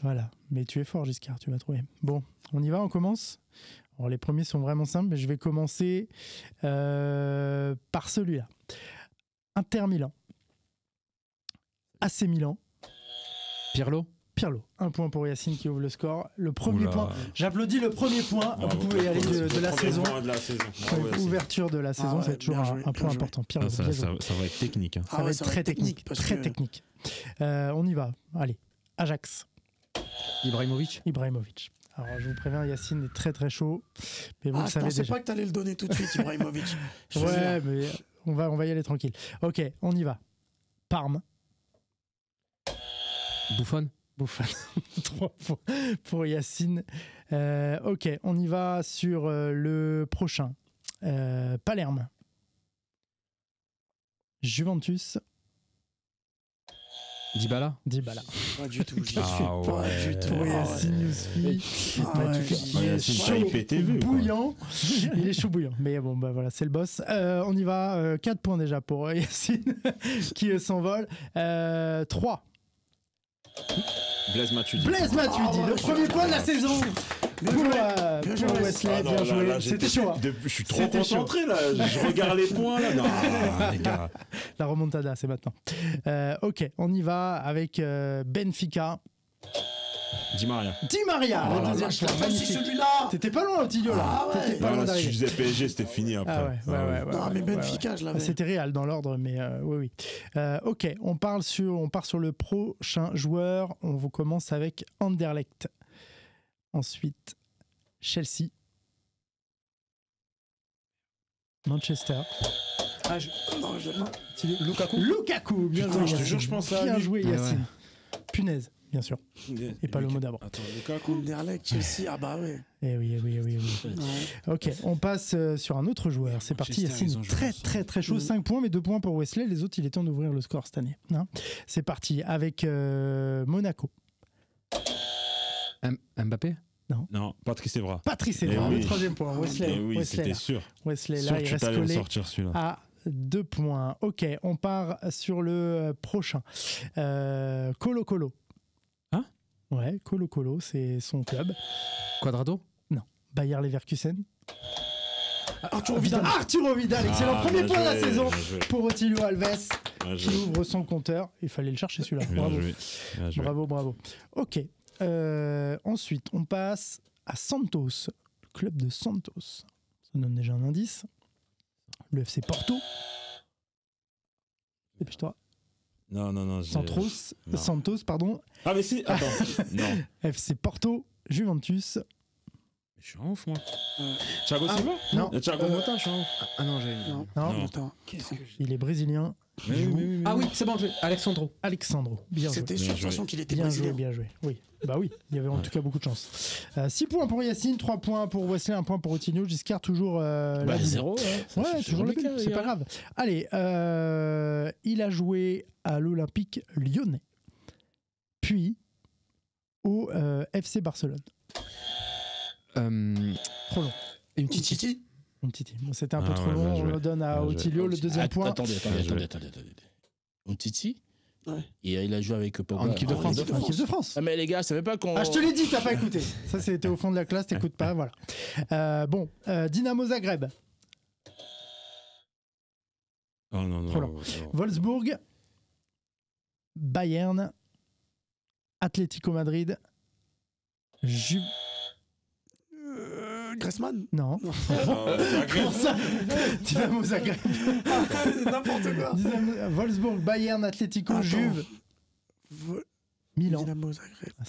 Voilà. Mais tu es fort, Giscard, tu vas trouver. Bon, on y va, on commence. Alors, les premiers sont vraiment simples, mais je vais commencer par celui-là. Inter Milan. AC Milan. Pirlo. Pirlo. Un point pour Yacine qui ouvre le score. Le premier Oula. point. J'applaudis le premier point. Bravo. Vous pouvez y aller de la saison. De la saison. Bravo, Yacine. Ouverture de la saison, ouais, c'est toujours bien joué, un point bien joué. important. Pirlo, Ah, ça, bien ça- joué. ça va être technique. Hein. Ça va être très technique. parce Très que- technique. On y va. Allez. Ajax. Ibrahimovic. Ibrahimovic. Alors, je vous préviens, Yacine est très très chaud. Mais vous Ah, le je savez pensais déjà. pas que t'allais le donner tout de suite, Ibrahimovic. Je te Ouais, jure. mais on va y aller tranquille. Ok, on y va. Parme. Buffon. Bouffon. 3 points pour Yacine. Ok, on y va sur le prochain. Palerme. Juventus. Dybala. Dybala. Pas du tout. j'y Ah suis pas ouais. du tout. Pour Ah Yacine ouais. Yousfi. Ah ouais, Magnifique. j'y- Il est Yacine, chaud, pas IPTV, quoi. bouillant. Il est chaud bouillant. Mais bon, bah voilà, c'est le boss. On y va. 4 points déjà pour Yacine qui s'envole. 3. Blaise Matuidi. Blaise Matuidi, Ah ouais, le premier point de la saison Bien pour, joué. pour joué. Wesley. Ah non, bien là, joué. là, C'était chaud. Hein. Je suis trop C'était chaud. concentré là. Je regarde les points là. Non, les gars. La remontada, c'est maintenant. Ok, on y va avec Benfica. Di Maria. Di Maria, Ah, le là, deuxième Je choix. l'ai pas si Magnifique. celui-là. T'étais pas loin, Otilio, là. Ah ouais. T'étais pas loin Voilà, si je d'arriver. disais PSG, c'était fini après. Ah ouais. Non, mais ouais, Benfica, je l'avais. C'était réel dans l'ordre, mais oui. Ok, on part sur le prochain joueur. On vous commence avec Anderlecht. Ensuite, Chelsea. Manchester. Ah, non, Lukaku. Lukaku, bien Putain, joué. je te Yacine. jure, je pensais à Bien lui. joué, Ouais, Yacine. Punaise, bien sûr. Et pas le mot d'abord. Attends, Lukaku. Anderlecht, Chelsea, ah bah ouais. Eh oui. Ouais. Ok, on passe sur un autre joueur. C'est parti, Manchester, ils Yacine. ont joué Très, ensemble. très, très chaud. 5 points, mais 2 points pour Wesley. Les autres, il est temps d'ouvrir le score cette année. Hein. C'est parti avec Monaco. Mbappé. Non, Patrice Evra. Patrice Eh Evra, oui. le troisième point. Wesley, Eh oui, Wesley, c'était là. sûr. Wesley, Sûr là, que il tu reste t'allais en collé sortir celui-là. à 2 points. Ok, on part sur le prochain. Colo Colo. Hein? Ouais, Colo Colo, c'est son club. Quadrado. Bayer Leverkusen. Arturo Vidal. Arturo Vidal, excellent. Ah, Premier bien point de la joué, saison bien joué. pour Otilio Alves, Bien qui joué. ouvre son compteur. Il fallait le chercher celui-là. Bien Bravo. joué. Bien joué. Bravo. Ok. Ensuite, on passe à Santos, le club de Santos. Ça donne déjà un indice. Le FC Porto. Dépêche-toi. Non. Non. Santos, pardon. Ah, mais si. Attends. Non. FC Porto, Juventus. Je suis en ouf, moi. Thiago Silva Non. Thiago Motta, je suis en ouf. Ah non, j'ai. Non, Non. attends. Il est brésilien. Mais joue oui. Ah oui, c'est bon. Alexandro. Alexandro. Bien joué. C'était sûr de toute joué. façon qu'il était Bien brésilien. joué, bien joué. Oui, bah oui, il y avait en tout cas beaucoup de chance. 6 points pour Yacine, 3 points pour Wesley, 1 point pour Otinho. Giscard, toujours la ville. 0. Ouais, toujours la ville, c'est pas grave. Allez, il a joué à l'Olympique lyonnais, puis au FC Barcelone. Trop long. Une Titi. Une petite. Bon, c'était un peu Ah trop ouais, long, bien on joué. le donne à Bien joué. Otilio, le deuxième point. Attendez. Umtiti. Ouais. Et il a joué avec Pogba. En équipe de En France. équipe de En équipe de France. Ah, mais les gars, ça veut pas qu'on. Ah, je te l'ai dit, t'as pas écouté. Ça, c'était au fond de la classe, t'écoutes pas, voilà. Dynamo Zagreb, Oh non. Trop long. Wolfsburg, Bayern, Atlético Madrid, Griezmann. Non. Comment ça Dynamo Zagreb. N'importe quoi. Wolfsburg, Bayern, Atlético, Attends. Juve, Milan. Dynamo Zagreb. Ah,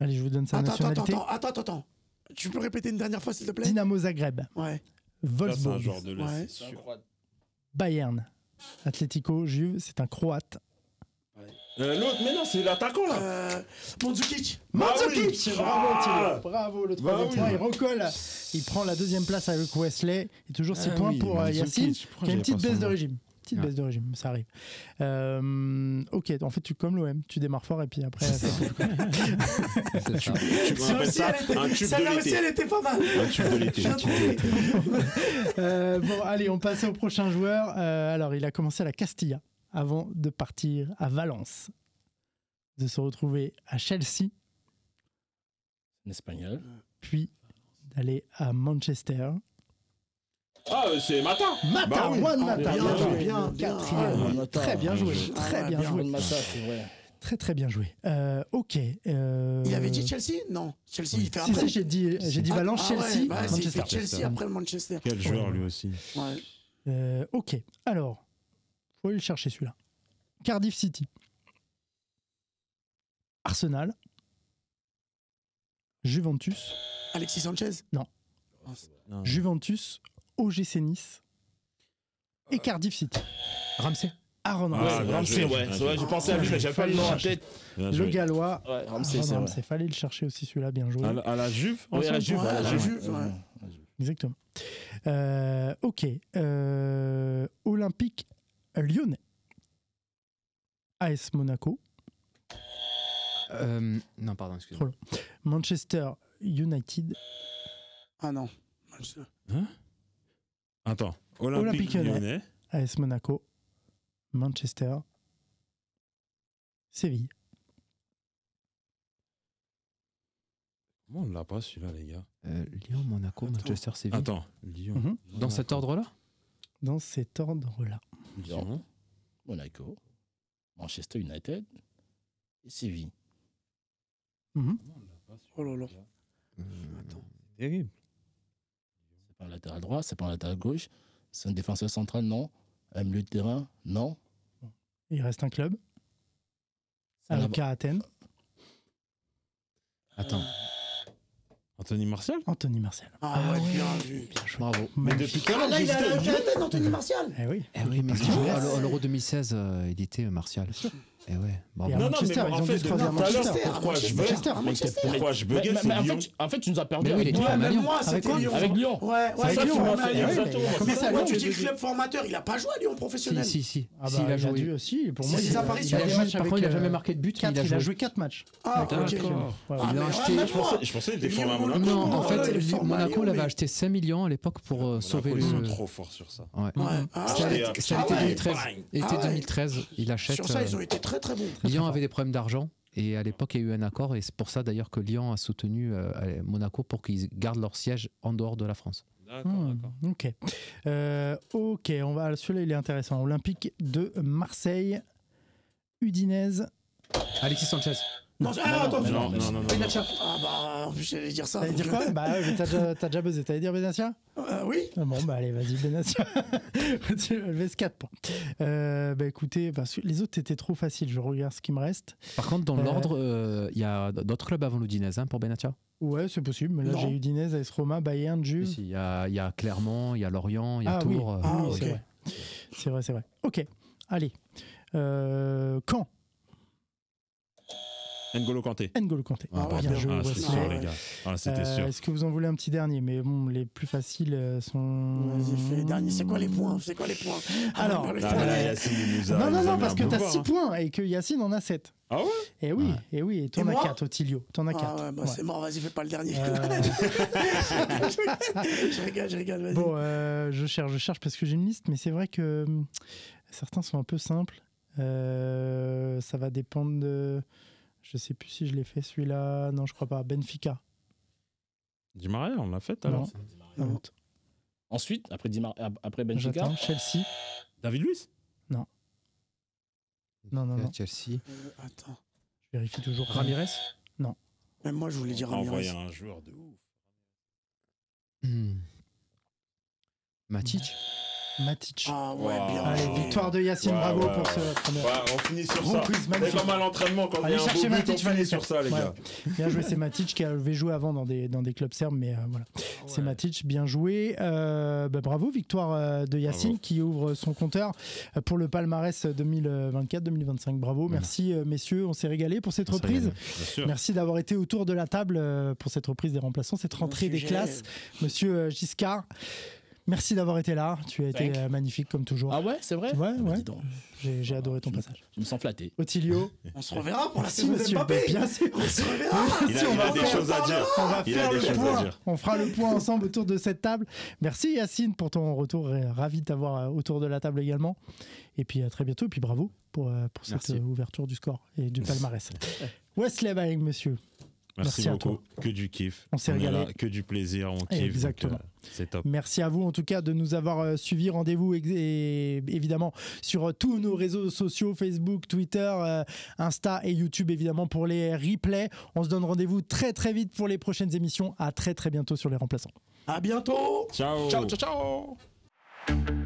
Allez, je vous donne sa nationalité. Attends. Tu peux répéter une dernière fois, s'il te plaît? Dynamo Zagreb, Ouais. Là, c'est un Wolfsburg, joueur de l'Est, Ouais. c'est sûr. Bayern, Atlético, Juve, c'est un Croate. L'autre, mais non, c'est l'attaquant là. Mandzukic. Mandzukic, bravo Ah Thilo, bravo, le Bah troisième oui. point, il recolle, il prend la deuxième place avec Wesley, et toujours 6 points pour Yacine, qui a une petite baisse de régime. Petite baisse de régime, ça arrive. Ok, en fait, tu comme l'OM, tu démarres fort et puis après. C'est ça. Tu appelles ça un tube Celle-là de aussi, l'été. elle était pas mal. Un tube de l'été. Bon, allez, on passe au prochain joueur. Alors, il a commencé à la Castilla avant de partir à Valence, de se retrouver à Chelsea, Un espagnol. puis d'aller à Manchester. Ah, c'est Mata. Mata, Bah oui. Juan Ah, Mata, bien bien joué, joué. bien, Quatrième. bien. Mata. Très bien joué, Ah, très ouais, bien bien. joué. Mata, c'est vrai. Très très bien joué. Ok. Il avait dit Chelsea? Non. Chelsea, il fait Si, après. si, j'ai dit Valence, Ah, Chelsea, ouais, bah, c'est- il Manchester. fait Chelsea après le Manchester. Quel joueur lui aussi. Ouais. Ok. Alors, faut aller le chercher celui-là. Cardiff City, Arsenal, Juventus, Alexis Sanchez? Non. Juventus, OGC Nice et Cardiff City. Ramsey. Aaron Ouais, Ramsey. bien Ramsey, joué, ouais. bien C'est joué. vrai, j'ai pensé à lui, mais j'avais pas le nom en tête. Bien Le joué. Gallois. Ouais, Ramsey, Aaron c'est vrai. Ramsey. Fallait le chercher aussi celui-là, bien joué. À la Juve Oui, à la Juve. Ouais, à la à la Juve. Juve, ouais. Exactement. Ok. Olympique Lyonnais. AS Monaco. Non, pardon, excusez-moi. Manchester United. Ah non. Attends. Olympique Olympique Lyonnais. Lyonnais. AS Monaco. Manchester. Séville. Comment on l'a pas celui-là, les gars? Lyon, Monaco, Manchester, Séville. Attends. Lyon. Mhm. Dans cet ordre-là? Dans cet ordre-là. Lyon. Monaco, Manchester United et Séville. Mhm. Oh là là. Terrible. C'est pas un latéral droit, c'est pas un latéral gauche. C'est un défenseur central, non. Un milieu de terrain, non. Il reste un club. C'est un AEK Athènes. Attends. Anthony Martial? Anthony Martial. Ah ouais, bien vu. Bravo. Mais Magnifique. depuis quand Ah là, il a j'hésitais. la tête d'Anthony Martial. Eh oui. Eh oui, mais Parce qu'il jouait à l'Euro 2016, il était Martial. Eh ouais, bravo. Et à Non, non, Manchester, mais ils en ont fait, dû se croiser à tout à l'heure, Manchester. pourquoi je Manchester, veux Manchester. Pourquoi je buguais, c'est Lyon. en fait, tu nous as perdu. Mais oui, il était Ouais, même à même Lyon. moi, Avec c'était quoi Lyon. Avec Lyon. Ouais, ouais, C'est ça Lyon, qui m'a ouais, fait ouais. exactement. Mais Mais ça, moi, Lyon, tu j'ai dis dit- club formateur, il a pas joué à Lyon Si, professionnel. si. Ah Si, bah, il a joué. dû aussi. Pour moi, Si, il ça a paraît, il il a a des joué. matchs Par avec, contre, il n'a jamais marqué de but, mais quatre, il a il a joué. joué 4 matchs. Ah, ok. Ouais, Ah, Il a ouais. acheté. même Je moi. pensais qu'il était Lyon, formé à Monaco. Non, en Ouais, fait, il est formé à Monaco Lyon, l'avait mais- acheté 5 millions à l'époque pour sauver Monaco, ils le. sont trop forts sur ça. Ouais. Ouais. Ah, C'était ouais. c'était Ah l'été ouais. 2013. Été Ah ouais. 2013, il achète. Sur ça, ils ont été très très bons. Lyon avait des problèmes d'argent et à l'époque il y a eu un accord et c'est pour ça d'ailleurs que Lyon a soutenu Monaco pour qu'ils gardent leur siège en dehors de la France. D'accord, d'accord. Ok. Ok, celui-là il est intéressant. Olympique de Marseille, Udinese. Alexis Sanchez. Non, attends, Non, non, non, non. Ah bah, j'allais dire ça. T'allais dire quoi? Bah ouais, mais t'as déjà buzzé. T'allais dire Benassia? Oui. Ah bon, bah allez, vas-y, Benassia. Tu laisses 4 points. Bah écoutez, les autres étaient trop faciles. Je regarde ce qui me reste. Par contre, dans l'ordre, il y a d'autres clubs avant l'Udinese pour Benatia. Ouais, c'est possible. Mais là, Non. j'ai Udinese, AS Roma, Bayern, Juve. Il y a Clermont, il y a Lorient, il y a Ah oui. Tours. Ah oui, ok. c'est vrai. C'est vrai. Ok, allez. Caen, N'Golo Kanté. N'Golo Kanté. Ah ouais, bien bien. joué, Ah, c'était Wesley. sûr, les gars. Ah, c'était sûr. Est-ce que vous en voulez un petit dernier? Mais bon, les plus faciles sont. Vas-y, fais les derniers. C'est quoi les points? Alors, Ah, là, là, Yacine, il nous a- Non, il non, nous a non, mis parce un que bon t'as bar, 6 hein. points et que Yacine en a 7. Ah ouais? Et oui, Ouais. et oui, et toi Et en as moi 4, Otilio. T'en as 4. Ah ouais, bah c'est mort, vas-y, fais pas le dernier. Euh, Je rigole, vas-y. Bon, je cherche parce que j'ai une liste, mais c'est vrai que certains sont un peu simples. Ça va dépendre de. Je sais plus si je l'ai fait celui-là. Non, je crois pas. Benfica. Di Maria, on l'a fait alors. Non. Ensuite, après Benfica, J'attends. Chelsea. David Luiz? Non, non. Chelsea. Attends. Je vérifie toujours. Ramirez. Même moi, je voulais dire Envoyer Ramirez. un joueur de ouf. Matic. Matic. Ah ouais, Wow. bien. Allez, victoire de Yacine, Ouais, bravo ouais, pour ouais. ce premier. Ouais, on finit sur Gros ça. quiz, C'est magnifique. comme à l'entraînement quand il y Allez a un chercher beau but, Matic, on finit fallait sur ça, les Ouais. gars. Bien joué, c'est Matic qui avait joué avant dans des clubs serbes, mais voilà. C'est Matic, bien joué. Bravo, victoire de Yacine Bravo. qui ouvre son compteur pour le palmarès 2024-2025. Bravo, merci messieurs, on s'est régalé pour cette On s'est reprise. régalé. Bien sûr. Merci d'avoir été autour de la table pour cette reprise des remplaçants, cette rentrée des sujet. classes. Monsieur Giscard, merci d'avoir été là. Tu as été magnifique comme toujours. Ah ouais, c'est vrai. Ouais, Ah bah, ouais. dis donc. J'ai adoré ton passage. Je me sens flatté. Otilio, On se reverra pour la merci saison monsieur. d'Mbappé. Bien sûr. On se reverra. Il a des choses à dire. On va Il a faire des le choses à point. dire. On fera le point ensemble autour de cette table. Merci Yacine pour ton retour. Ravi de t'avoir autour de la table également. Et puis à très bientôt. Et puis bravo pour cette Merci. ouverture du score et du palmarès. Wesley Baing, monsieur. Merci Merci à beaucoup. toi. Que du kiff. On s'est est régalé. là, que du plaisir. On kiffe. Exactement. donc, c'est top. Merci à vous en tout cas de nous avoir suivis. Rendez-vous et évidemment sur tous nos réseaux sociaux, Facebook, Twitter, Insta et YouTube évidemment pour les replays. On se donne rendez-vous très très vite pour les prochaines émissions. À très très bientôt sur les remplaçants. À bientôt. Ciao. Ciao, ciao, ciao.